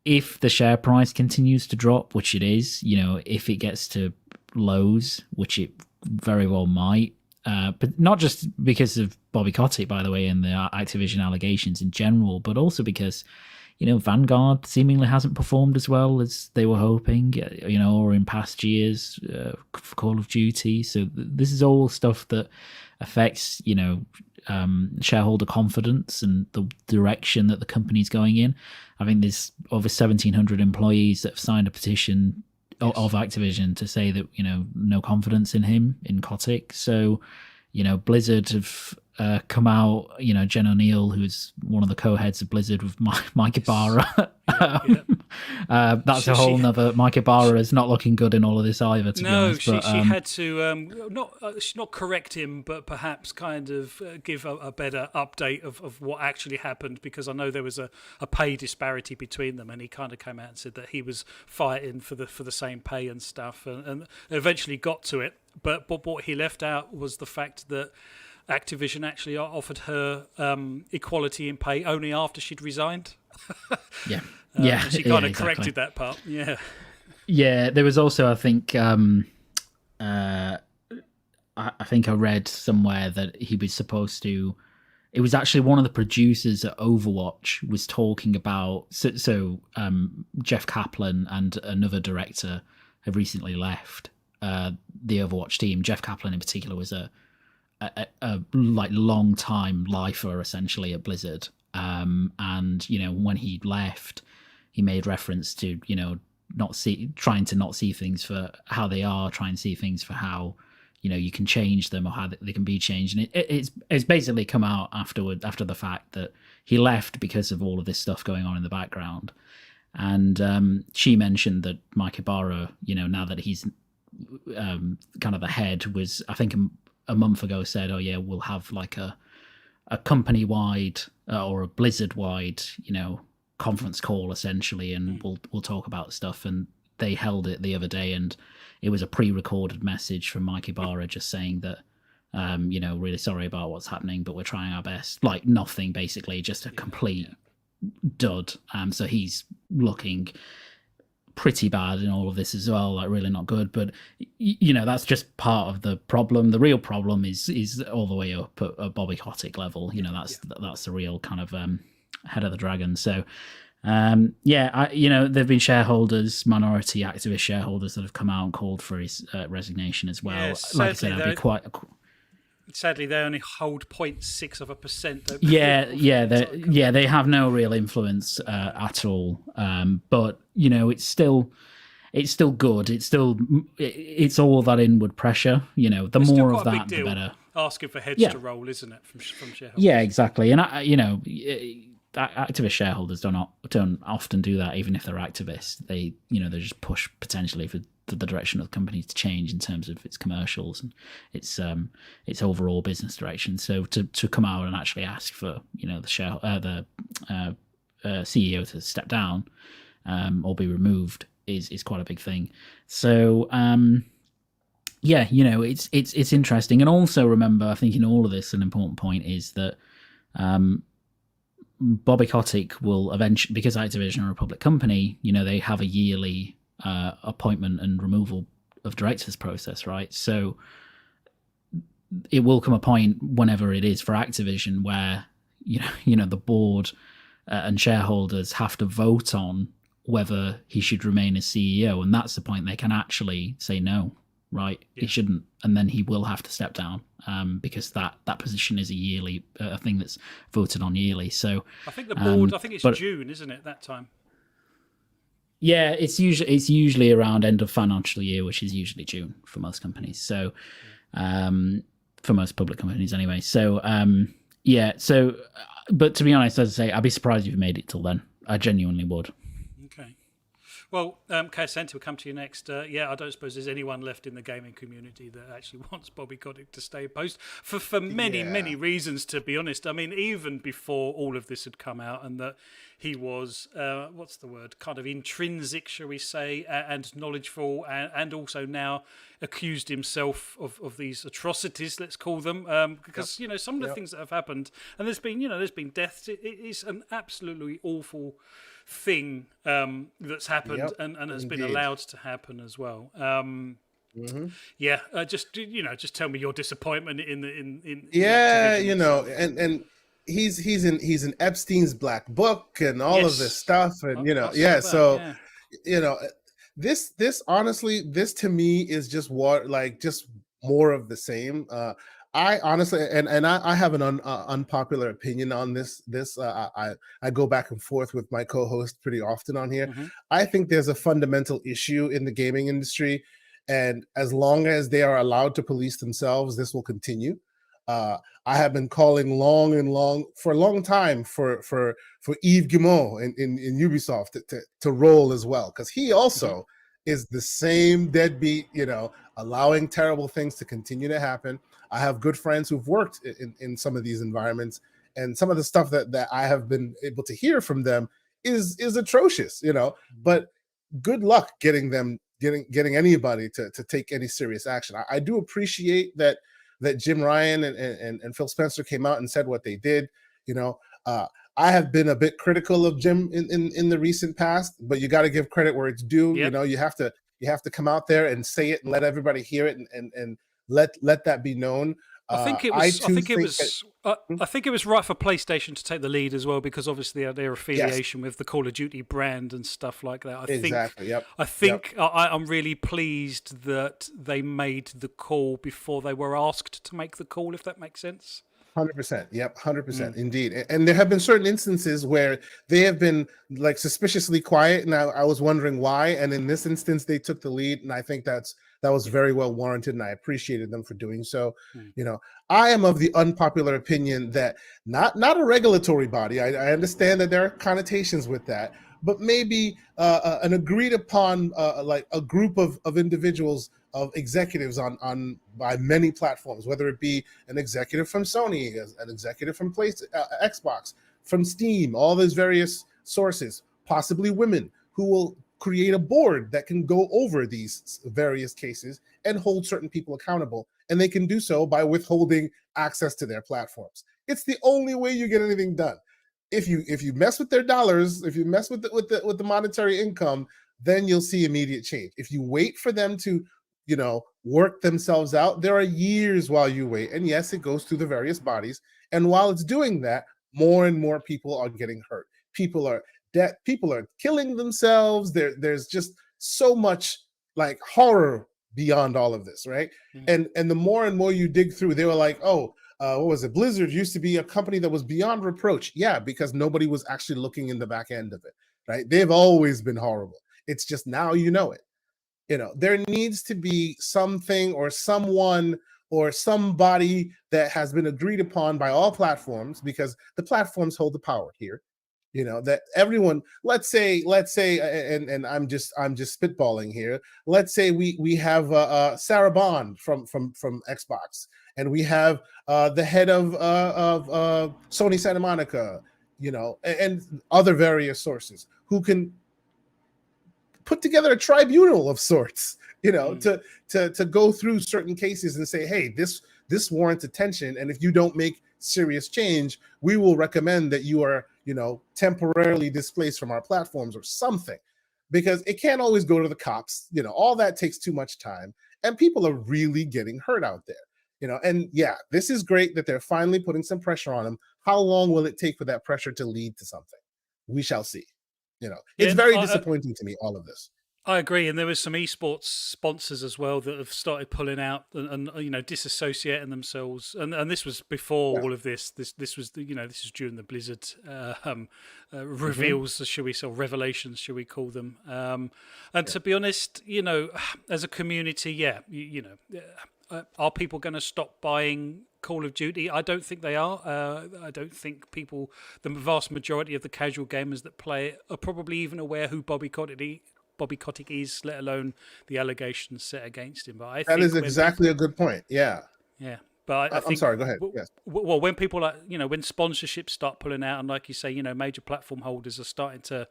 Speaker 3: if the share price continues to drop, which it is, you know, if it gets to lows, which it very well might, but not just because of Bobby Kotick, by the way, and the Activision allegations in general, but also because, Vanguard seemingly hasn't performed as well as they were hoping, or in past years for Call of Duty. So this is all stuff that affects, shareholder confidence and the direction that the company's going in. I think there's over 1,700 employees that have signed a petition of Activision to say that, no confidence in him, in Kotick. So, Blizzard have come out, Jen O'Neill, who's one of the co-heads of Blizzard with Mike Ibarra. That's a whole nother. Mike Ibarra is not looking good in all of this either, to be honest.
Speaker 1: No, she had to not correct him, but perhaps kind of give a better update of what actually happened, because I know there was a pay disparity between them, and he kind of came out and said that he was fighting for the same pay and stuff, and eventually got to it. But what he left out was the fact that Activision actually offered her equality in pay only after she'd resigned.
Speaker 3: Yeah.
Speaker 1: She kind of corrected that part. Yeah.
Speaker 3: Yeah, there was also, I think, I think I read somewhere that he was supposed to. It was actually one of the producers at Overwatch was talking about. So Jeff Kaplan and another director have recently left the Overwatch team. Jeff Kaplan in particular was a like long time lifer essentially at Blizzard. And when he left, he made reference to trying to not see things for how they are, try and see things for how you can change them or how they can be changed. And it's basically come out after the fact that he left because of all of this stuff going on in the background. And she mentioned that Mike Ibarra, now that he's kind of the head, was I think a month ago said, oh yeah, we'll have like a company-wide or a Blizzard-wide, conference call essentially, and we'll talk about stuff. And they held it the other day, and it was a pre-recorded message from Mike Ibarra just saying that, really sorry about what's happening, but we're trying our best. Like nothing, basically, just a complete dud. So he's looking pretty bad in all of this as well, like really not good. But that's just part of the problem. The real problem is all the way up at Bobby Kotick level. That's the real kind of head of the dragon. So there've been shareholders, minority activist shareholders that have come out and called for his resignation as well.
Speaker 1: Yes,
Speaker 3: like I said, I'd be quite.
Speaker 1: Sadly, they only hold 0.6%.
Speaker 3: They have no real influence at all. But it's still good. It's all that inward pressure. The
Speaker 1: it's
Speaker 3: more of that, the better.
Speaker 1: Asking for heads to roll, isn't it, from shareholders?
Speaker 3: Yeah, exactly. And activist shareholders don't often do that, even if they're activists. They just push potentially for the direction of the company to change in terms of its commercials and its overall business direction. So to come out and actually ask for the CEO to step down or be removed is quite a big thing. So it's interesting. And also remember, I think in all of this, an important point is that Bobby Kotick will eventually, because Activision are a public company, they have a yearly appointment and removal of directors process, right? So it will come a point whenever it is for Activision where the board and shareholders have to vote on whether he should remain as CEO, and that's the point they can actually say no, right? He shouldn't, and then he will have to step down because that position is a yearly thing that's voted on yearly. So
Speaker 1: I think the board, it's June, isn't it? That time.
Speaker 3: Yeah, it's usually around end of financial year, which is usually June for most companies. So, for most public companies anyway. So, but to be honest, as I say, I'd be surprised if you made it till then. I genuinely would.
Speaker 1: Okay. Well, Kayasanta, we'll come to you next. I don't suppose there's anyone left in the gaming community that actually wants Bobby Kotick to stay post for many reasons, to be honest. I mean, even before all of this had come out, and that he was, kind of intrinsic, shall we say, and knowledgeful, and also now accused himself of these atrocities, let's call them, because, some of the things that have happened, and there's been deaths, it is an absolutely awful thing that's happened and has been allowed to happen as well.
Speaker 4: Mhm.
Speaker 1: Yeah, just just tell me your disappointment in
Speaker 4: Yeah,
Speaker 1: Activision
Speaker 4: you know,
Speaker 1: itself.
Speaker 4: and he's in Epstein's black book and all of this
Speaker 1: Yes,
Speaker 4: stuff, and
Speaker 1: I
Speaker 4: yeah.
Speaker 1: saw that.
Speaker 4: So
Speaker 1: Yeah.
Speaker 4: you know, this honestly, this to me is just what, like, just more of the same. I honestly, and I have an unpopular opinion on this. I go back and forth with my co-host pretty often on here.
Speaker 1: Hmm.
Speaker 4: I think there's a fundamental issue in the gaming industry, and as long as they are allowed to police themselves, this will continue. uh, I have been calling long for a long time for Yves Guillemot in Ubisoft to roll as well, because he
Speaker 1: Hmm.
Speaker 4: also is the same deadbeat, allowing terrible things to continue to happen. I have good friends who've worked in some of these environments, and some of the stuff that I have been able to hear from them is atrocious, but good luck getting anybody to take any serious action. I do appreciate that Jim Ryan and Phil Spencer came out and said what they did. You know, uh, I have been a bit critical of Jim in the recent past, but you got to give credit where it's due.
Speaker 1: Yep.
Speaker 4: You have to come out there and say it and let everybody hear it, and let that be known.
Speaker 1: I think it
Speaker 4: I
Speaker 1: was. I
Speaker 4: too
Speaker 1: think it
Speaker 4: think that.
Speaker 1: was. I think it was right for PlayStation to take the lead as well, because obviously their
Speaker 4: Yes,
Speaker 1: affiliation with the Call of Duty brand and stuff like that. I think.
Speaker 4: exactly. Yep.
Speaker 1: I
Speaker 4: Yep.
Speaker 1: think I'm really pleased that they made the call before they were asked to make the call. If that makes sense.
Speaker 4: 100%. Yep.
Speaker 1: Mm.
Speaker 4: 100%. Indeed. And there have been certain instances where they have been like suspiciously quiet. And I was wondering why. And in this instance, they took the lead. And I think that was
Speaker 1: Yeah.
Speaker 4: very well warranted. And I appreciated them for doing so.
Speaker 1: Mm.
Speaker 4: You know, I am of the unpopular opinion that not a regulatory body. I understand that there are connotations with that, but maybe an agreed upon, like a group of individuals, of executives on by many platforms, whether it be an executive from Sony, an executive from Xbox, from Steam, all those various sources, possibly women who will create a board that can go over these various cases and hold certain people accountable. And they can do so by withholding access to their platforms. It's the only way you get anything done. If you mess with their dollars, if you mess with the monetary income, then you'll see immediate change. If you wait for them to work themselves out, there are years while you wait. And yes, it goes through the various bodies. And while it's doing that, more and more people are getting hurt. People are dead. People are killing themselves. There's just so much like horror beyond all of this, right?
Speaker 1: Mm.
Speaker 4: And the more and more you dig through, they were like, oh, what was it? Blizzard used to be a company that was beyond reproach. Yeah, because nobody was actually looking in the back end of it, right? They've always been horrible. It's just now you know it. There needs to be something or someone or somebody that has been agreed upon by all platforms, because the platforms hold the power here. That everyone, let's say, and I'm just spitballing here. Let's say we have Sarah Bond from Xbox, and we have the head of Sony Santa Monica, and other various sources who can put together a tribunal of sorts,
Speaker 1: Mm.
Speaker 4: to go through certain cases and say, hey, this warrants attention, and if you don't make serious change, we will recommend that you are, temporarily displaced from our platforms or something, because it can't always go to the cops. All that takes too much time, and people are really getting hurt out there. And yeah, this is great that they're finally putting some pressure on them. How long will it take for that pressure to lead to something? We shall see.
Speaker 1: Yeah.
Speaker 4: It's very disappointing to me, all of this.
Speaker 1: I agree, and there was some esports sponsors as well that have started pulling out and disassociating themselves. And this was before
Speaker 4: Yeah.
Speaker 1: all of this. This was this is during the Blizzard
Speaker 4: Hmm.
Speaker 1: reveals, shall we say, or revelations, shall we call them? And to be honest, as a community, yeah, are people going to stop buying Call of Duty? I don't think they are. I don't think the vast majority of the casual gamers that play it, are probably even aware who Bobby Kotick is, let alone the allegations set against him. But I
Speaker 4: That is
Speaker 1: think when people,
Speaker 4: exactly a good point. Yeah.
Speaker 1: yeah, but I
Speaker 4: I'm
Speaker 1: think,
Speaker 4: sorry. Go ahead. Yes.
Speaker 1: well, when people like, when sponsorships start pulling out, and like you say, major platform holders are starting to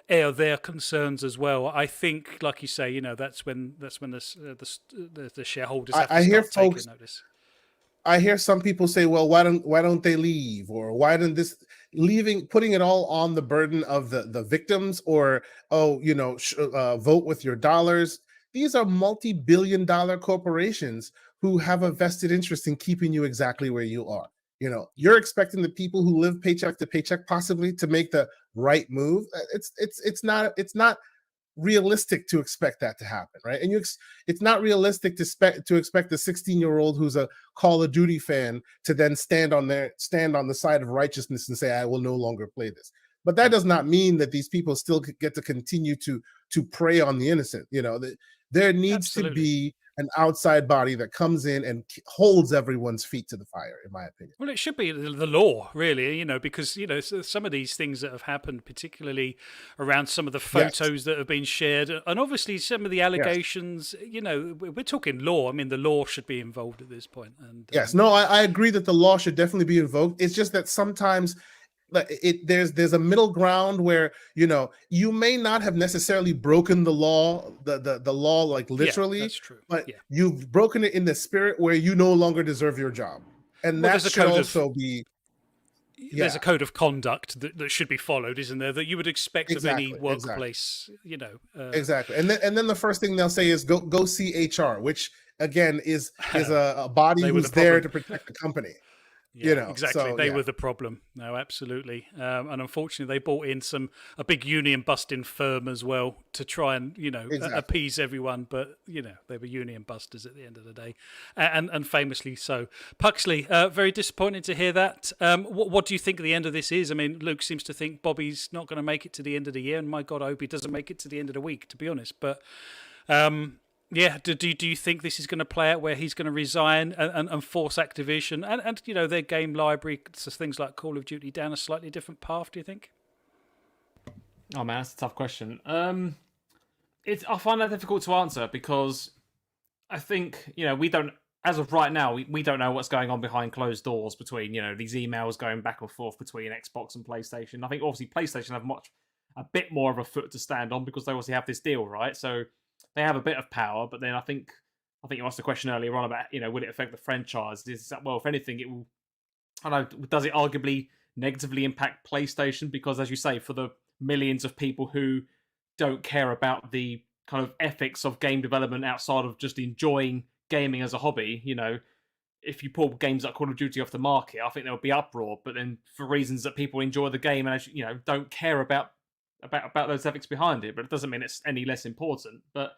Speaker 1: air their concerns as well. I think, like you say, that's when the shareholders have to
Speaker 4: I hear
Speaker 1: start taking
Speaker 4: folks.
Speaker 1: notice.
Speaker 4: I hear some people say, "Well, why don't they leave, or why don't this putting it all on the burden of the victims, or vote with your dollars." these are multi-billion-dollar corporations who have a vested interest in keeping you exactly where you are. You're expecting the people who live paycheck to paycheck possibly to make the right move. It's not realistic to expect that to happen, right? And it's not realistic to expect a 16-year-old who's a Call of Duty fan to then stand on the side of righteousness and say, I will no longer play this. But that does not mean that these people still get to continue to prey on the innocent. There needs to be an outside body that comes in and holds everyone's feet to the fire, in my opinion.
Speaker 1: Well, it should be the law, really, because, some of these things that have happened, particularly around some of the photos that have been shared, and obviously some of the allegations, we're talking law. I mean, the law should be involved at this point. And
Speaker 4: yes, no, I agree that the law should definitely be invoked. It's just that sometimes there's a middle ground where you may not have necessarily broken the law, the law like literally,
Speaker 1: that's true.
Speaker 4: But you've broken it in the spirit where you no longer deserve your job, and that should also be.
Speaker 1: There's a code of conduct that should be followed, isn't there? That you would expect of any workplace,
Speaker 4: Exactly, and then the first thing they'll say is go see HR, which again is a body who's there to protect the company.
Speaker 1: Yeah, exactly. So, they were the problem. No, absolutely. And unfortunately, they brought in a big union busting firm as well to try and appease everyone. But they were union busters at the end of the day, and famously so. Puxley, very disappointed to hear that. What do you think the end of this is? I mean, Luke seems to think Bobby's not going to make it to the end of the year, and my God, I hope he doesn't make it to the end of the week. To be honest, but. Yeah, do you think this is going to play out where he's going to resign and force Activision and their game library, so things like Call of Duty, down a slightly different path, do you think?
Speaker 2: Oh man, that's a tough question. I find that difficult to answer because I think, we don't, as of right now, we don't know what's going on behind closed doors between, these emails going back and forth between Xbox and PlayStation. I think obviously PlayStation have a bit more of a foot to stand on because they obviously have this deal, right? So they have a bit of power, but then I think you asked the question earlier on about, will it affect the franchise? Well, if anything, it will. I don't know. Does it arguably negatively impact PlayStation? Because, as you say, for the millions of people who don't care about the kind of ethics of game development outside of just enjoying gaming as a hobby, if you pull games like Call of Duty off the market, I think there will be uproar. But then, for reasons that people enjoy the game and don't care about those ethics behind it, but it doesn't mean it's any less important. But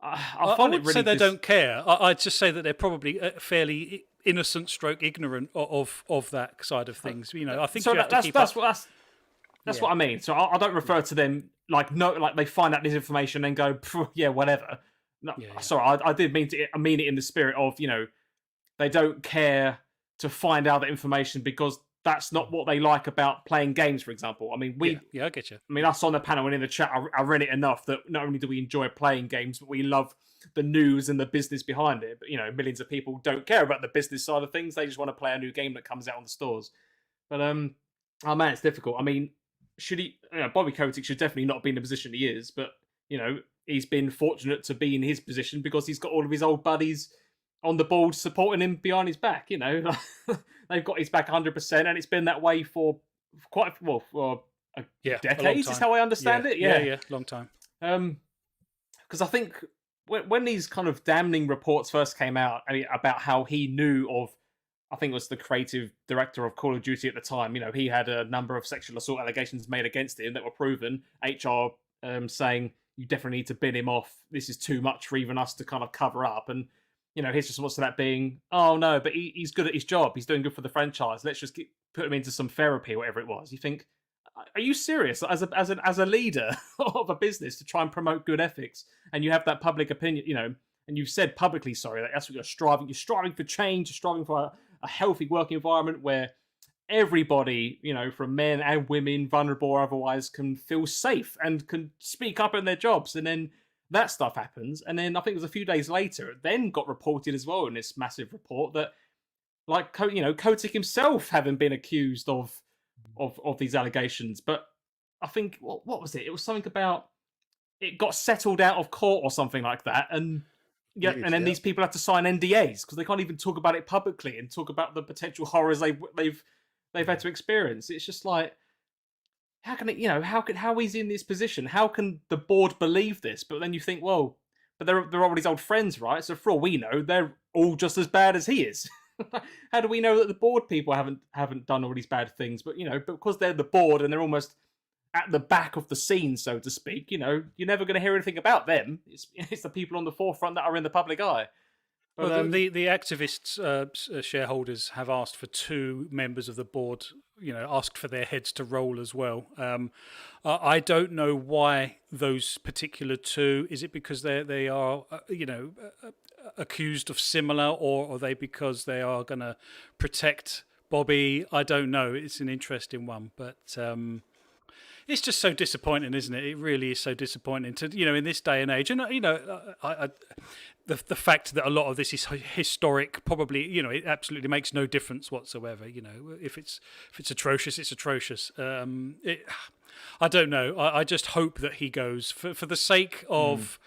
Speaker 2: I find it really
Speaker 1: say they don't care. I'd just say that they're probably fairly innocent, stroke ignorant of that side of things. I think
Speaker 2: so. That's what I mean. So I don't refer to them like they find out this information and go, yeah, whatever. No, sorry, I did mean I mean it in the spirit of they don't care to find out the information because that's not what they like about playing games, for example. I mean,
Speaker 1: I get you.
Speaker 2: I mean, us on the panel and in the chat, I read it enough that not only do we enjoy playing games, but we love the news and the business behind it. But, millions of people don't care about the business side of things. They just want to play a new game that comes out on the stores. But, oh man, it's difficult. I mean, should he, Bobby Kotick should definitely not be in the position he is, but, he's been fortunate to be in his position because he's got all of his old buddies on the board supporting him behind his back. They've got his back 100%, and it's been that way for for decades. Is how I understand it.
Speaker 1: Yeah, long time.
Speaker 2: Because I think when these kind of damning reports first came out about how he knew of, I think it was the creative director of Call of Duty at the time. He had a number of sexual assault allegations made against him that were proven. HR saying you definitely need to bin him off. This is too much for even us to kind of cover up. And his response to that being, oh no, but he's good at his job. He's doing good for the franchise. Let's just put him into some therapy or whatever it was. You think, are you serious? As a leader of a business to try and promote good ethics, and you have that public opinion, and you've said publicly, sorry, that's what you're striving. You're striving for change. You're striving for a healthy work environment where everybody, from men and women, vulnerable or otherwise, can feel safe and can speak up in their jobs. And then that stuff happens, and then I think it was a few days later, it then got reported as well in this massive report that, like, Kotick himself having been accused of these allegations. But I think what was it? It was something about it got settled out of court or something like that, and these people have to sign NDAs because they can't even talk about it publicly and talk about the potential horrors they've had to experience. It's just like, how can it, how he's in this position? How can the board believe this? But then you think, well, but they're all his old friends, right? So for all we know, they're all just as bad as he is. How do we know that the board people haven't done all these bad things? But because they're the board and they're almost at the back of the scene, so to speak, you're never going to hear anything about them. It's the people on the forefront that are in the public eye.
Speaker 1: But, well, the activists shareholders have asked for 2 members of the board, asked for their heads to roll as well. I don't know why those particular 2. Is it because they are, accused of similar, or are they because they are going to protect Bobby? I don't know. It's an interesting one, but it's just so disappointing, isn't it? It really is so disappointing to, in this day and age. And, the fact that a lot of this is historic, probably, it absolutely makes no difference whatsoever. If it's atrocious, it's atrocious. I don't know. I just hope that he goes for the sake of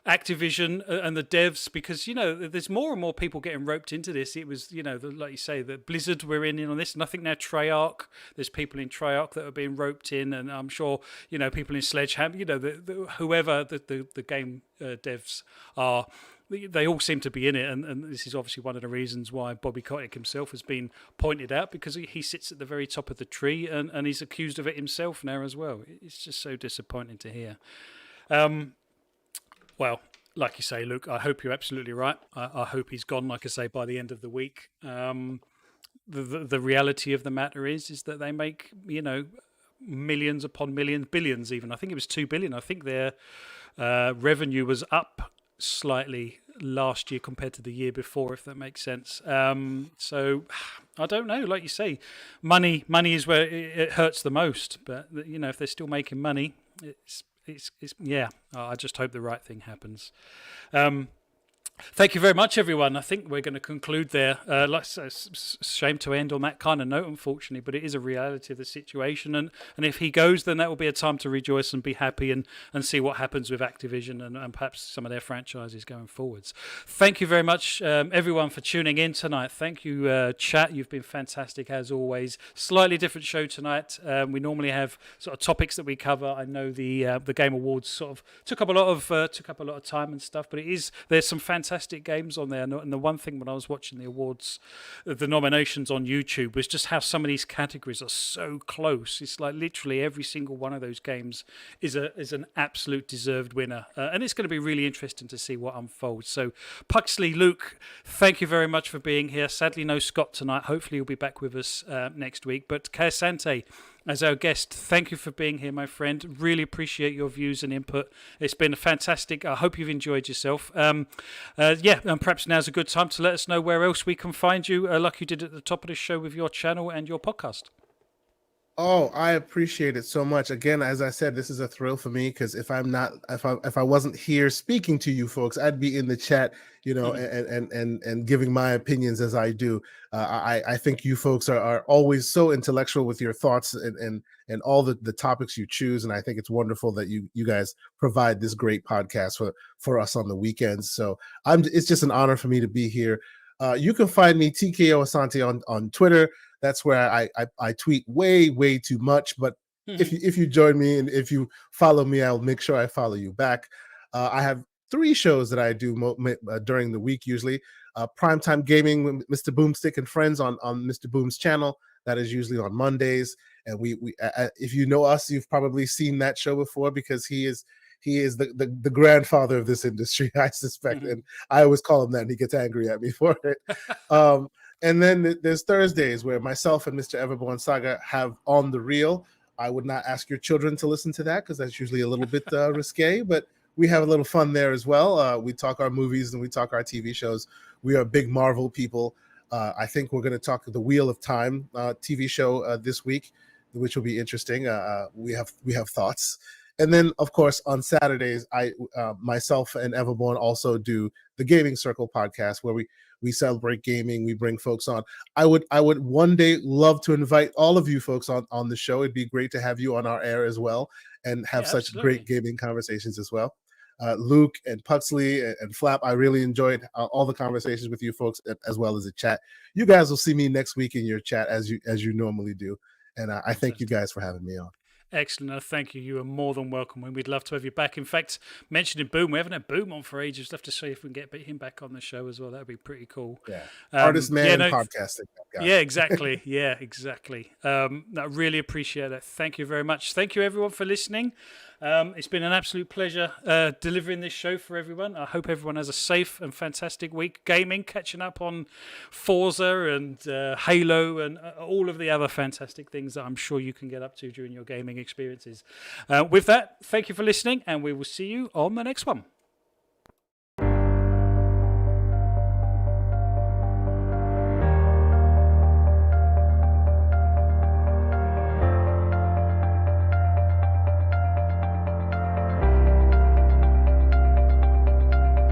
Speaker 1: Activision and the devs, because there's more and more people getting roped into this. It was like you say, the Blizzard were in on this, and I think now Treyarch, there's people in Treyarch that are being roped in, and I'm sure people in Sledgehammer, whoever the game devs are, they all seem to be in it, and this is obviously one of the reasons why Bobby Kotick himself has been pointed out, because he sits at the very top of the tree, and he's accused of it himself now as well. It's just so disappointing to hear. Well, like you say, Luke, I hope you're absolutely right. I hope he's gone, like I say, by the end of the week. The reality of the matter is that they make, millions upon millions, billions even. I think it was 2 billion. I think their revenue was up slightly last year compared to the year before, if that makes sense. So I don't know. Like you say, money is where it hurts the most. But, if they're still making money, it's I just hope the right thing happens. Thank you very much, everyone. I think we're going to conclude there. It's a shame to end on that kind of note, unfortunately, but it is a reality of the situation. And if he goes, then that will be a time to rejoice and be happy and see what happens with Activision and perhaps some of their franchises going forwards. Thank you very much, everyone, for tuning in tonight. Thank you, chat. You've been fantastic, as always. Slightly different show tonight. We normally have sort of topics that we cover. I know the Game Awards sort of took up a lot of time and stuff, but there's some fantastic games on there, and the one thing when I was watching the awards, the nominations on YouTube, was just how some of these categories are so close. It's like literally every single one of those games is an absolute deserved winner, and it's going to be really interesting to see what unfolds. So Puxley, Luke, thank you very much for being here. Sadly no Scott tonight. Hopefully you'll be back with us next week, but Kaya Sante, as our guest, thank you for being here, my friend. Really appreciate your views and input. It's been fantastic. I hope you've enjoyed yourself. And perhaps now's a good time to let us know where else we can find you, like you did at the top of the show with your channel and your podcast.
Speaker 4: Oh, I appreciate it so much. Again, as I said, this is a thrill for me, because if I wasn't here speaking to you folks, I'd be in the chat, and giving my opinions as I do. I think you folks are always so intellectual with your thoughts and all the topics you choose, and I think it's wonderful that you guys provide this great podcast for us on the weekends. So it's just an honor for me to be here. You can find me TKO Asante on Twitter. That's where I tweet way too much, but if you join me and if you follow me, I'll make sure I follow you back. I have 3 shows that I do during the week usually. Primetime Gaming with Mr. Boomstick and friends on Mr. Boom's channel. That is usually on Mondays. And we if you know us, you've probably seen that show before, because he is the grandfather of this industry, I suspect. And I always call him that, and he gets angry at me for it. And then there's Thursdays where myself and Mr. Everborn Saga have On the Reel. I would not ask your children to listen to that, because that's usually a little bit risque, but we have a little fun there as well. We talk our movies and we talk our TV shows. We are big Marvel people. I think we're going to talk the Wheel of Time TV show this week, which will be interesting. We have thoughts. And then, of course, on Saturdays, myself and Everborn also do the Gaming Circle podcast, where we celebrate gaming. We bring folks on. I would one day love to invite all of you folks on the show. It'd be great to have you on our air as well, and have such great gaming conversations as well. Luke and Puxley and Flap, I really enjoyed all the conversations with you folks, as well as the chat. You guys will see me next week in your chat as you normally do. And I thank you guys for having me on.
Speaker 1: Excellent. Thank you. You are more than welcome. And we'd love to have you back. In fact, mentioning Boom, we haven't had Boom on for ages. We'll have to see if we can get him back on the show as well. That'd be pretty cool.
Speaker 4: Yeah. Artist man podcasting.
Speaker 1: Yeah, exactly. Yeah, exactly. I really appreciate it. Thank you very much. Thank you, everyone, for listening. It's been an absolute pleasure delivering this show for everyone. I hope everyone has a safe and fantastic week gaming, catching up on Forza and Halo and all of the other fantastic things that I'm sure you can get up to during your gaming experiences. With that, thank you for listening, and we will see you on the next one.